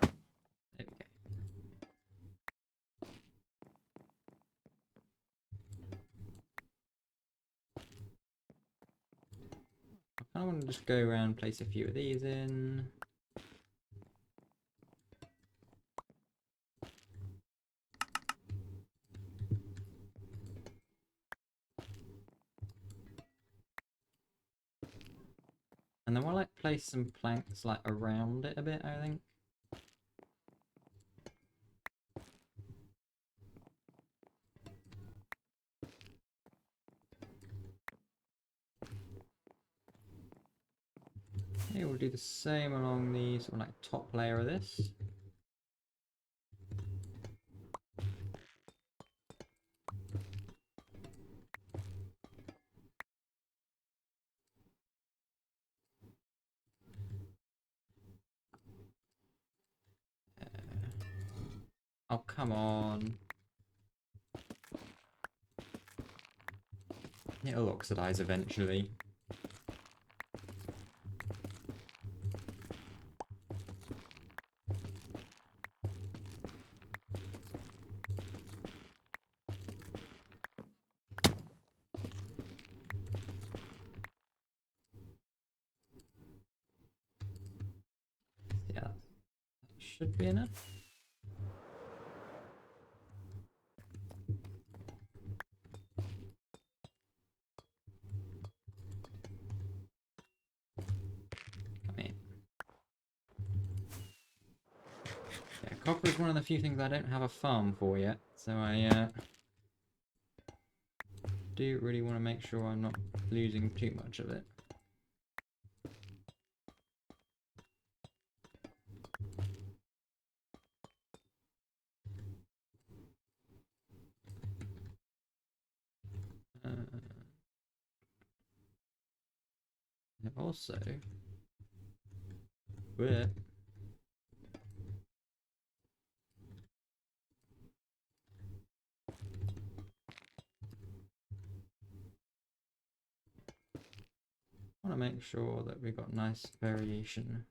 [SPEAKER 1] There we go. I kind of want to just go around, place a few of these in. And then we'll like place some planks like around it a bit, I think. Okay, we'll do the same along the sort of like top layer of this. Oh, come on. It'll oxidize eventually. Yeah, that should be enough. Copper is one of the few things I don't have a farm for yet, so I do really want to make sure I'm not losing too much of it. Also, but I want to make sure that we've got nice variation.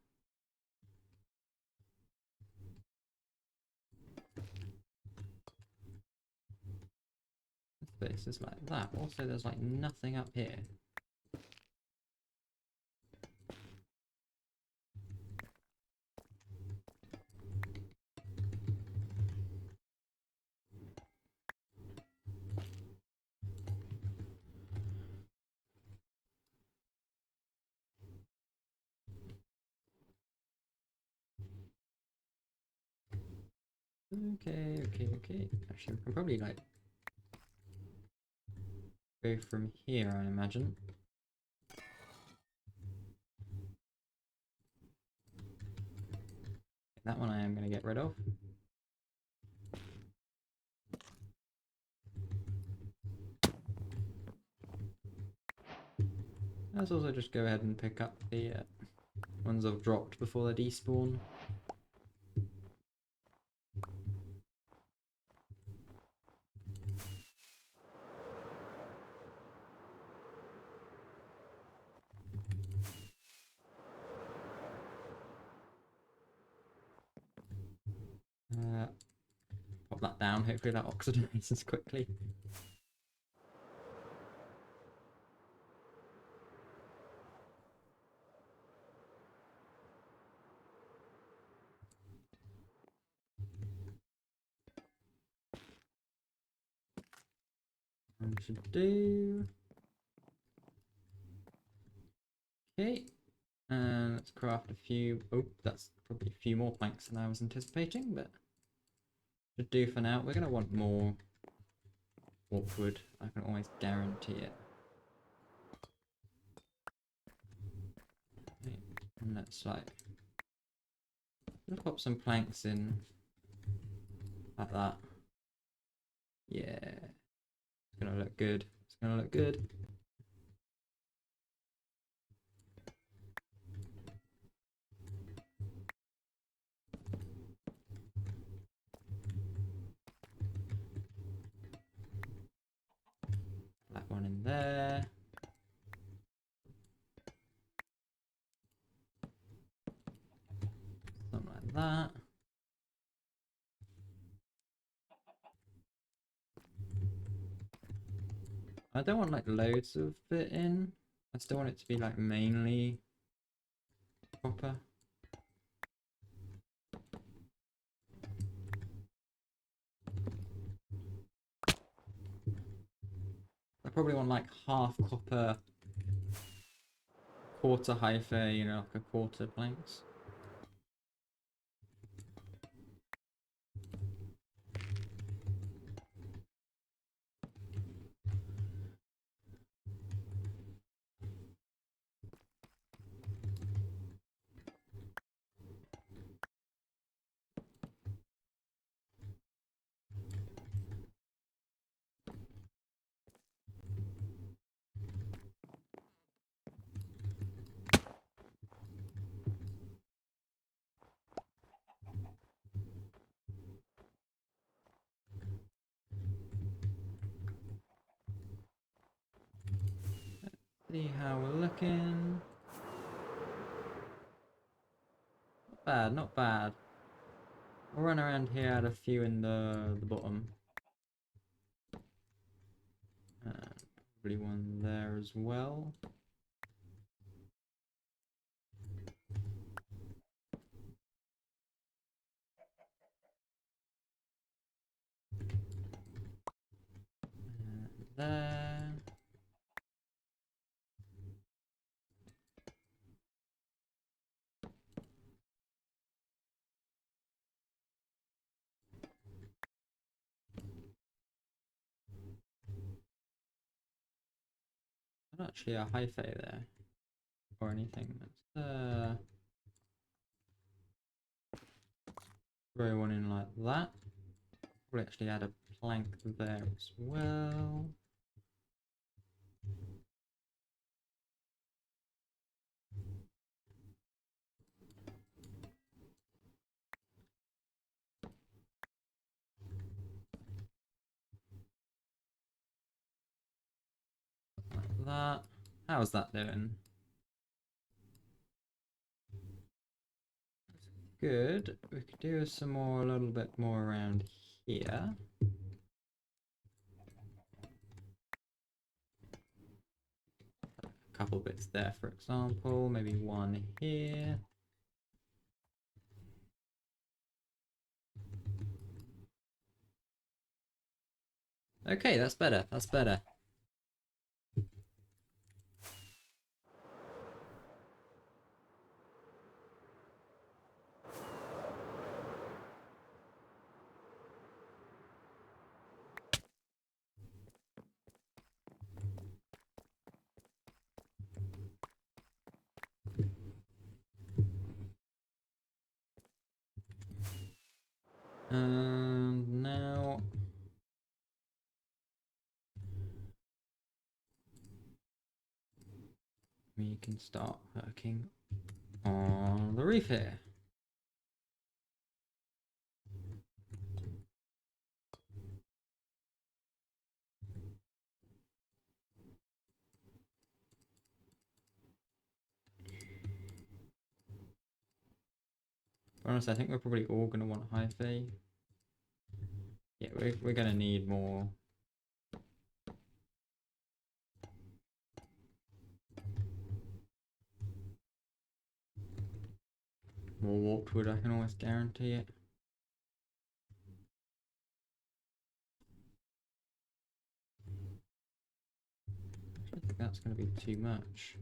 [SPEAKER 1] This is like that. Also, there's like nothing up here. Okay. Actually, we can probably like go from here, I imagine. That one I am going to get rid of. Let's also just go ahead and pick up the ones I've dropped before they despawn. Pop that down, hopefully that oxidizes quickly. Should do. Okay, and let's craft a few. Oh, that's probably a few more planks than I was anticipating, but should do for now. We're gonna want more wood. I can always guarantee it. Okay, and let's let's pop some planks in like that. Yeah, it's gonna look good. It's gonna look good. That one in there. Something like that. I don't want like loads of it in. I still want it to be like mainly copper. I probably want like half copper, quarter hyphae, you know, like a quarter planks. See how we're looking. Not bad, not bad. We'll run around here, add a few in the bottom. Probably one there as well. And there. Not actually a hyphae there or anything. Let's throw one in like that. Probably actually add a plank there as well. Like that. How's that doing? Good. We could do some more, a little bit more around here. A couple bits there, for example. Maybe one here. Okay, that's better. That's better. And now we can start working on the reef here. Honestly, I think we're probably all gonna want hyphae. Yeah, we're gonna need more. More warped wood, I can almost guarantee it. I don't think that's gonna be too much.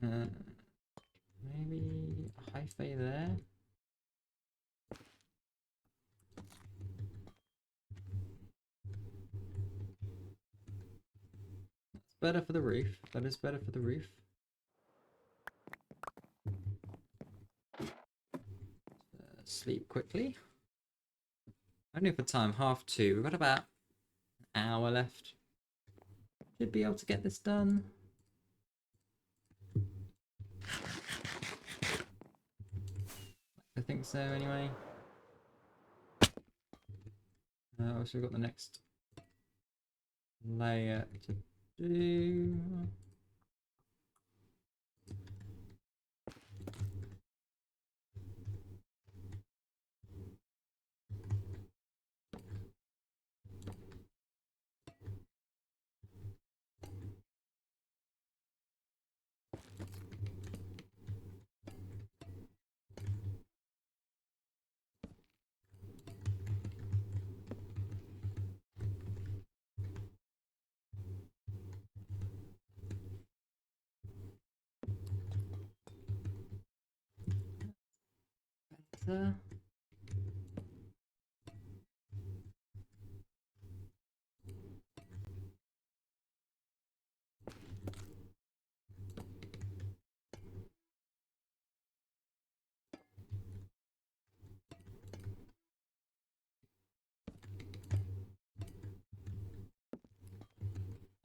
[SPEAKER 1] Right. Maybe a hyphae there. That's better for the roof. That is better for the roof. Sleep quickly. Only for time, 2:30. We've got about an hour left. Should be able to get this done. I think so, anyway. Also, we've got the next layer to do. Better.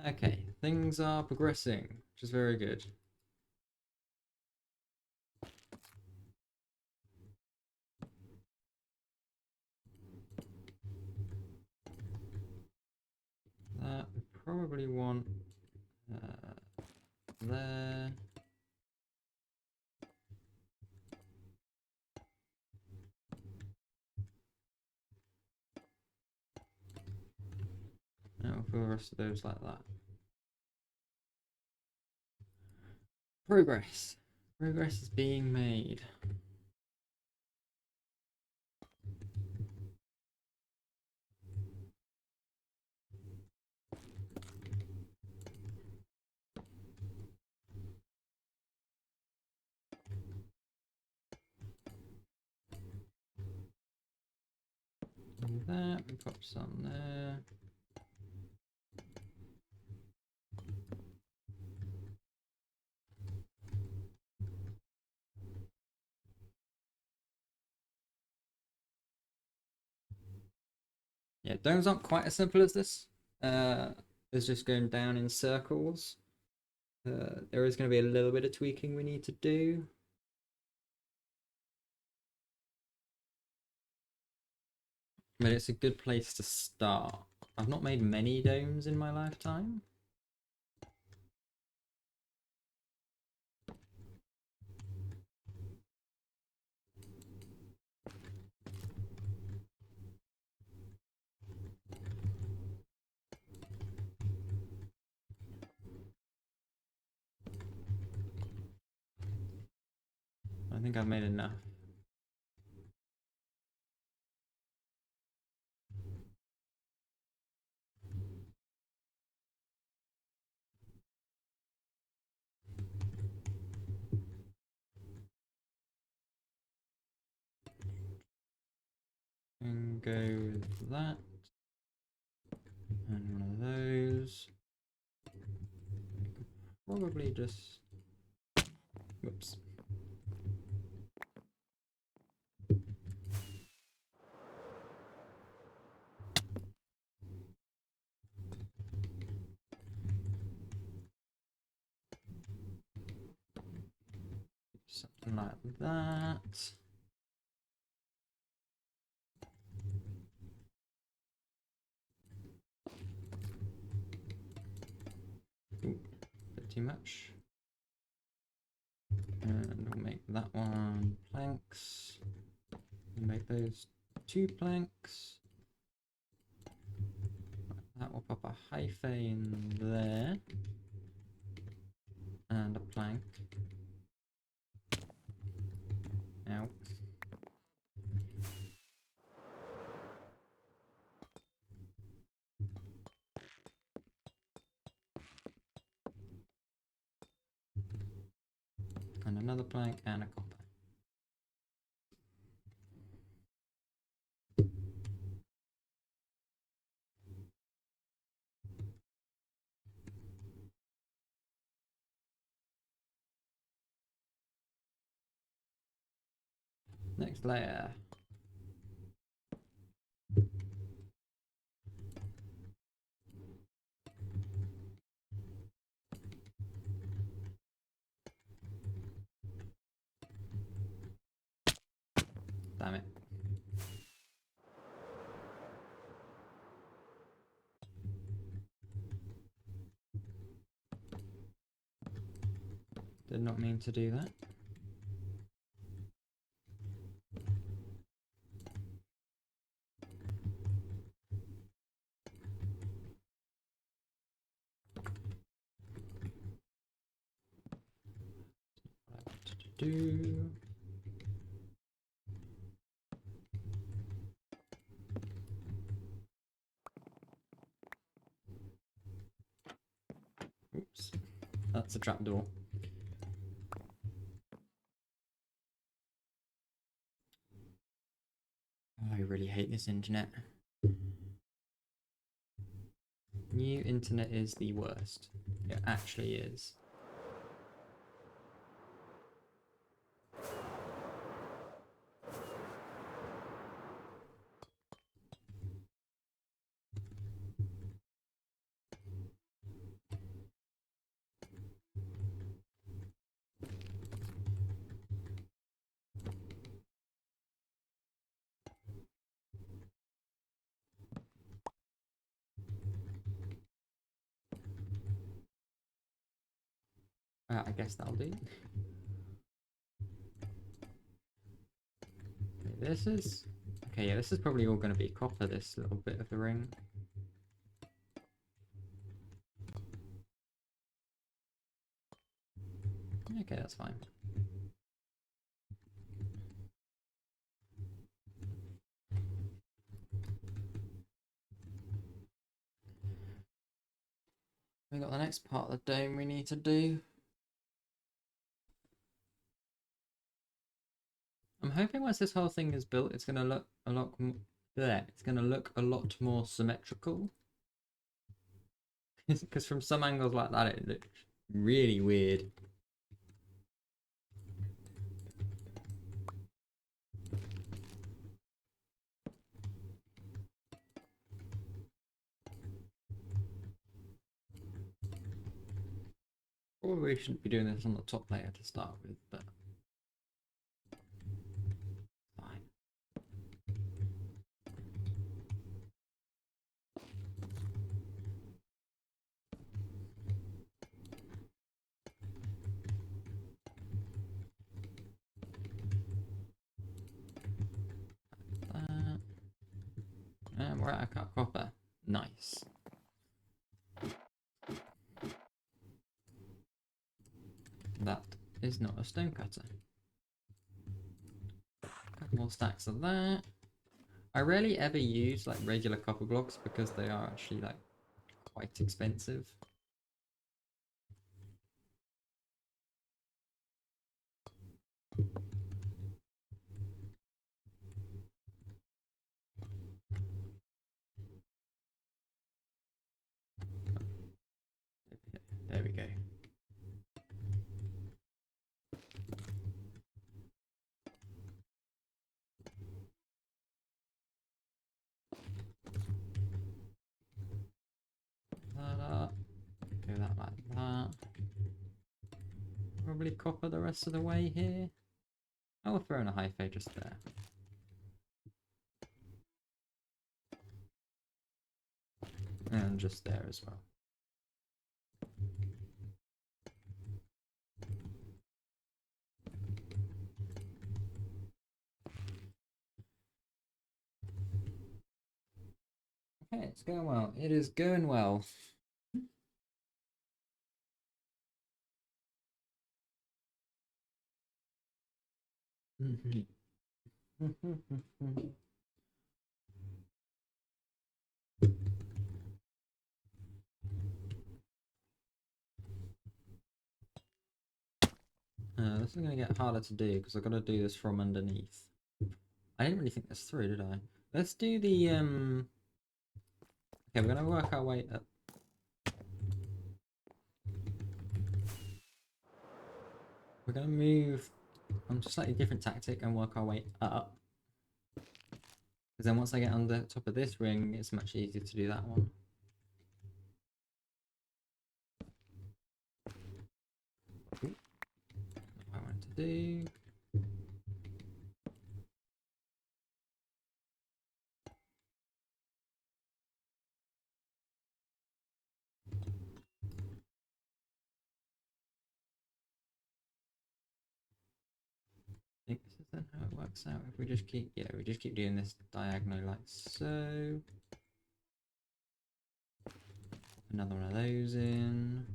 [SPEAKER 1] Okay, things are progressing, which is very good. That we probably want there. And we'll fill the rest of those like that. Progress. Progress is being made. Do that, we pop some there. Yeah, domes aren't quite as simple as this. It's just going down in circles. There is going to be a little bit of tweaking we need to do. But it's a good place to start. I've not made many domes in my lifetime. I think I've made enough. And go with that. And one of those. Probably just... Whoops. Something like that. Ooh, bit too much. And we'll make that one planks. We'll make those 2 planks. That will pop a hyphae in there. And a plank. Ow. And another plank and a copper. Next layer. Damn it. Did not mean to do that. What I wanted to do. Oops. That's a trapdoor. Oh, I really hate this internet. New internet is the worst. It actually is. I guess that'll do. Okay, this is... Okay, yeah, this is probably all going to be copper, this little bit of the ring. Okay, that's fine. We got the next part of the dome we need to do. I'm hoping once this whole thing is built, it's going to look a lot more... It's going to look a lot more symmetrical. Because from some angles like that, it looks really weird. Probably shouldn't be doing this on the top layer to start with, but fine. And we're at a cut copper. Nice. That is not a stone cutter. Couple more stacks of that. I rarely ever use like regular copper blocks because they are actually like quite expensive. we go. That up. Go that like that. Probably copper the rest of the way here. I will throw in a hyphae just there. And just there as well. Okay, it's going well. It is going well. This is going to get harder to do because I've got to do this from underneath. I didn't really think this through, did I? Let's do the okay, we're going to work our way up. We're going to move on to a slightly different tactic and work our way up. Because then once I get on the top of this ring, it's much easier to do that one. What I want to do. I think this is then how it works out. If we just keep, we just keep doing this diagonally like so. Another one of those in.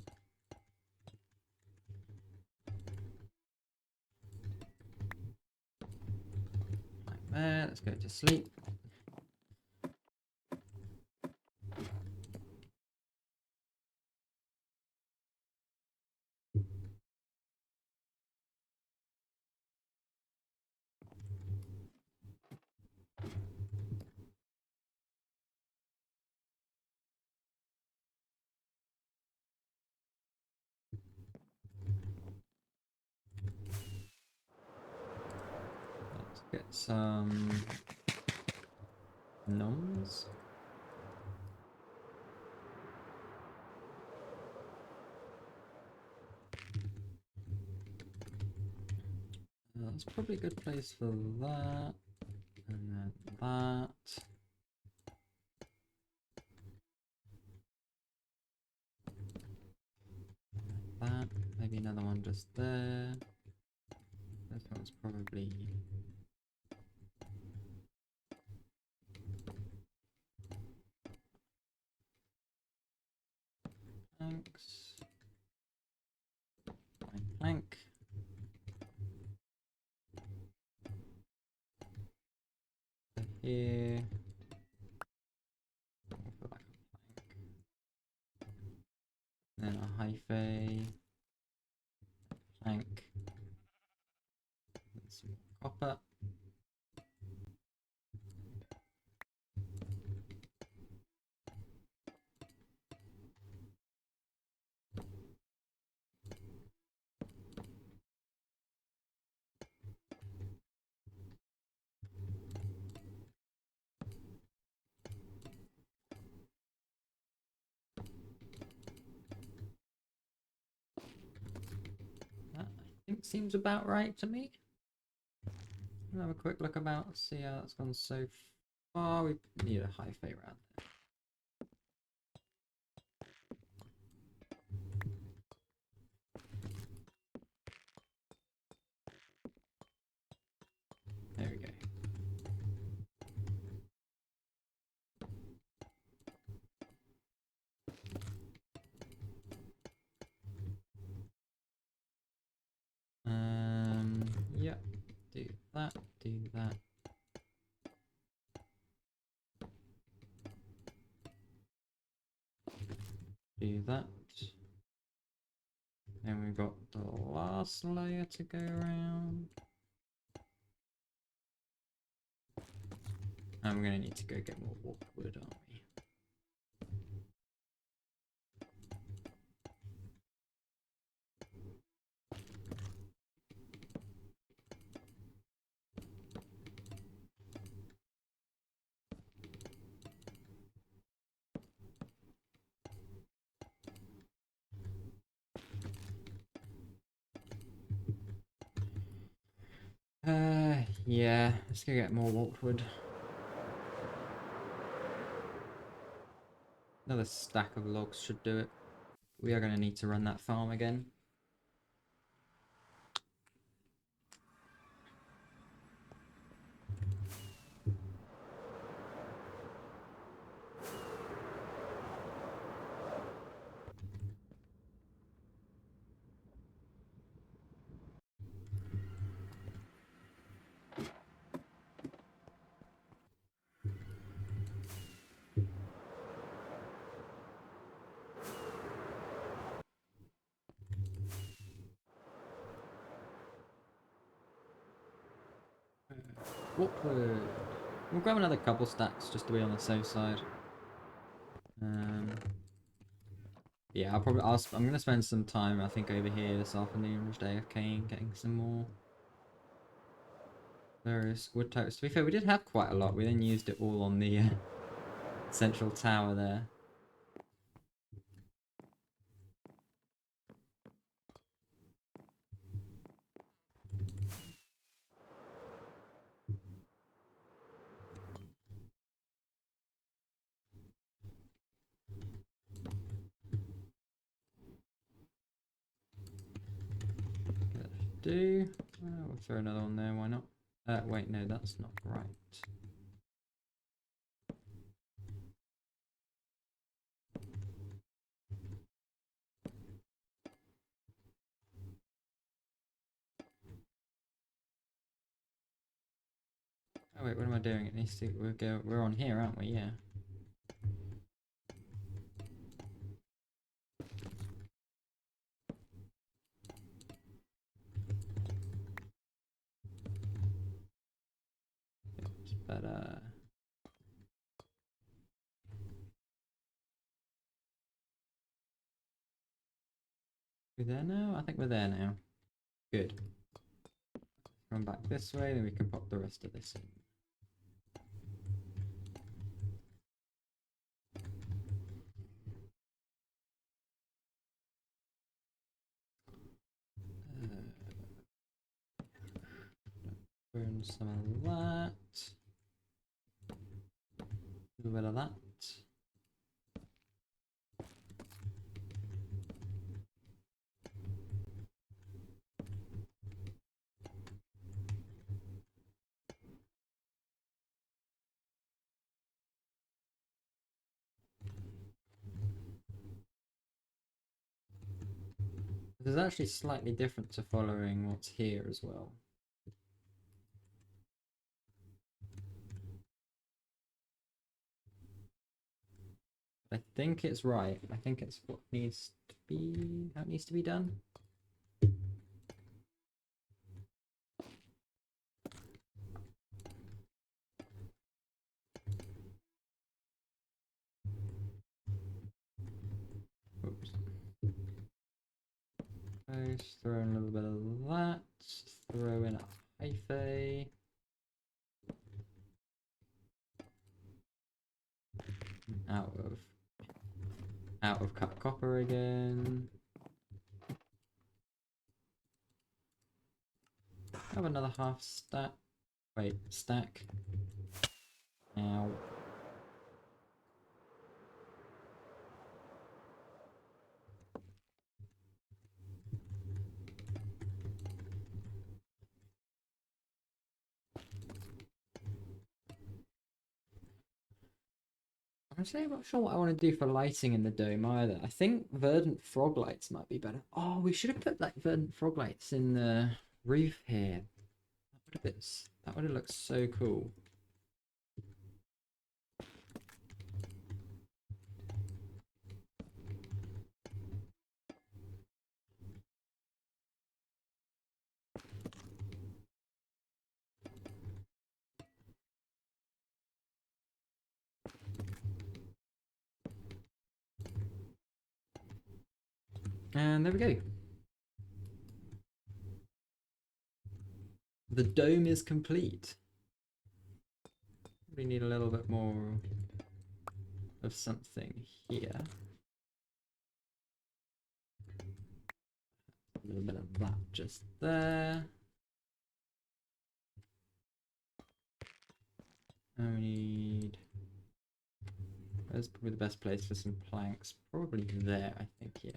[SPEAKER 1] Like there. Let's go to sleep. Let's get some noms. That's probably a good place for that. And then that. That. Maybe another one just there. This one's probably... planks. Plank. Here. Then a hyphae. Plank. And some copper. That, I think, seems about right to me. I'll have a quick look about, see how that's gone so far. We need a hyphae around there. There we go. Yeah, do that, do that. Do that. Then we've got the last layer to go around. And we're going to need to go get more wood, aren't we? Yeah, let's go get more walkwood. Another stack of logs should do it. We are going to need to run that farm again. Walkwood. We'll grab another couple stacks just to be on the safe side. Yeah, I'm gonna spend some time, I think, over here this afternoon, just AFKing, getting some more various wood types. To be fair, we did have quite a lot. We then used it all on the central tower there. We'll throw another one there, why not? Wait, no, that's not right. Oh wait, what am I doing? It needs to, we're on here, aren't we? Yeah. But we're there now? I think we're there now. Good. Run back this way, then we can pop the rest of this in. Burn some of that. A little bit of that. This is actually slightly different to following what's here as well. I think it's right. I think it's what needs to be, how it needs to be done. Oops. Just throw in a little bit of that. Throw in a hyphae. Out of cut copper again. Have another half stack. Wait, stack. Now. I'm actually not sure what I want to do for lighting in the dome either. I think verdant frog lights might be better. Oh, we should have put like verdant frog lights in the roof here. That would have looked so cool. And there we go. The dome is complete. We need a little bit more of something here. A little bit of that just there. we need... Where's probably the best place for some planks? Probably there, I think, yeah.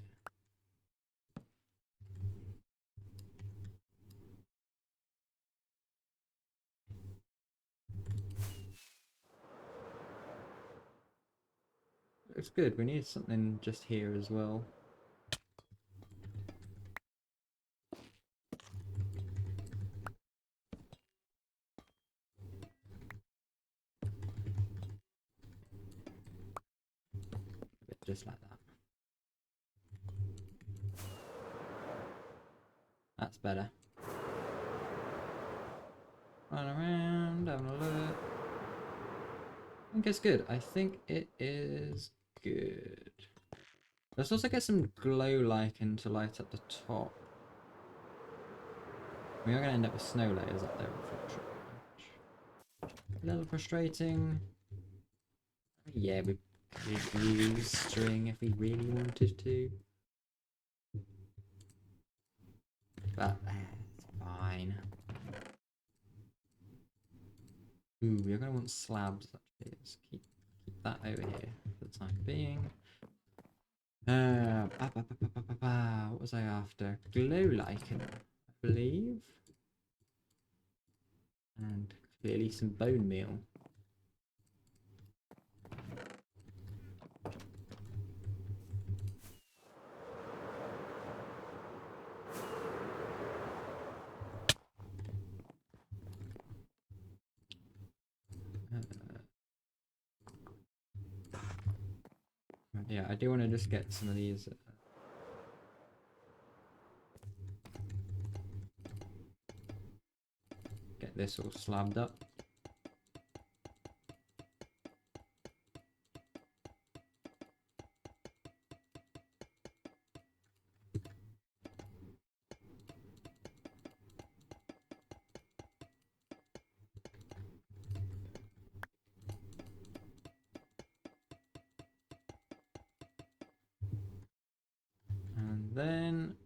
[SPEAKER 1] It's good, we need something just here as well. Just like that. That's better. Run around, having a look. I think it's good. I think it is good. Let's also get some glow lichen to light up the top. We are going to end up with snow layers up there, unfortunately. A little frustrating. Yeah, we could use string if we really wanted to. But it's fine. Ooh, we're going to want slabs actually. Let's keep that over here for the time being. What was I after? Glow lichen, I believe. And clearly some bone meal. Yeah, I do want to just get some of these. Get this all slabbed up. And then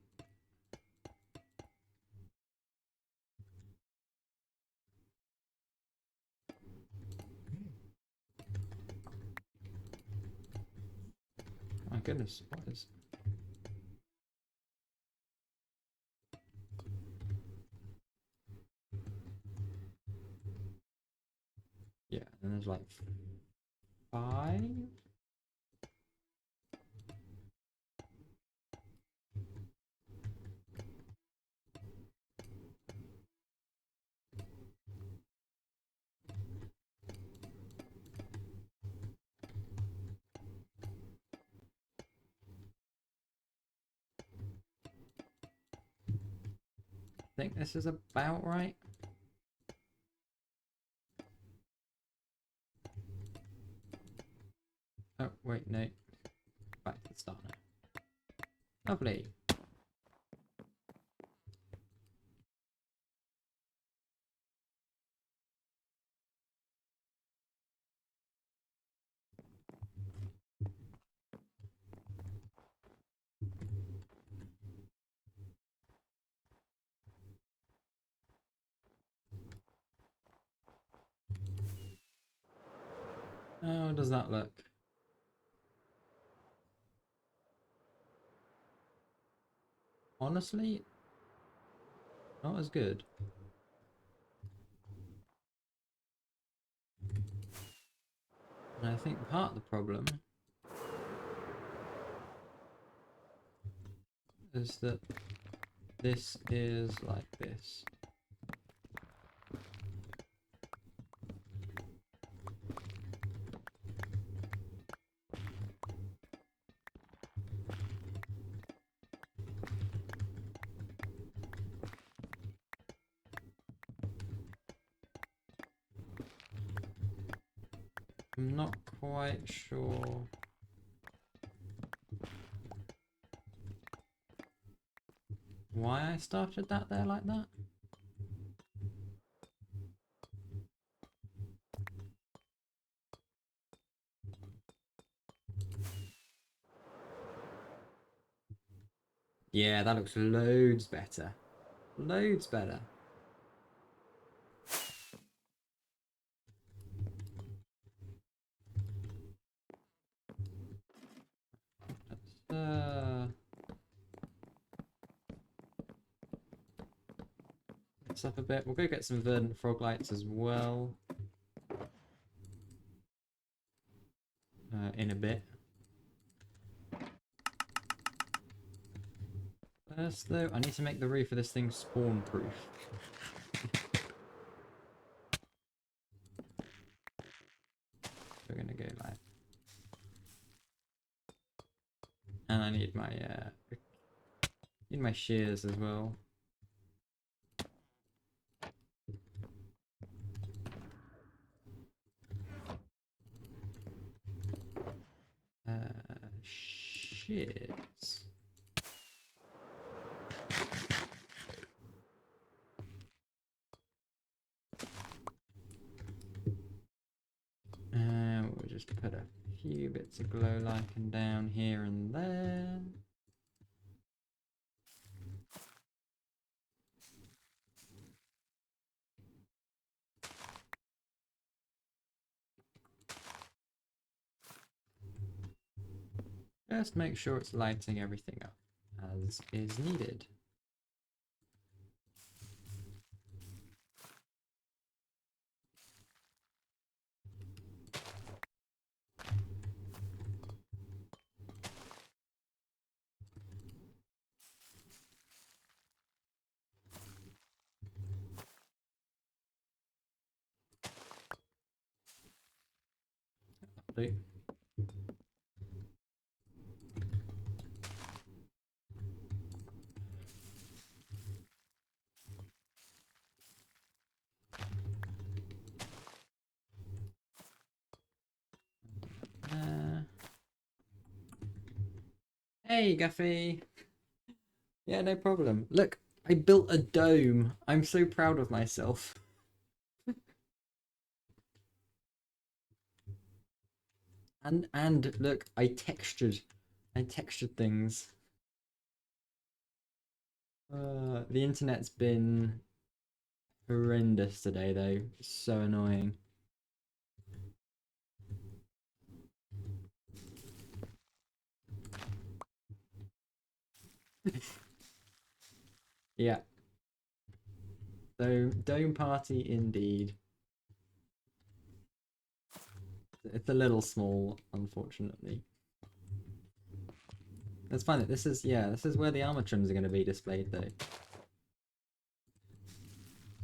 [SPEAKER 1] my goodness, what is... Yeah, and there's like 5. I think this is about right. Oh, wait, no. Back to the start now. Lovely. How does that look? Honestly, not as good. And I think part of the problem is that this is like this. I'm not quite sure why I started that there like that. Yeah, that looks loads better. Loads better. us up a bit. We'll go get some verdant frog lights as well. In a bit. First though, I need to make the roof of this thing spawn proof. We're gonna go like, and I need my shears as well. Shears. We'll just put a few bits of glow lichen down here and there. Just make sure it's lighting everything up as is needed. Update. Hey, Guffy. Yeah, no problem. Look, I built a dome. I'm so proud of myself. And look, I textured things. The internet's been horrendous today though. So annoying. Yeah. So dome party indeed. It's a little small, unfortunately. It's fine that this is where the armor trims are going to be displayed though.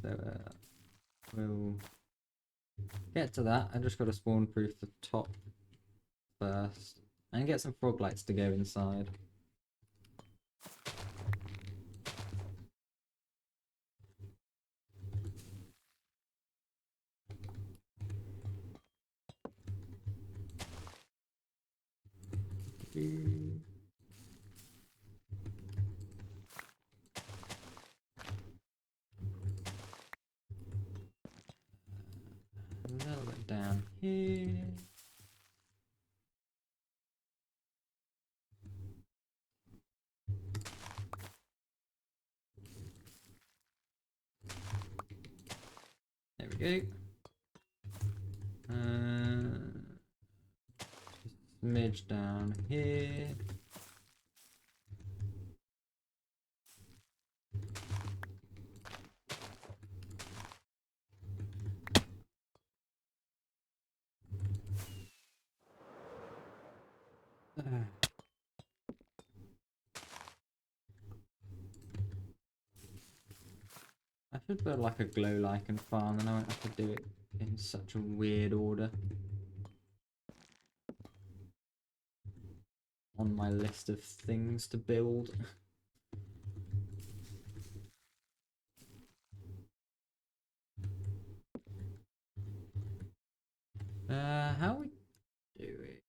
[SPEAKER 1] So we'll get to that. I just got to spawn proof the top first and get some frog lights to go inside. A little bit down here. There we go. Just smidge down here. I should build like a glow lichen farm, and I won't have to do it in such a weird order. On my list of things to build. How are we doing?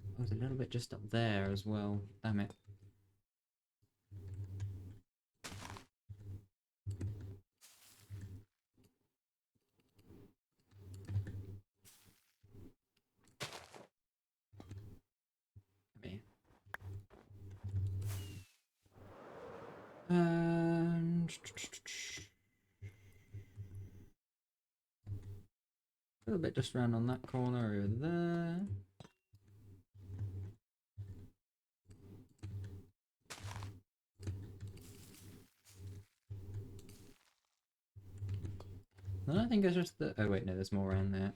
[SPEAKER 1] Oh, there's a little bit just up there as well. Damn it. And a little bit just around on that corner over there. I don't think it's just the... Oh wait, no, there's more around there.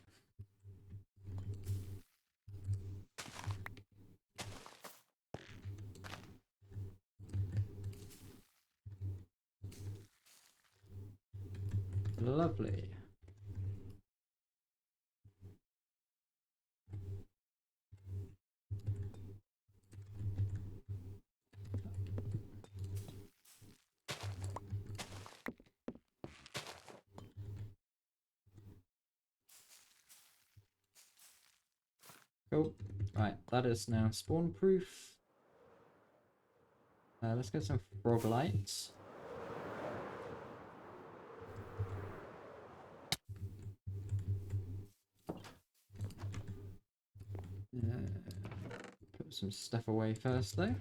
[SPEAKER 1] Lovely. Cool. Right, that is now spawn proof. Let's get some frog lights. Put some stuff away first, though.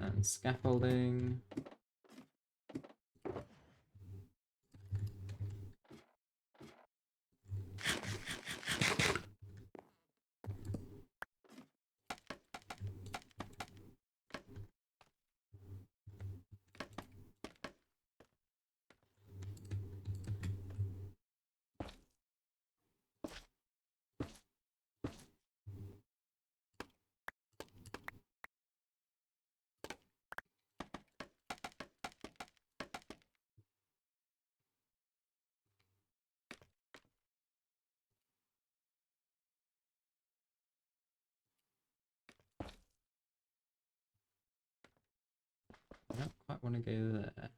[SPEAKER 1] And scaffolding. I don't quite want to go there.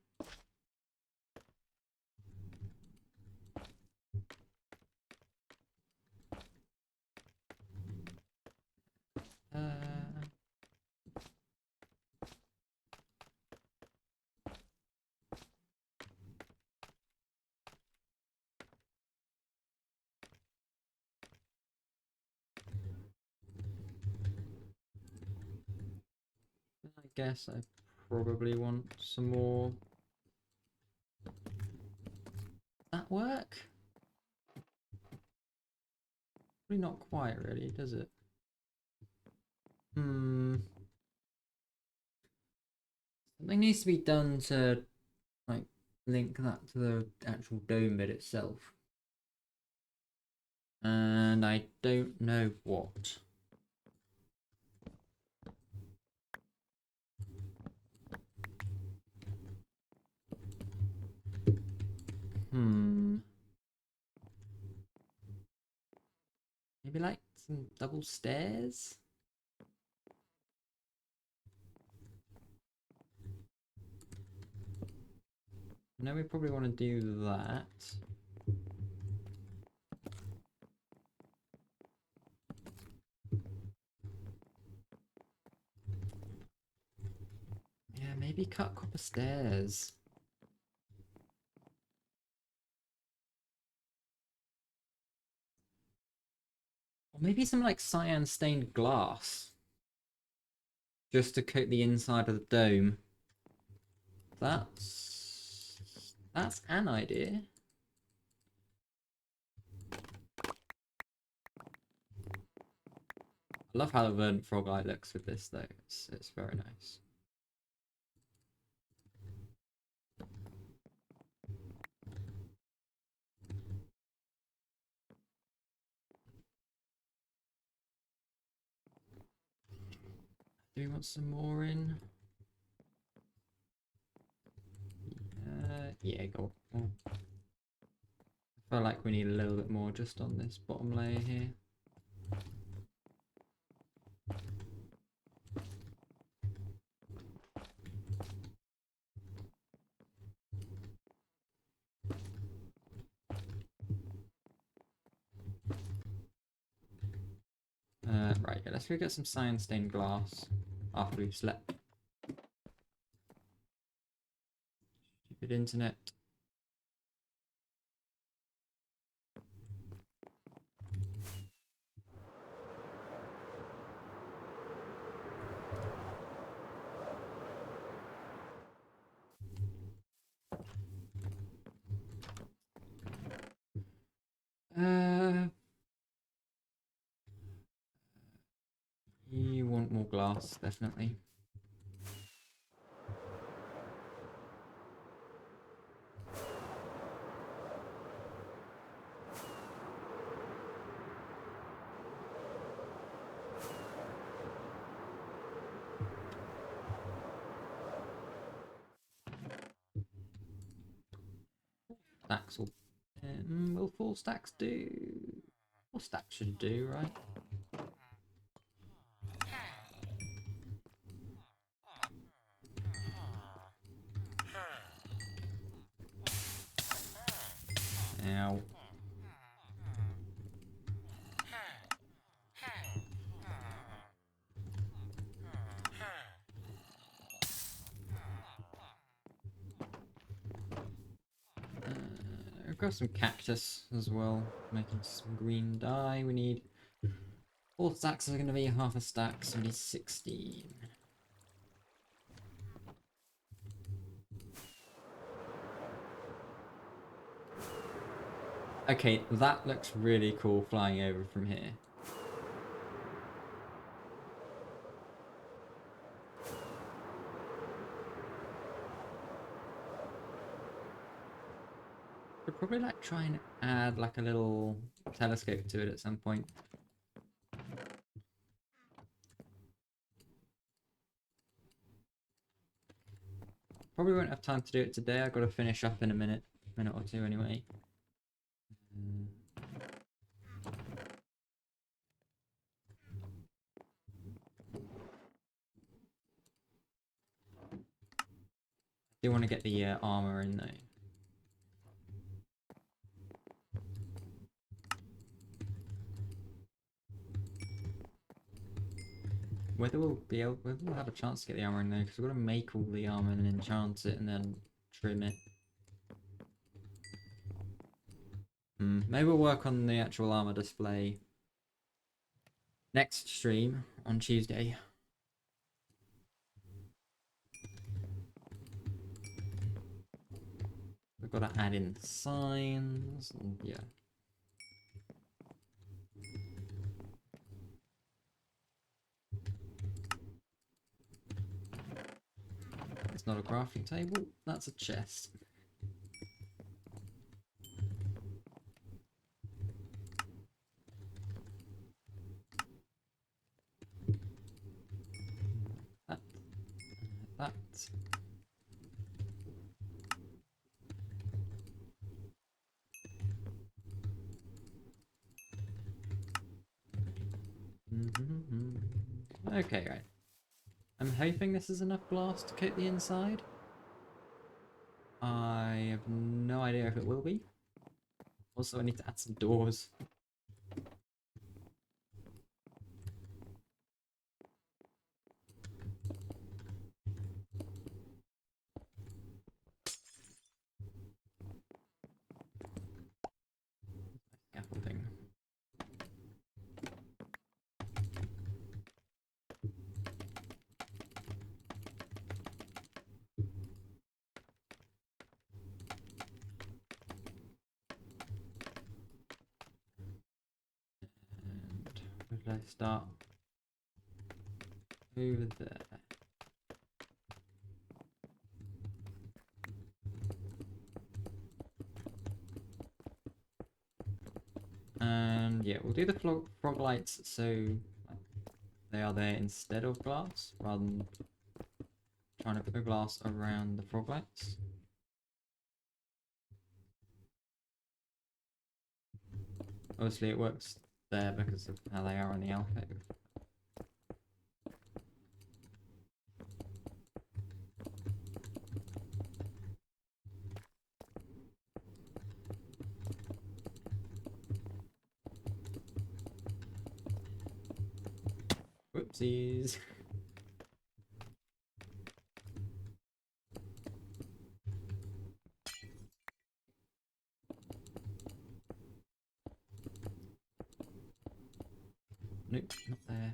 [SPEAKER 1] I guess I probably want some more. That work? Probably not quite really, does it? Something needs to be done to like link that to the actual dome bit itself. And I don't know what. Maybe like some double stairs? I know we probably want to do that. Yeah, maybe cut copper stairs. Or maybe some like cyan stained glass. Just to coat the inside of the dome. That's an idea. I love how the verdant frog eye looks with this though. It's very nice. Do we want some more in? Yeah, go on. I feel like we need a little bit more just on this bottom layer here. Right, yeah, let's go get some cyan stained glass after we've slept. Stupid internet. You want more glass, definitely. Stacks will 4 stacks do? 4 stacks should do, right? Ow. I've got some cactus as well, making some green dye. We need 4 stacks are going to be half a stack, so we need 16. Okay, that looks really cool flying over from here. Could probably like try and add like a little telescope to it at some point. Probably won't have time to do it today. I've got to finish up in a minute or two anyway. Do want to get the armor in though. Whether we'll have a chance to get the armor in there, because we've got to make all the armor and enchant it and then trim it. Maybe we'll work on the actual armor display next stream on Tuesday. We've got to add in signs and yeah. It's not a crafting table, that's a chest. That. Okay, right. I'm hoping this is enough glass to coat the inside. I have no idea if it will be. Also, I need to add some doors. Scaffolding. And where did I start? Over there. And yeah, we'll do the frog lights so they are there instead of glass, rather than trying to put the glass around the frog lights. Obviously it works there because of how they are on the alcove. Whoopsies. Nope, not there.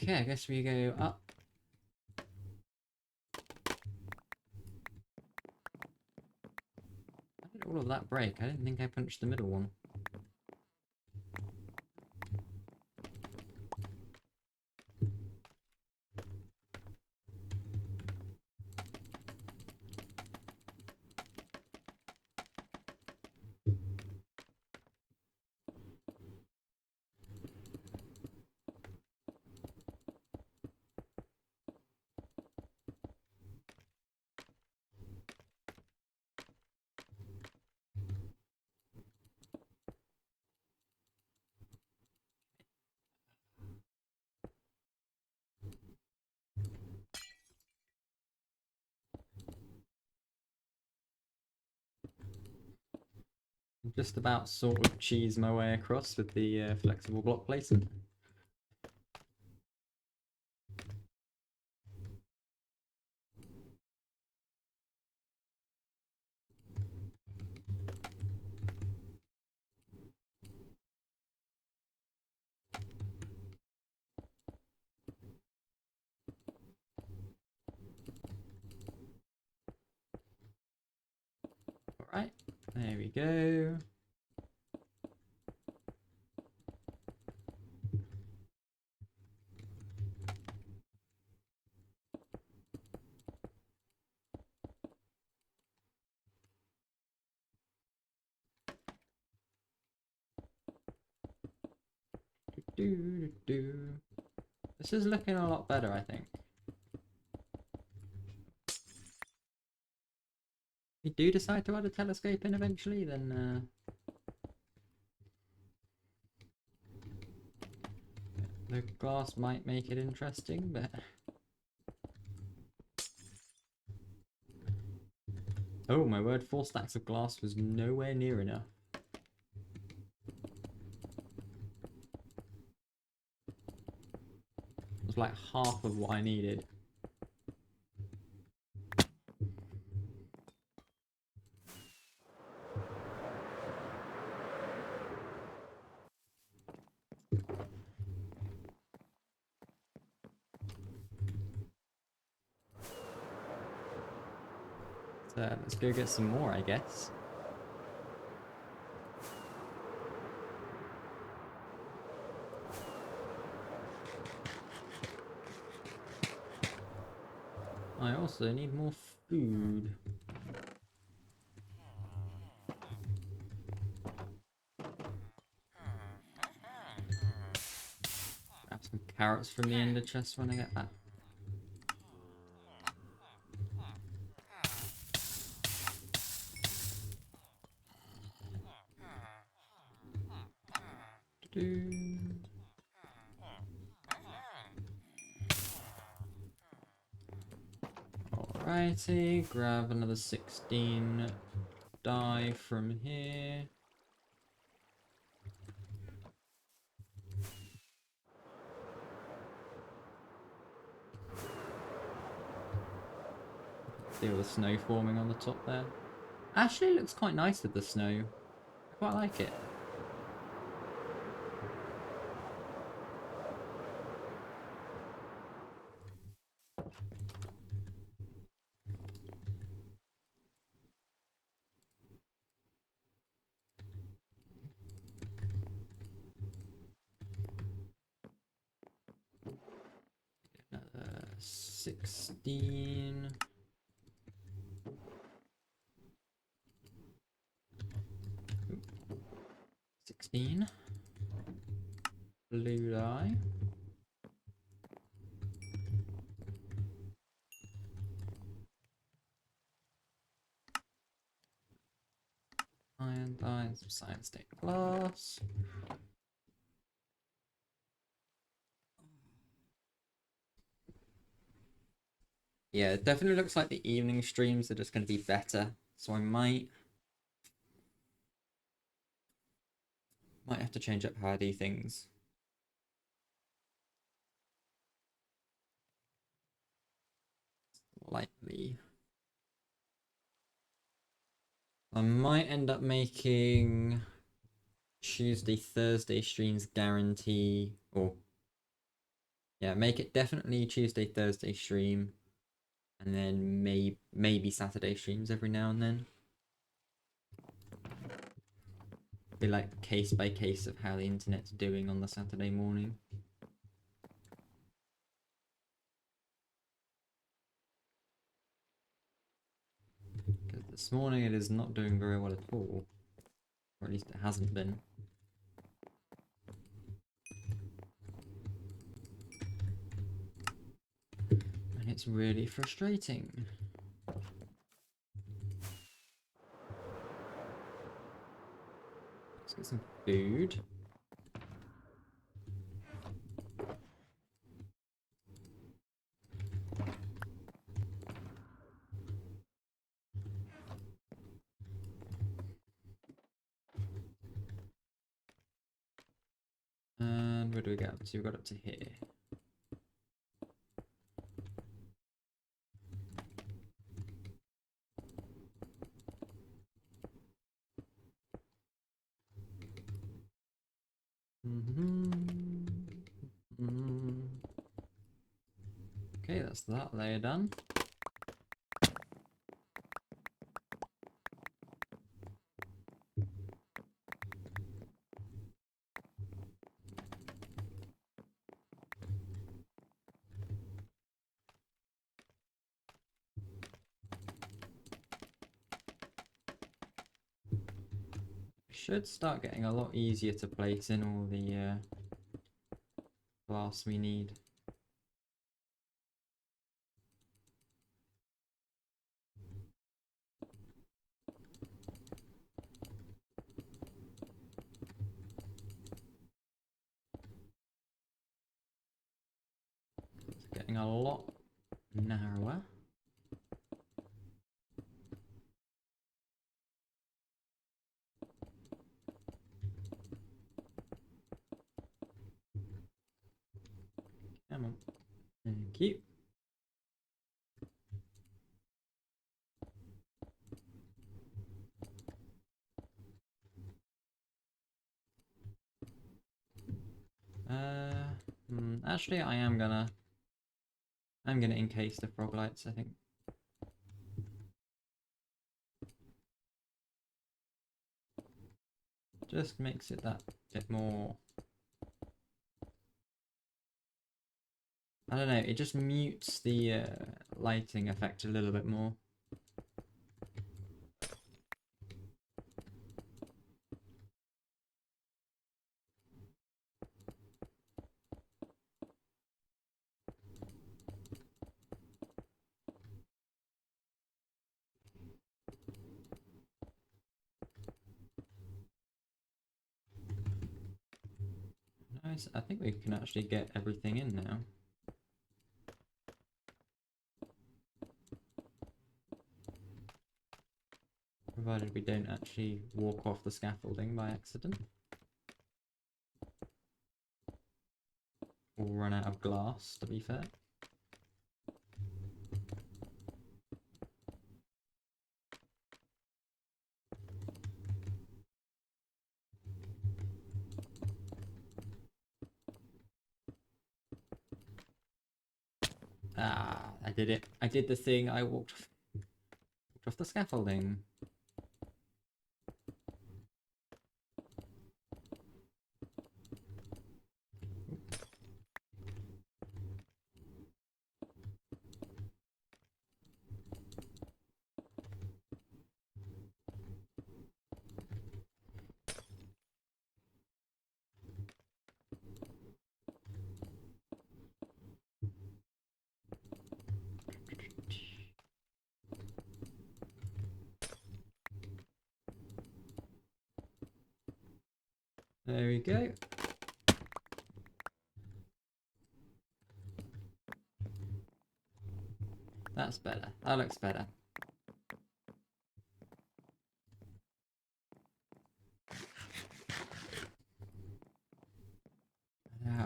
[SPEAKER 1] Okay, I guess we go up. How did all of that break? I didn't think I punched the middle one. Just about sort of cheese my way across with the flexible block placement. Alright, there we go. This is looking a lot better, I think. If we do decide to add a telescope in eventually, then the glass might make it interesting, but... Oh my word, 4 stacks of glass was nowhere near enough. It was like half of what I needed. So let's go get some more, I guess. I also need more food. Grab some carrots from the ender chest when I get back. Alrighty, grab another 16 dye from here. See all the snow forming on the top there. Actually, it looks quite nice with the snow. I quite like it. Another 16. Ooh. 16. Blue dye. Iron dye, some cyan stained glass. Yeah, it definitely looks like the evening streams are just going to be better. So I might Might have to change up how I do things slightly. I might end up making Tuesday, Thursday streams guarantee, or yeah, make it definitely Tuesday, Thursday stream, and then maybe Saturday streams every now and then. Be like case by case of how the internet's doing on the Saturday morning. Because this morning it is not doing very well at all. Or at least it hasn't been. And it's really frustrating. Let's get some food. And where do we go up to? We got up to here. Okay, that's that layer done. Should start getting a lot easier to place in all the glass we need. It's getting a lot narrower. Come on. Thank you. Actually, I'm gonna encase the frog lights, I think. Just makes it that bit more. I don't know, it just mutes the lighting effect a little bit more. Nice. I think we can actually get everything in now. Provided we don't actually walk off the scaffolding by accident. Or run out of glass, to be fair. Ah, I did it. I did the thing. I walked off the scaffolding. There we go. That's better. That looks better.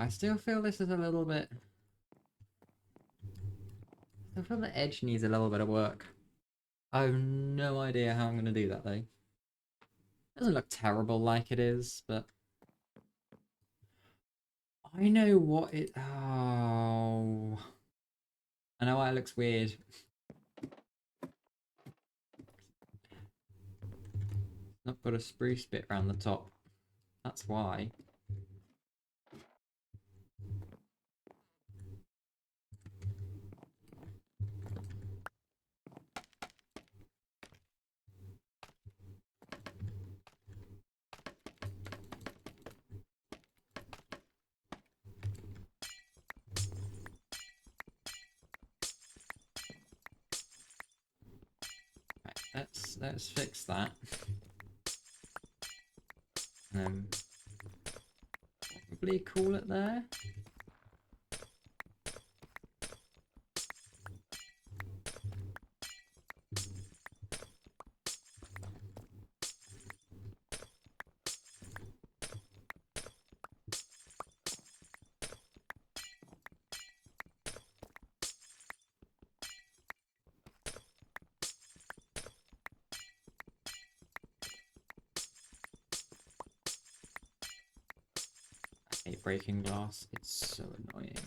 [SPEAKER 1] I still feel this is a little bit... I feel the edge needs a little bit of work. I have no idea how I'm going to do that, though. It doesn't look terrible like it is, but... I know what it... Oh... I know why it looks weird. Not got a spruce bit around the top. That's why. Right, let's fix that. Probably call it there. I hate breaking glass. It's so annoying.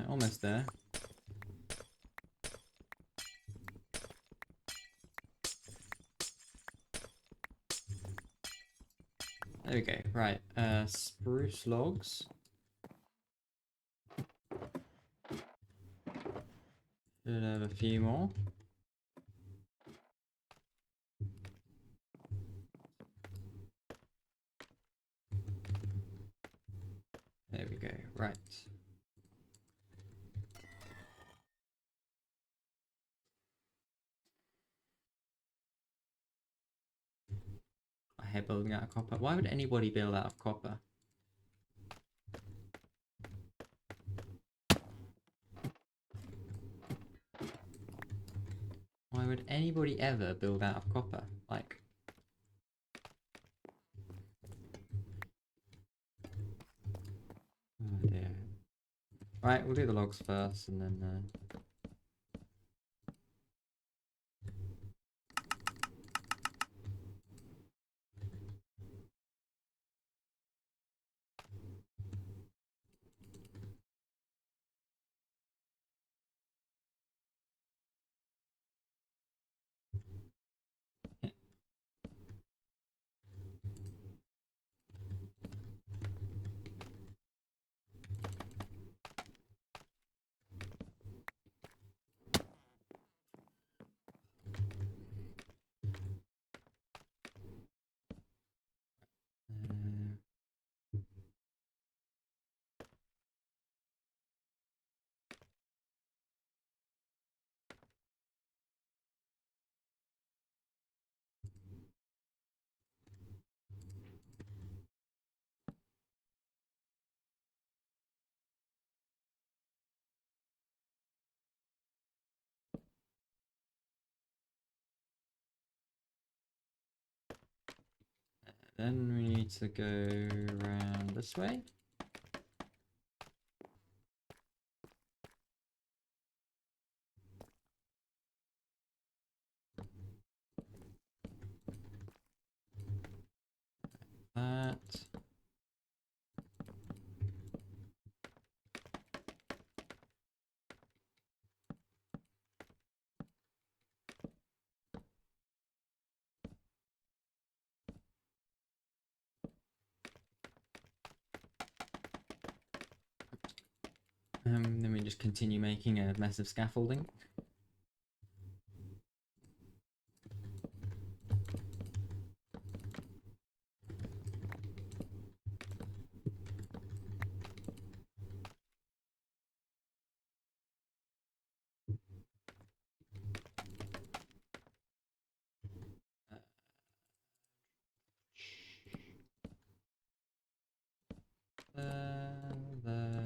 [SPEAKER 1] Almost there. There we go. Right. Spruce logs. Should have a few more. There we go. Right. I hate building out of copper. Why would anybody build out of copper? Why would anybody ever build out of copper? Like... Oh dear. Right, we'll do the logs first and then... Then we need to go around this way. That. Then we just continue making a mess of scaffolding. There, there.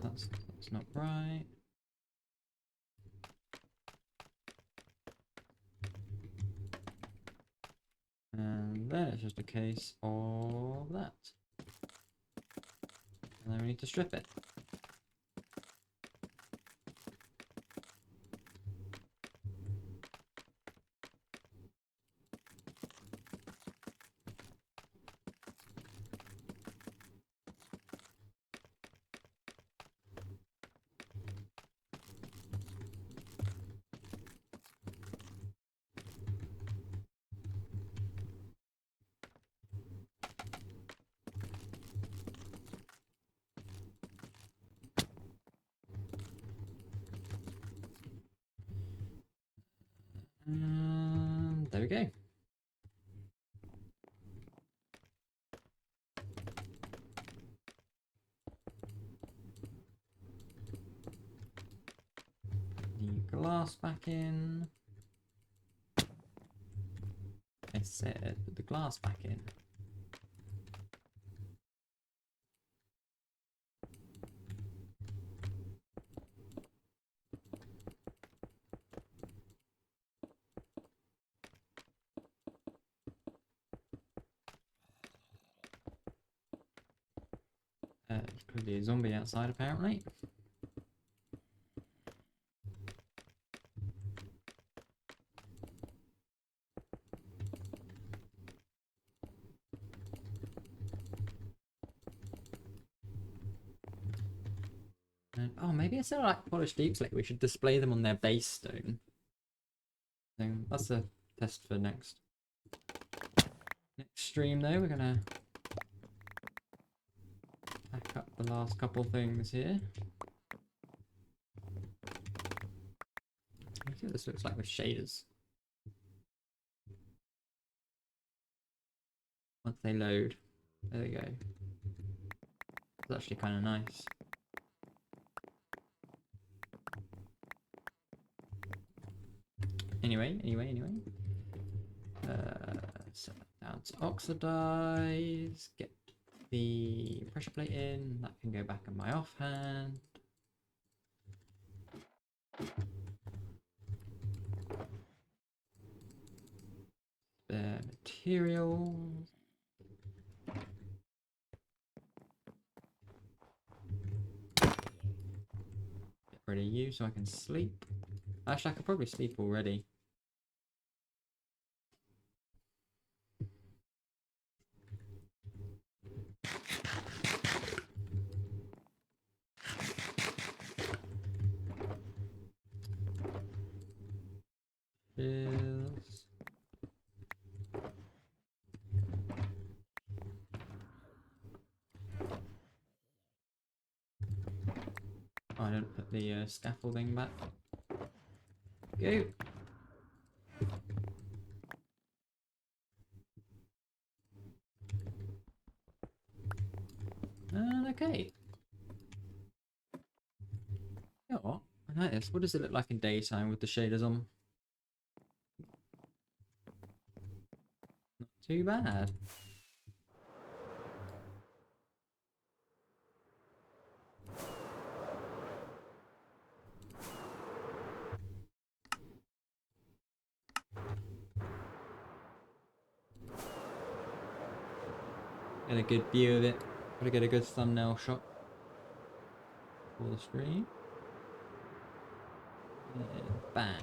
[SPEAKER 1] That's not right. And then it's just a case of that. And then we need to strip it. And there we go. The glass back in. I said put the glass back in. Could be a zombie outside apparently. And, oh, maybe instead of like polished deep slate, we should display them on their base stone. So that's a test for next stream though. We're gonna pack up the last couple things here. Let's see what this looks like with shaders. Once they load, there they go. It's actually kind of nice. Anyway. Set that down to oxidize. Get the pressure plate in. That can go back in my offhand. Spare materials. Get rid of you so I can sleep. Actually, I could probably sleep already. Is I didn't put the scaffolding back. Go. And okay. You know what? I like this. What does it look like in daytime with the shaders on? Not too bad. Get a good view of it. Gotta get a good thumbnail shot for the stream. And bang.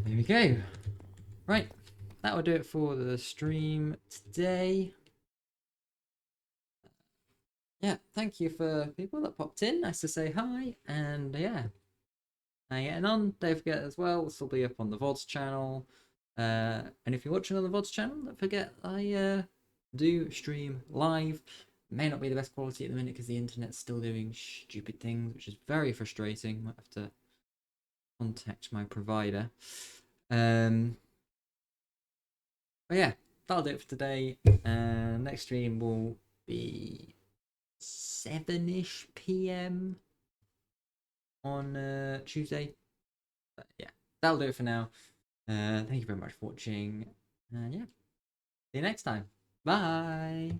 [SPEAKER 1] There we go. Right, that will do it for the stream today. Yeah, thank you for people that popped in. Nice to say hi, and yeah, getting on. Don't forget as well, this will be up on the VODs channel. And if you're watching on the VODs channel, don't forget I do stream live. May not be the best quality at the minute because the internet's still doing stupid things, which is very frustrating. Might have to contact my provider. But yeah, that'll do it for today. Next stream will be 7ish PM on Tuesday. But yeah, that'll do it for now. Thank you very much for watching. And yeah, see you next time. Bye.